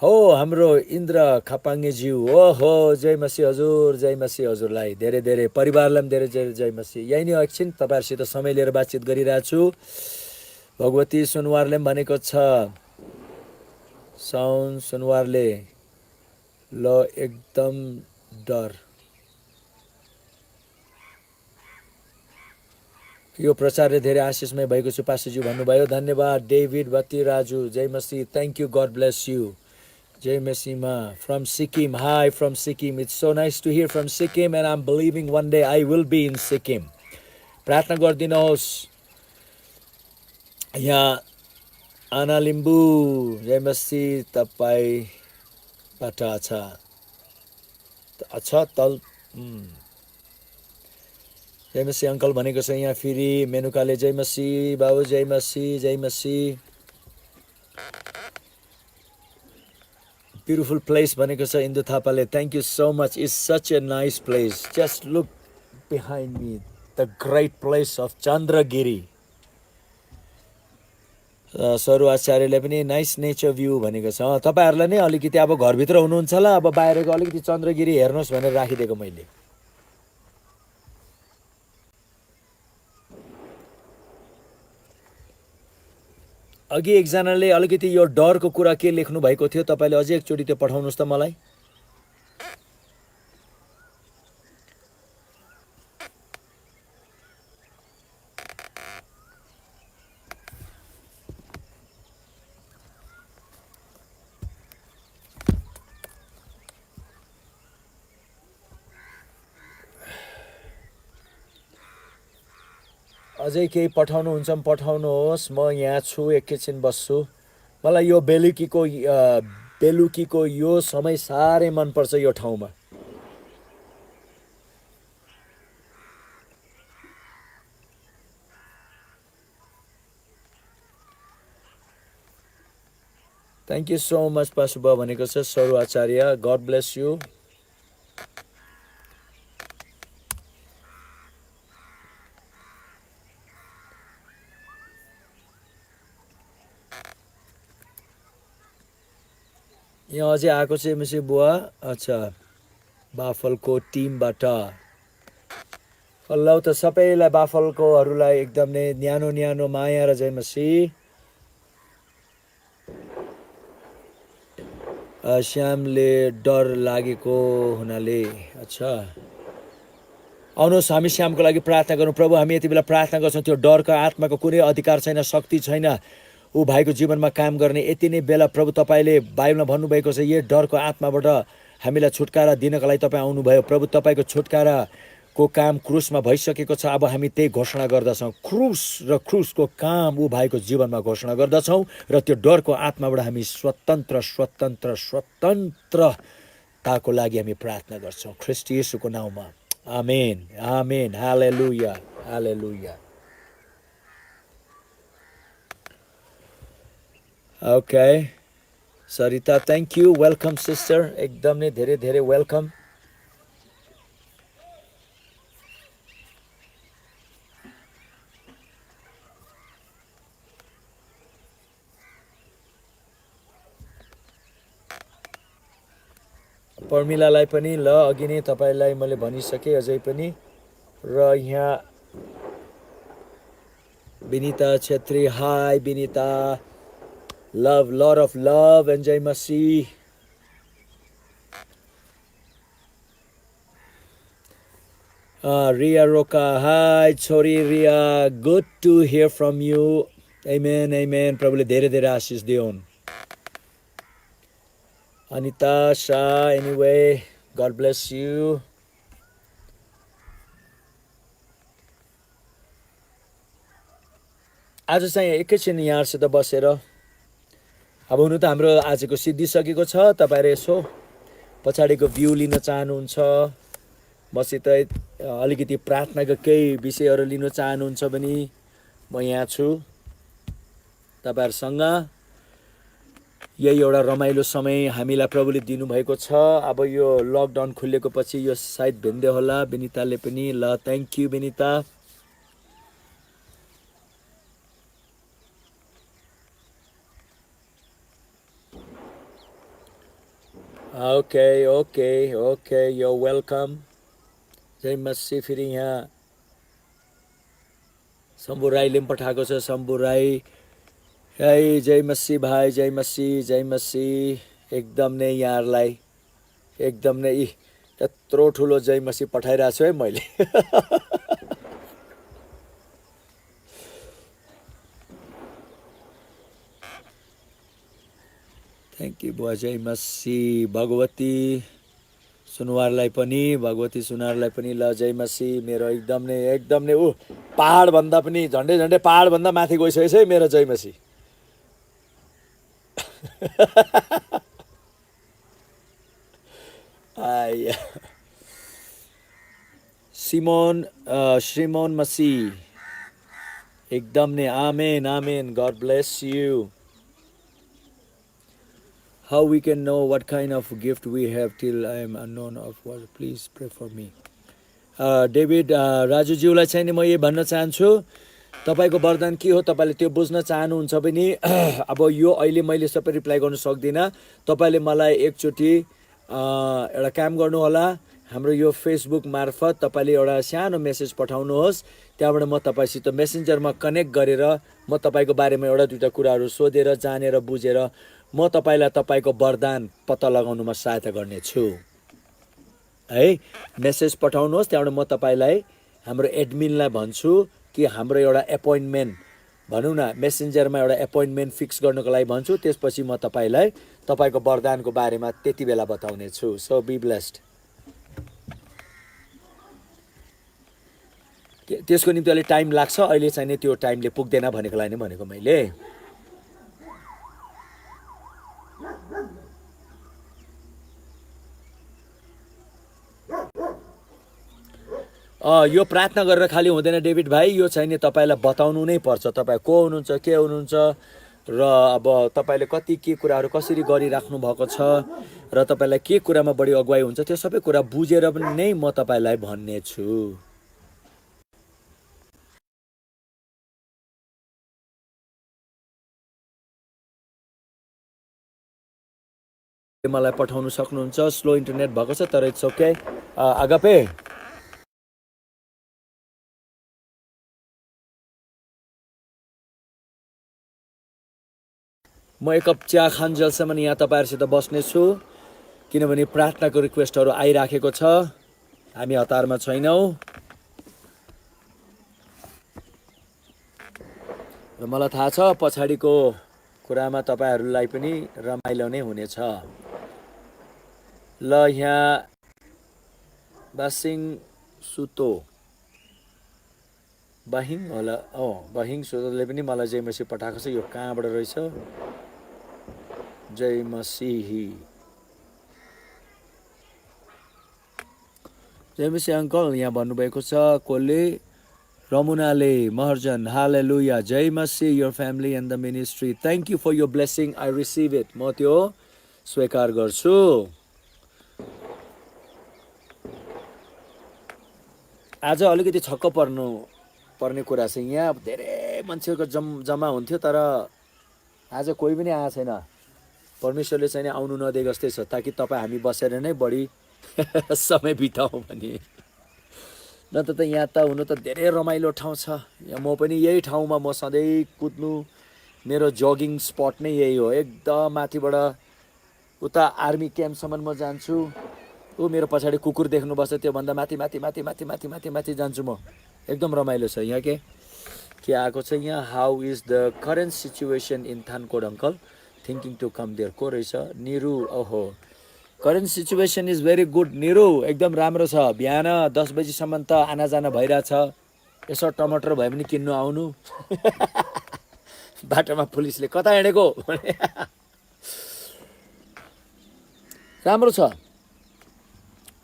Speaker 1: हो हाम्रो इन्द्र खापाङ्गेज्यू, ओहो जय मसीह हजुर, जय मसीह हजुरलाई धेरै धेरै, परिवारलाई पनि धेरै धेरै जय मसीह। यही नै एकछिन तपाईँहरूसित समय लिएर बातचित गरिरहेको छु। भगवती सुनवारले पनि भनेको छ, साउन सुनवारले ल एकदम डर, यो प्रचारले धेरै आशिषमय भएको छु पास्टरज्यू भन्नुभयो। धन्यवाद डेभिड बत्ती राजु, जय Masih, thank you, God bless you, जय मसीहमा। From Sikkim, hi from Sikkim, it's so nice to hear from Sikkim and I am believing one day I will be in Sikkim. प्रार्थना गरिदिनुहोस्। यहाँ आना लिम्बू, जय मसीह, तपाईँबाट अच्छा तल जय मसीह अङ्कल भनेको छ यहाँ फेरि। मेनुकाले जय मसीह बाबु, जय मसीह, जय मसीह। ब्युटिफुल प्लेस भनेको छ इन्दु थापाले, thank you so much, it's such a nice place, just look behind me the great place of Chandragiri. सरू आचार्यले पनि नाइस नेचर भ्यू भनेको छ। तपाईँहरूलाई नै अलिकति अब घरभित्र हुनुहुन्छ होला, अब बाहिरको अलिकति चन्द्रगिरी हेर्नुहोस् भनेर राखिदिएको मैले। अघि एकजनाले अलिकति यो डरको कुरा के लेख्नु भएको थियो, तपाईँले अझै एकचोटि त्यो पठाउनुहोस् त मलाई। अझै केही पठाउनुहुन्छ भने पठाउनुहोस्, म यहाँ छु, एकैछिन बस्छु। मलाई यो बेलुकीको यो समय साह्रै मनपर्छ यो ठाउँमा। थ्याङ्क यू सो मच पासुबा भनेको छ सरू आचार्य, गड ब्लेस यू। यहाँ अझै आएको छ एमसी बुवा, अच्छा बाफलको टिमबाट। ल त सबैलाई बाफलकोहरूलाई एकदम नै न्यानो न्यानो माया र जय मसीह। श्यामले डर लागेको हुनाले, अच्छा आउनुहोस् हामी श्यामको लागि प्रार्थना गरौँ। प्रभु हामी यति बेला प्रार्थना गर्छौँ, त्यो डरको आत्माको कुनै अधिकार छैन, शक्ति छैन ऊ भाइको जीवनमा काम गर्ने। यति नै बेला प्रभु तपाईँले बाइबलमा भन्नुभएको छ, यो डरको आत्माबाट हामीलाई छुटकारा दिनको लागि तपाईँ आउनुभयो। प्रभु तपाईँको छुटकाराको काम क्रुसमा भइसकेको छ। अब हामी त्यही घोषणा गर्दछौँ, क्रुस र क्रुसको काम ऊ भाइको जीवनमा घोषणा गर्दछौँ र त्यो डरको आत्माबाट हामी स्वतन्त्रताको लागि हामी प्रार्थना गर्छौँ ख्रीष्ट येशूको नाउँमा। Amen, amen, hallelujah, hallelujah. Okay Sarita, thank you, welcome sister, एकदम नै धेरै धेरै वेलकम। पर्मिलालाई पनि ल अघि नै तपाईँलाई मैले भनिसकेँ अझै पनि। र यहाँ Vinita Chhetri, high Vinita, love, lot of love and jai masi। Ria Roka, hi छोरी Ria, good to hear from you, amen, amen। प्रभुले धेरै धेरै आशिष दिउन्। Anita Shah, anyway, God bless you। आज चाहिँ एकैछिन यहाँसित बसेर, अब हुनु त हाम्रो आजको सिद्धिसकेको छ, तपाईँहरू यसो पछाडिको भ्यू लिन चाहनुहुन्छ, मसित अलिकति प्रार्थनाको केही विषयहरू लिन चाहनुहुन्छ भने म यहाँ छु तपाईँहरूसँग। यही एउटा रमाइलो समय हामीलाई प्रभुले दिनुभएको छ। अब यो लकडाउन खुलेको पछि यो सायद भिन्दै होला। विनिताले पनि ल, thank you Vinita. Okay okay okay यो वेलकम। जय मसी। फेरि यहाँ शम्भु राईले पनि पठाएको छ। शम्भु राई, है जय मसी भाइ, जय मसी, जय मसी। एकदम नै यहाँहरूलाई एकदम नै यत्रो ठुलो जय मसी पठाइरहेको छु है मैले। थ्याङ्क यू बुवा, जय मसी। भगवती सुनवारलाई पनि, भगवती सुनारलाई पनि ल जय मसी। मेरो एकदम नै पहाडभन्दा पनि झन्डै झन्डै पहाडभन्दा माथि गइसकेछ है मेरो जय मसी। आया सिमोन श्रीमोन मसी, एकदम नै amen amen. God bless you. How we can know what kind of gift we have till I am unknown of what? Please pray for me. David राजुज्यूलाई चाहिँ नि म यही भन्न चाहन्छु, तपाईँको वरदान के हो तपाईँले त्यो बुझ्न चाहनुहुन्छ भने अब यो अहिले मैले सबै रिप्लाई गर्न सक्दिनँ। तपाईँले मलाई एकचोटि एउटा काम गर्नुहोला, हाम्रो यो फेसबुक मार्फत तपाईँले एउटा सानो मेसेज पठाउनुहोस्। त्यहाँबाट म तपाईँसित मेसेन्जरमा कनेक्ट गरेर म तपाईँको बारेमा एउटा दुईवटा कुराहरू सोधेर जानेर बुझेर म तपाईँलाई तपाईँको वरदान पत्ता लगाउनुमा सहायता गर्नेछु है। मेसेज पठाउनुहोस्, त्यहाँबाट म तपाईँलाई हाम्रो एडमिनलाई भन्छु कि हाम्रो एउटा एपोइन्टमेन्ट भनौँ न, मेसेन्जरमा एउटा एपोइन्टमेन्ट फिक्स गर्नको लागि भन्छु। त्यसपछि म तपाईँलाई तपाईँको वरदानको बारेमा त्यति बेला बताउने छु। So be blessed. त्यसको निम्ति अलिक टाइम लाग्छ, अहिले चाहिँ नि त्यो टाइमले पुग्दैन भनेको लागि नै भनेको मैले। यो प्रार्थना गरेर खालि हुँदैन डेभिड भाइ, यो चाहिँ नि तपाईँलाई बताउनु नै पर्छ तपाईँ को हुनुहुन्छ, के हुनुहुन्छ र अब तपाईँले कति के कुराहरू कसरी गरिराख्नु भएको छ र तपाईँलाई के कुरामा बढी अगुवाई हुन्छ, त्यो सबै कुरा बुझेर पनि नै म तपाईँलाई भन्ने छु। मलाई पठाउनु सक्नुहुन्छ। स्लो इन्टरनेट भएको छ तर इट्स ओके। आगापे म एक कप चिया खान्जेलसम्म यहाँ तपाईँहरूसित बस्नेछु, किनभने प्रार्थनाको रिक्वेस्टहरू आइराखेको छ। हामी हतारमा छैनौँ र मलाई थाहा छ पछाडिको कुरामा तपाईँहरूलाई पनि रमाइलो नै हुनेछ। ल यहाँ बासिङ सुतो बाहिङ होला, बाहिङ सुतोले पनि मलाई जय मसी पठाएको छ। यो कहाँबाट रहेछ? जय मसीही, जय मसी अङ्कल यहाँ भन्नुभएको छ कसले? रमुनाले महर्जन। हालेलुया, जय मसी your family and the ministry. Thank you for your blessing, I receive it. म त्यो स्वीकार गर्छु। आज अलिकति छक्क पर्ने कुरा चाहिँ यहाँ धेरै मान्छेको जम्मा हुन्थ्यो, तर आज कोही पनि आएको छैन। परमेश्वरले चाहिँ आउनु नदिए जस्तै छ, ताकि तपाईँ हामी बसेर नै बढी समय बिताउँ भने। न त यहाँ त हुनु त धेरै रमाइलो ठाउँ छ। यहाँ म पनि यही ठाउँमा म सधैँ कुद्नु, मेरो जगिङ स्पट नै यही हो। एकदम माथिबाट उता आर्मी क्याम्पसम्म म जान्छु। मेरो पछाडि कुकुर देख्नुपर्छ, त्योभन्दा माथि माथि माथि माथि माथि माथि माथि जान्छु म। एकदम रमाइलो छ यहाँ। के आएको छ यहाँ? How is the current situation in Thankot uncle? Thinking to come there. को रहेछ? निरु। ओहो, current situation is very good Niru, एकदम राम्रो छ। बिहान 10 बजीसम्म त आना जाना भइरहेछ। यसो टमाटर भए पनि किन्नु आउनु। बाटोमा पुलिसले कता हिँडेको राम्रो छ।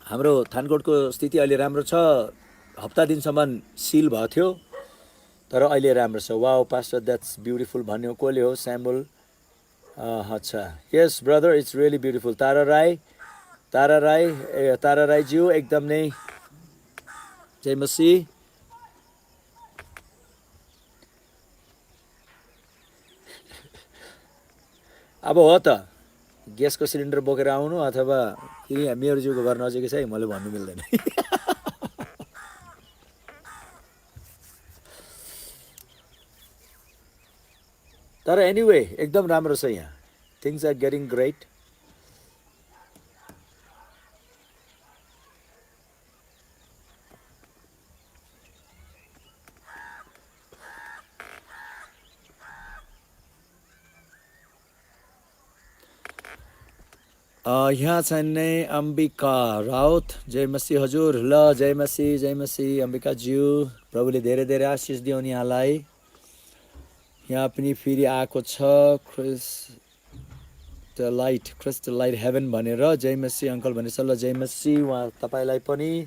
Speaker 1: हाम्रो थानकोटको स्थिति अहिले राम्रो छ। हप्ता दिनसम्म सिल भएको थियो, तर अहिले राम्रो छ। वाओ पास्टर द्याट्स ब्युटिफुल भन्यो कसले हो? स्याम्बल। अच्छा, यस ब्रदर, इट्स रियली ब्युटिफुल। तारा राई, तारा राईज्यू एकदम नै जय मसी। अब हो त ग्यासको सिलिन्डर बोकेर आउनु अथवा फेरि मेरो जिउको घर नजिकै छ है, मैले भन्नु मिल्दैन। तर एनिवे एकदम राम्रो छ यहाँ, थिङ्स आर गेटिङ ग्रेट। यहाँ चाहिँ नै अम्बिका राउत, जय मसी हजुर। ल जय मसी अम्बिकाज्यू, प्रभुले धेरै धेरै आशिष दिउन् यहाँलाई। यहाँ पनि फेरि आएको छ क्रिस्टल लाइट हेभन भनेर, जय मसी अङ्कल भनेछ। ल जय मसी उहाँ तपाईँलाई पनि।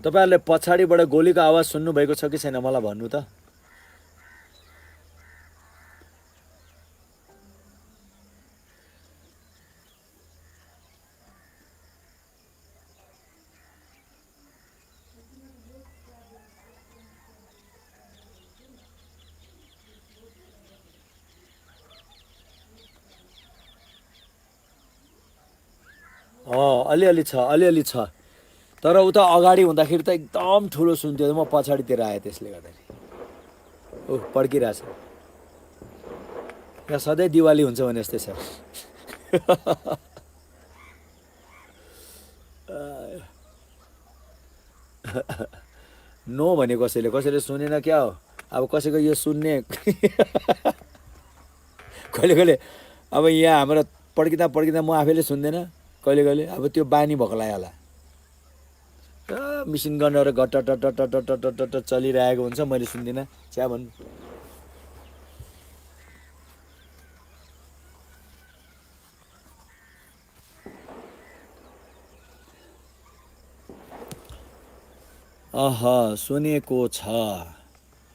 Speaker 1: तपाईँहरूले पछाडिबाट गोलीको आवाज सुन्नुभएको छ कि छैन मलाई भन्नु त। अलिअलि छ, तर उता अगाडि हुँदाखेरि त एकदम ठुलो सुन्थ्यो, म पछाडितिर आएँ त्यसले गर्दाखेरि। ओह पड्किरहेछ, यहाँ सधैँ दिवाली हुन्छ भने जस्तै छ। नो भने कसैले सुनेन क्या हो। अब कसैको यो सुन्ने कहिले अब यहाँ हाम्रो पड्किँदा म आफैले सुन्दैन कहिले अब त्यो बानी भएकोलाई होला। मिसिन गनहरू घट्ट चलिरहेको हुन्छ, मैले सुन्दिनँ च्या भन्नु। सुनेको छ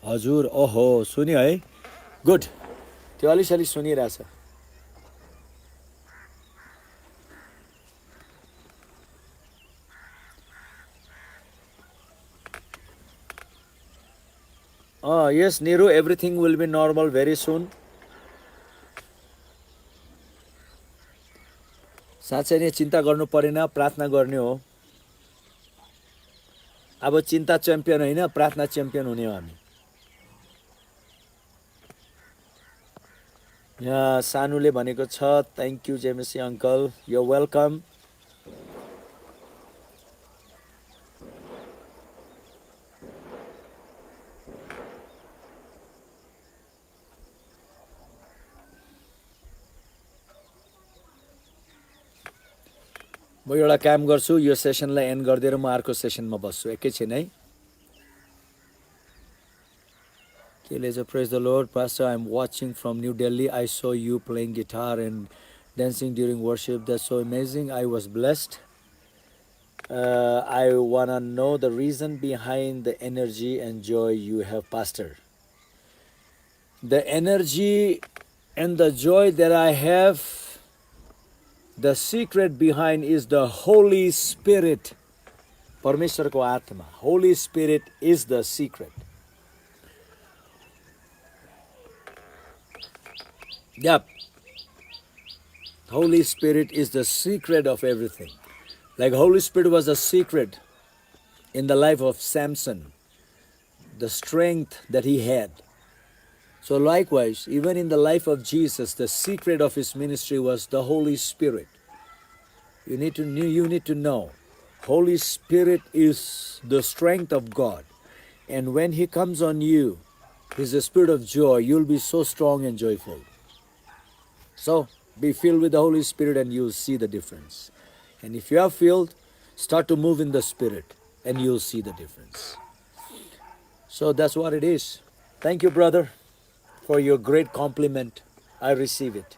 Speaker 1: हजुर। ओहो सुन्यो है, गुड। त्यो अलिअलि सुनिरहेछ। Yes, Niru, everything will be normal very soon. साँच्चै नै चिन्ता गर्नु परेन, प्रार्थना गर्ने हो। अब चिन्ता च्याम्पियन होइन, प्रार्थना च्याम्पियन हुने हो हामी। यहाँ सानुले भनेको छ, थ्याङ्क यू जेमेसी अङ्कल, यु वेलकम। म एउटा काम गर्छु, यो सेसनलाई एन्ड गरिदिएर म अर्को सेसनमा बस्छु एकैछिन है। के लेज praise the Lord pastor, I am watching from New Delhi, I saw you playing guitar and dancing during worship, that's so amazing, I was blessed. I want to know the reason behind the energy and joy you have, pastor. The energy and the joy that I have, the secret behind is the Holy Spirit. परमेश्वरको आत्मा, Holy Spirit is the secret. Yep. Holy Spirit is the secret of everything. Like Holy Spirit was a secret in the life of Samson, the strength that he had. So likewise, even in the life of Jesus, the secret of his ministry was the Holy Spirit. You need to know, Holy Spirit is the strength of God. And when he comes on you, he's a spirit of joy, you'll be so strong and joyful. So, be filled with the Holy Spirit and you'll see the difference. And if you are filled, start to move in the Spirit and you'll see the difference. So that's what it is. Thank you, brother, for your great compliment. I receive it.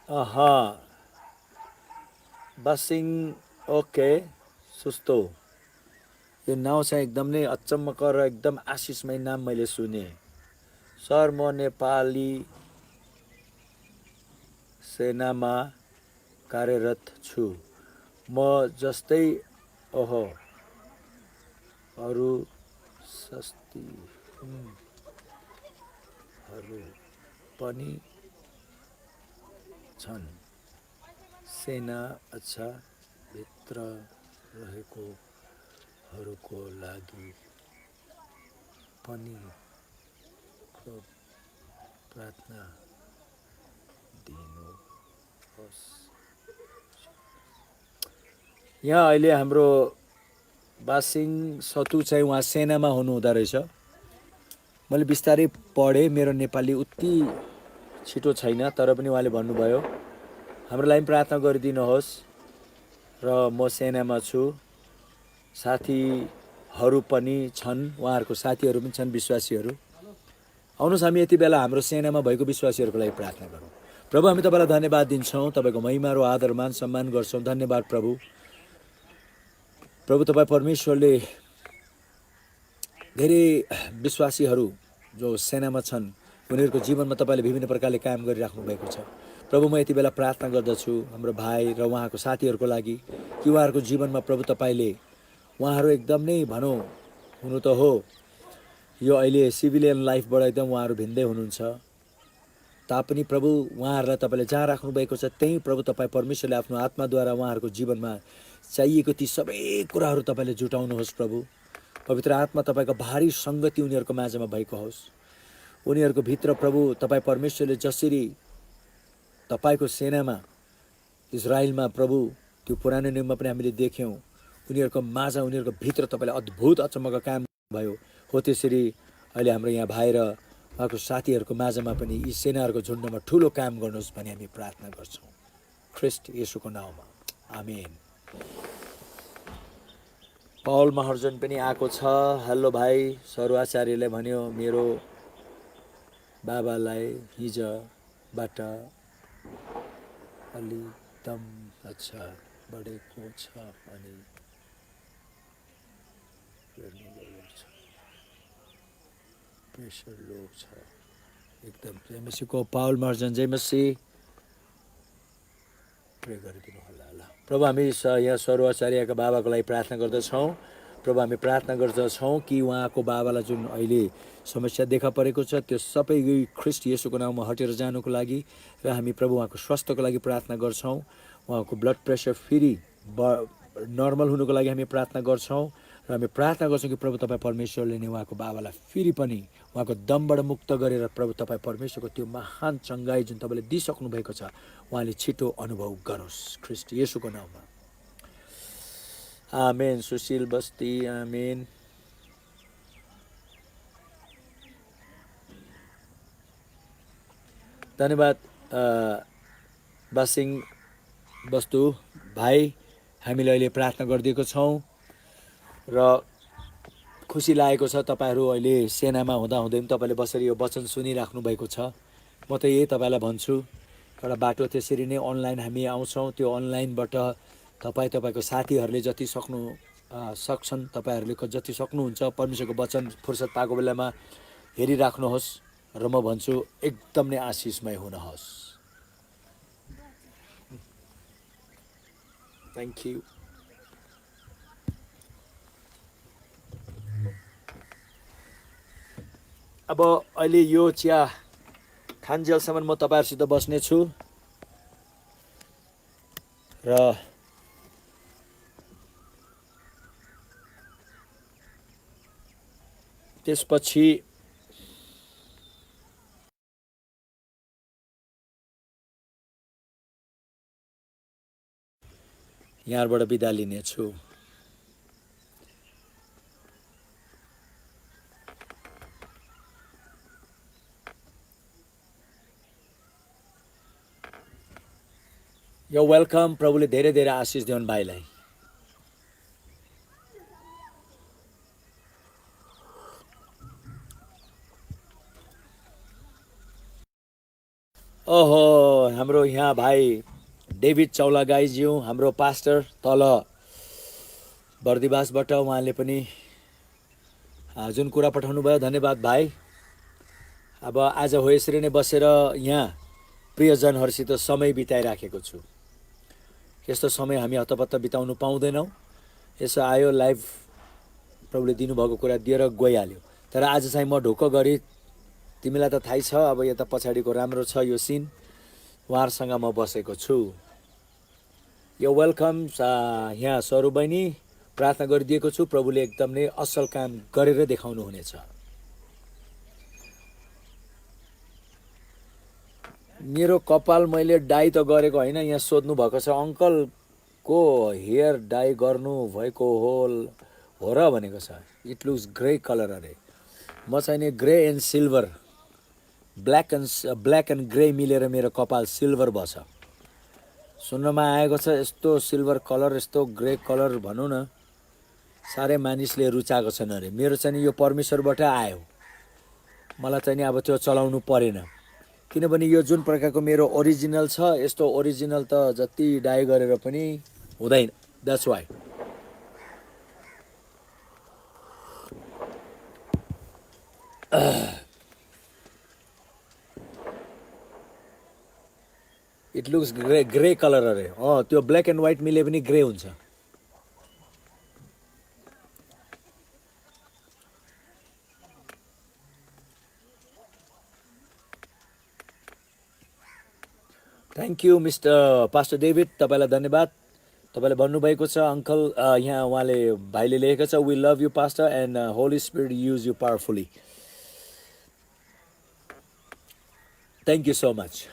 Speaker 1: अहा बसिङ okay सुस्तो यो नाउँ चाहिँ एकदम नै अचम्मको र एकदम आशिषमय नाम मैले सुने सर म नेपाली सेनामा कार्यरत छु म जस्तै ओहो अरू शस्त्रीहरू पनि छन् सेना अच्छा भित्र रहेकोहरूको लागि पनि प्रार्थना दिनुहोस् यहाँ अहिले हाम्रो बासिङ सतु चाहिँ उहाँ सेनामा हुनुहुँदो रहेछ मैले बिस्तारै पढेँ मेरो नेपाली उति छिटो छैन तर पनि उहाँले भन्नुभयो हाम्रो लागि प्रार्थना गरिदिनुहोस् र म सेनामा छु साथीहरू पनि छन् उहाँहरूको साथीहरू पनि छन् विश्वासीहरू आउनुहोस् हामी यति बेला हाम्रो सेनामा भएको विश्वासीहरूको लागि प्रार्थना गरौँ प्रभु हामी तपाईँलाई धन्यवाद दिन्छौँ तपाईँको महिमा र आदर मान सम्मान गर्छौँ धन्यवाद प्रभु प्रभु तपाईँ परमेश्वरले धेरै विश्वासीहरू जो सेनामा छन् उनीहरूको जीवनमा तपाईँले विभिन्न प्रकारले काम गरिराख्नु भएको छ प्रभु म यति बेला प्रार्थना गर्दछु हाम्रो भाइ र उहाँको साथीहरूको लागि कि उहाँहरूको जीवनमा प्रभु तपाईँले उहाँहरू एकदम नै भनौँ हुनु त हो यो अहिले सिभिलियन लाइफबाट एकदम उहाँहरू भिन्दै हुनुहुन्छ तापनि प्रभु उहाँहरूलाई तपाईँले जहाँ राख्नुभएको छ त्यहीँ प्रभु तपाईँ परमेश्वरले आफ्नो आत्माद्वारा उहाँहरूको जीवनमा चाहिएको ती सबै कुराहरू तपाईँले जुटाउनुहोस् प्रभु पवित्र आत्मा तपाईँको भारी सङ्गति उनीहरूको माझमा भएको होस् उनीहरूको भित्र प्रभु तपाईँ परमेश्वरले जसरी तपाईँको सेनामा इजरायलमा प्रभु त्यो पुरानो नियममा पनि हामीले देख्यौँ उनीहरूको माझमा उनीहरूको भित्र तपाईँले अद्भुत अचम्मको काम भयो हो त्यसरी अहिले हाम्रो यहाँ भाइ र उहाँको साथीहरूको माझमा पनि यी सेनाहरूको झुन्डमा ठुलो काम गर्नुहोस् भन्ने हामी प्रार्थना गर्छौँ ख्रिस्ट येशूको नाउँमा आमेन पौल महर्जन पनि आएको छ हेलो भाइ सरू आचार्यले भन्यो मेरो बाबालाई हिजोबाट अलि दम अच्छा बढेको छ अनि प्रेसर लो छ एकदम जय मसीहको पौल महर्जन जय मसीह प्रे गरिदिनु होला ल प्रभु हामी यहाँ सरू आचार्यका बाबाको लागि प्रार्थना गर्दछौँ प्रभु हामी प्रार्थना गर्दछौँ कि उहाँको बाबालाई जुन अहिले समस्या देखा परेको छ त्यो सबै ख्रिस्ट येशूको नाउँमा हटेर जानुको लागि र हामी प्रभु उहाँको स्वास्थ्यको लागि प्रार्थना गर्छौँ उहाँको ब्लड प्रेसर फेरि नर्मल हुनुको लागि हामी प्रार्थना गर्छौँ र हामी प्रार्थना गर्छौँ कि प्रभु तपाईँ परमेश्वरले नै उहाँको बाबालाई फेरि पनि उहाँको दमबाट मुक्त गरेर प्रभु तपाईँ परमेश्वरको त्यो महान चङ्गाई जुन तपाईँले दिइसक्नु भएको छ उहाँले छिटो अनुभव गरोस् ख्रिस्ट येशूको नाउँमा आमेन सुशील बस्ती आमेन धन्यवाद बासिङ बस्तु भाइ हामीले अहिले प्रार्थना गरिदिएको छौँ र खुसी लागेको छ तपाईँहरू अहिले सेनामा हुँदाहुँदै पनि तपाईँले बसेर यो वचन सुनिराख्नु भएको छ म त यही तपाईँलाई भन्छु एउटा बाटो त्यसरी नै अनलाइन हामी आउँछौँ त्यो अनलाइनबाट तपाईँको साथीहरूले जति सक्छन् तपाईँहरूले जति सक्नुहुन्छ परमेश्वरको वचन फुर्सद पाएको बेलामा हेरिराख्नुहोस् र म भन्छु एकदम नै आशिषमय हुनुहोस् थ्याङ्क यू अब अहिले यो चिया खान्जेलसम्म म तपाईँहरूसित बस्नेछु र त्यसपछि यहाँबाट बिदा लिनेछु यो वेलकम प्रभुले धेरै धेरै आशिष दिउन् भाइलाई ओहो हाम्रो यहाँ भाइ डेभिड चौलागाईज्यू हाम्रो पास्टर तल बर्दिवासबाट उहाँले पनि जुन कुरा पठाउनु भयो धन्यवाद भाइ। अब आज हो यसरी नै बसेर यहाँ प्रियजनहरूसित समय बिताइराखेको छु। यस्तो समय हामी हतपत्त बिताउनु पाउँदैनौँ। यसो आयो लाइभ प्रभुले दिनुभएको कुरा दिएर गइहाल्यो। तर आज चाहिँ म ढुक्क गरी तिमीलाई त थाहै छ अब यता पछाडिको राम्रो छ यो सिन, उहाँहरूसँग म बसेको छु। यो वेलकम यहाँ सरू बहिनी प्रार्थना गरिदिएको छु। प्रभुले एकदम नै असल काम गरेर देखाउनु हुनेछ। मेरो कपाल मैले डाई त गरेको होइन, यहाँ सोध्नु भएको छ अङ्कलको हेयर डाई गर्नु भएको हो र भनेको छ। इट लुक्स ग्रे कलर अरे। म चाहिँ नि grey and silver, black and grey मिलेर मेरो कपाल सिल्भर भएछ। सुन्नमा आएको छ यस्तो सिल्भर कलर यस्तो ग्रे कलर भनौँ न साह्रै मानिसले रुचाएको छन् अरे। मेरो चाहिँ नि यो परमेश्वरबाट आयो, मलाई चाहिँ नि अब त्यो चलाउनु परेन। किनभने यो जुन प्रकारको मेरो ओरिजिनल छ यस्तो ओरिजिनल त जति डाई गरेर पनि हुँदैन। That's why it looks grey colour अरे। त्यो ब्ल्याक एन्ड व्हाइट मिले पनि ग्रे हुन्छ। Thank you mister pastor David, तपाईँलाई धन्यवाद। तपाईँले भन्नुभएको छ अङ्कल यहाँ उहाँले भाइले लेखेको छ we love you pastor and Holy Spirit use you powerfully. Thank you so much.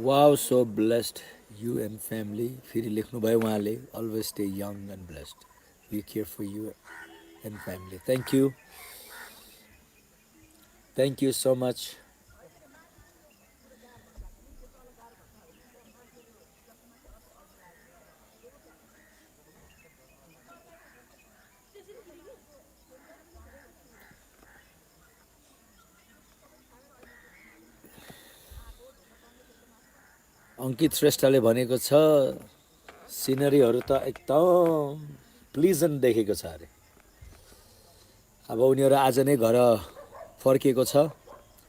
Speaker 1: Wow so blessed you and family. फेरि लेख्नुभयो उहाँले always stay young and blessed, we care for you and family. Thank you so much. Ankit श्रेष्ठले भनेको छ सिनरीहरू त एकदम प्लिजन्ट देखेको छ अरे। अब उनीहरू आज नै घर फर्किएको छ।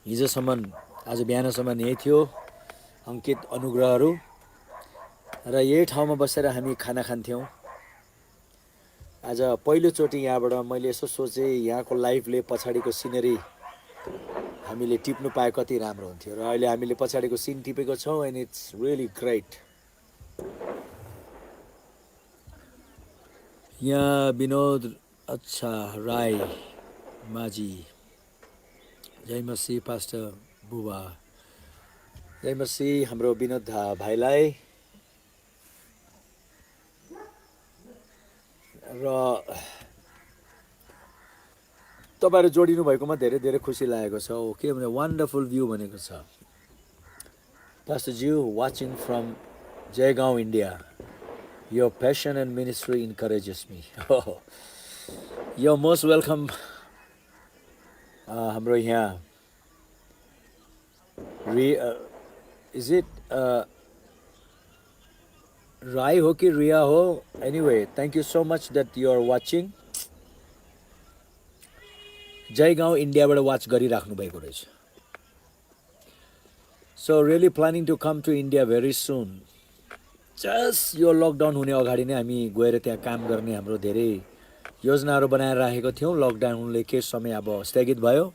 Speaker 1: हिजोसम्म आज बिहानसम्म यही थियो अङ्कित अनुग्रहहरू र यही ठाउँमा बसेर हामी खाना खान्थ्यौँ। आज पहिलोचोटि यहाँबाट मैले यसो सोचेँ यहाँको लाइभले पछाडिको सिनरी हामीले टिप्नु पाए कति राम्रो हुन्थ्यो र अहिले हामीले पछाडिको सिन टिपेको छौँ एन्ड इट्स रियली ग्रेट। यहाँ विनोद अच्छा राई माझी, जय मसी पास्टर बुबा, जय मसी हाम्रो विनोद भाइलाई। र तपाईँहरू जोडिनु भएकोमा धेरै धेरै खुसी लागेको छ। ओके भने वन्डरफुल भ्यू भनेको छ। पास्टर ज्यू watching from Jaigaon India, your passion and ministry encourages me. यो मोस्ट वेलकम। हाम्रो यहाँ इज इट राई हो कि रिया हो, anyway thank you so much that you are watching. Jaigaon इन्डियाबाट वाच गरिराख्नु भएको रहेछ। So really planning to come to India very soon. Just यो लकडाउन हुने अगाडि नै हामी गएर त्यहाँ काम गर्ने हाम्रो धेरै योजनाहरू बनाएर राखेको थियौँ। लकडाउनले केही समय अब स्थगित भयो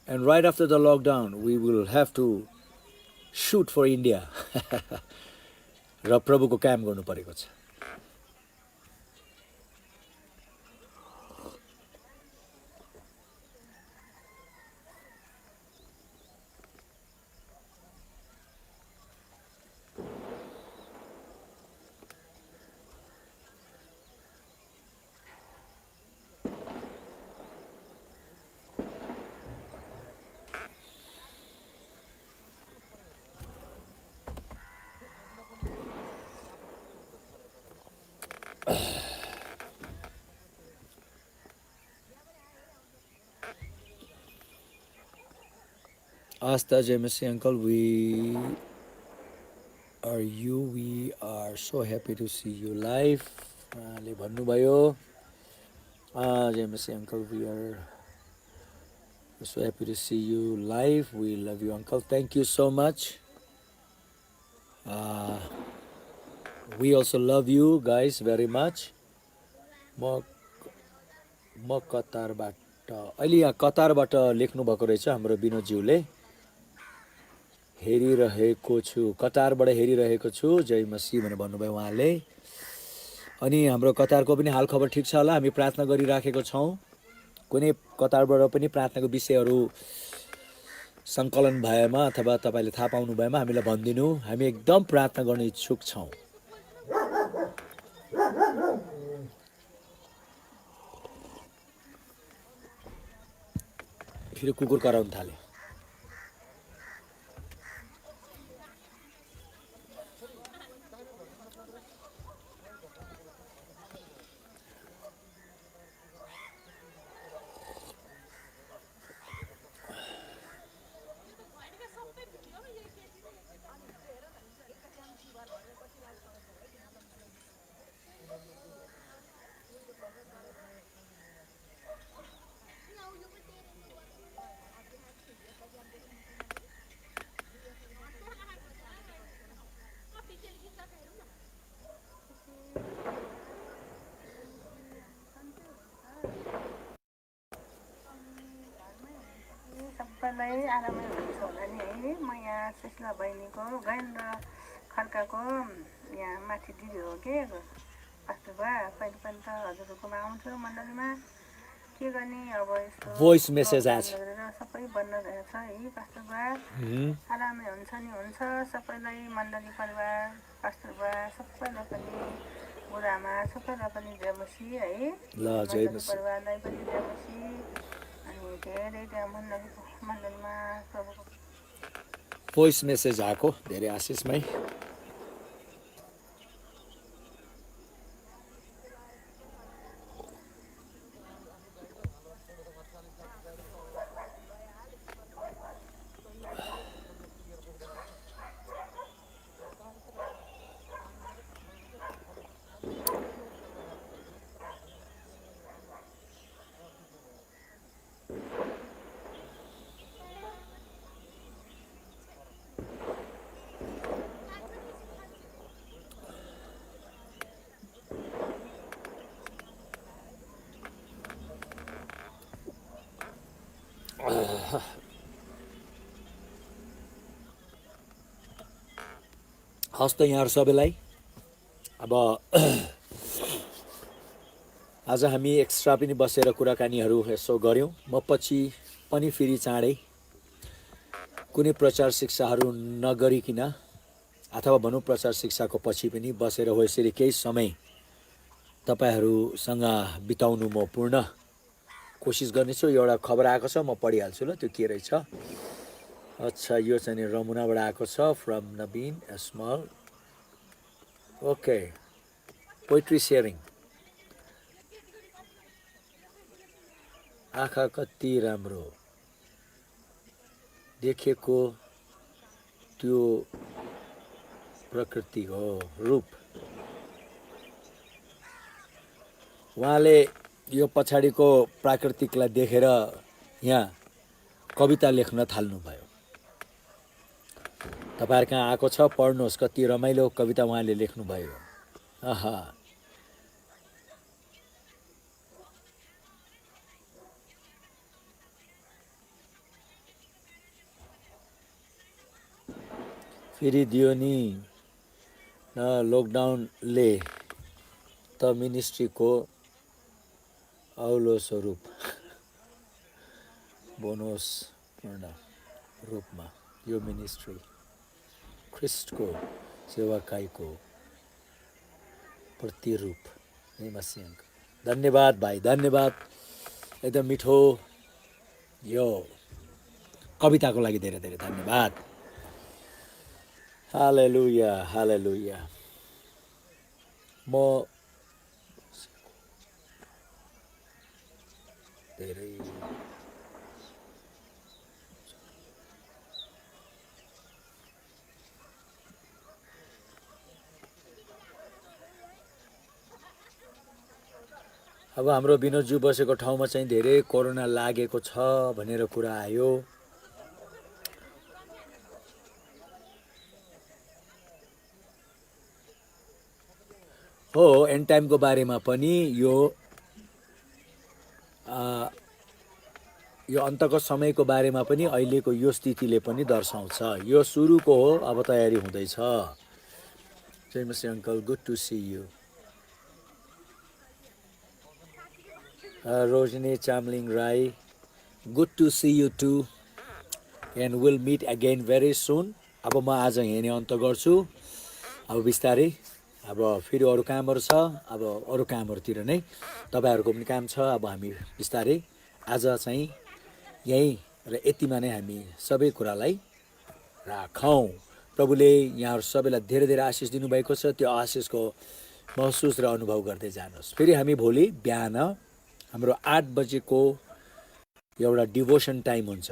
Speaker 1: and right after the lockdown we will have to suit for India र प्रभुको काम गर्नु परेको छ। Asta James uncle, we are so happy to see you live. ले भन्नुभयो James uncle, we are so happy to see you live. We love you uncle. Thank you so much. We also love you guys very much. म म कतारबाट अहिले यहाँ कतारबाट लेख्नु भएको रहेछ हाम्रो विनोदज्यूले हेरिरहेको छु कतारबाट हेरिरहेको छु जय मसीह भनेर भन्नुभयो उहाँले अनि हाम्रो कतारको पनि हालखबर ठिक छ होला हामी प्रार्थना गरिराखेको छौँ कुनै कतारबाट पनि प्रार्थनाको विषयहरू सङ्कलन भएमा अथवा तपाईँले थाहा पाउनु भएमा हामीलाई भनिदिनु हामी एकदम प्रार्थना गर्न इच्छुक छौँ फेरि कुकुर कराउन थाल्यो
Speaker 2: सबैलाई आरामै हुन्छ होला नि है म यहाँ सुशीला बहिनीको गहेन्द्र खड्काको यहाँ माथि दिदी हो के कस्तो भयो पहिले पहिले त हजुरहरूकोमा आउँछु मण्डलीमा के गर्ने अब यस्तो
Speaker 1: भोइस मेसेज आछ
Speaker 2: सबै बन्द रहेछ है पास्टर बा आरामै हुन्छ नि हुन्छ सबैलाई मण्डली परिवार पास्टर बा सबैलाई पनि बुढामा सबैलाई पनि जय मसीह है मण्डली परिवारलाई पनि जय मसीह अनि धेरै त्यहाँ मण्डलीमा प्रभुको
Speaker 1: भोइस मेसेज आएको धेरै आशिषमै हस् त यहाँहरू सबैलाई अब आज हामी एक्स्ट्रा पनि बसेर कुराकानीहरू यसो गऱ्यौँ म पछि पनि फेरि चाँडै कुनै प्रचार शिक्षाहरू नगरिकन अथवा भनौँ प्रचार शिक्षाको पछि पनि बसेर हो यसरी केही समय तपाईँहरूसँग बिताउनु म पूर्ण कोसिस गर्नेछु एउटा खबर आएको छ म पढिहाल्छु ल त्यो के रहेछ अच्छा यो चाहिँ रमुनाबाट आएको छ from Naveen small okay poetry sharing आँखा कति राम्रो देखेको त्यो प्रकृति हो रूप उहाँले यो पछाडिको प्राकृतिकलाई देखेर यहाँ कविता लेख्न थाल्नुभयो तपाईहरु कहाँ आएको छ पढ्नुहोस् कति रमाइलो कविता उहाँले लेख्नुभयो आहा फेरि दियो नि लकडाउनले त मिनिस्ट्रीको औलो स्वरूप बोनस पूर्ण रूपमा यो मिनिस्ट्री ख्रिस्टको सेवाकाईको प्रतिरूप है मसिंह धन्यवाद भाइ धन्यवाद एकदम मिठो यो कविताको लागि धेरै धेरै धन्यवाद हालेलुया हालेलुया म धेरै अब हाम्रो विनोदज्यू बसेको ठाउँमा चाहिँ धेरै कोरोना लागेको छ भनेर कुरा आयो। हो, एन्ड टाइमको बारेमा पनि यो अन्तको समयको बारेमा पनि अहिलेको यो स्थितिले पनि दर्शाउँछ। यो सुरुको हो, अब तयारी हुँदैछ। जय Masih uncle, good to see you. Rojni Chamling Rai, good to see you too, and will meet again very soon. अब म आज यहीँ नै अन्त गर्छु। अब बिस्तारै अब फेरि अरू कामहरू छ, अब अरू कामहरूतिर नै तपाईँहरूको पनि काम छ। अब हामी बिस्तारै आज चाहिँ यहीँ र यतिमा नै हामी सबै कुरालाई राखौँ। प्रभुले यहाँहरू सबैलाई धेरै धेरै आशिष दिनुभएको छ। त्यो आशिषको महसुस र अनुभव गर्दै जानुहोस्। फेरि हामी भोलि बिहान हाम्रो 8 बजेको एउटा डिभोसन टाइम हुन्छ।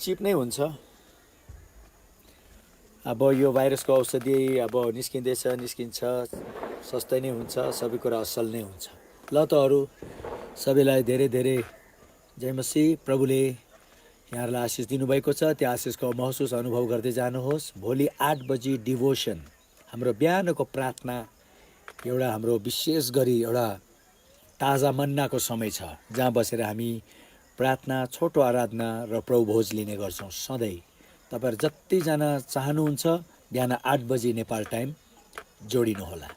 Speaker 1: चिप नै हुन्छ। अब यो भाइरसको औषधि अब निस्किन्छ, सस्तै नै हुन्छ, सबै कुरा असल नै हुन्छ। ल त अरू सबैलाई धेरै धेरै जय मसी। प्रभुले यहाँहरूलाई आशिष दिनुभएको छ। त्यो आशिषको महसुस अनुभव गर्दै जानुहोस्। भोलि 8 बजी डिभोसन, हाम्रो बिहानको प्रार्थना, एउटा हाम्रो विशेष गरी एउटा ताजा मन्नाको समय छ, जहाँ बसेर हामी प्रार्थना, छोटो आराधना र प्रभु भोज लिने गर्छौँ सधैँ। तपाईँहरू जतिजना चाहनुहुन्छ बिहान 8 बजी नेपाल टाइम जोडिनुहोला।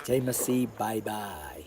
Speaker 1: जय मसी, बाई बाई।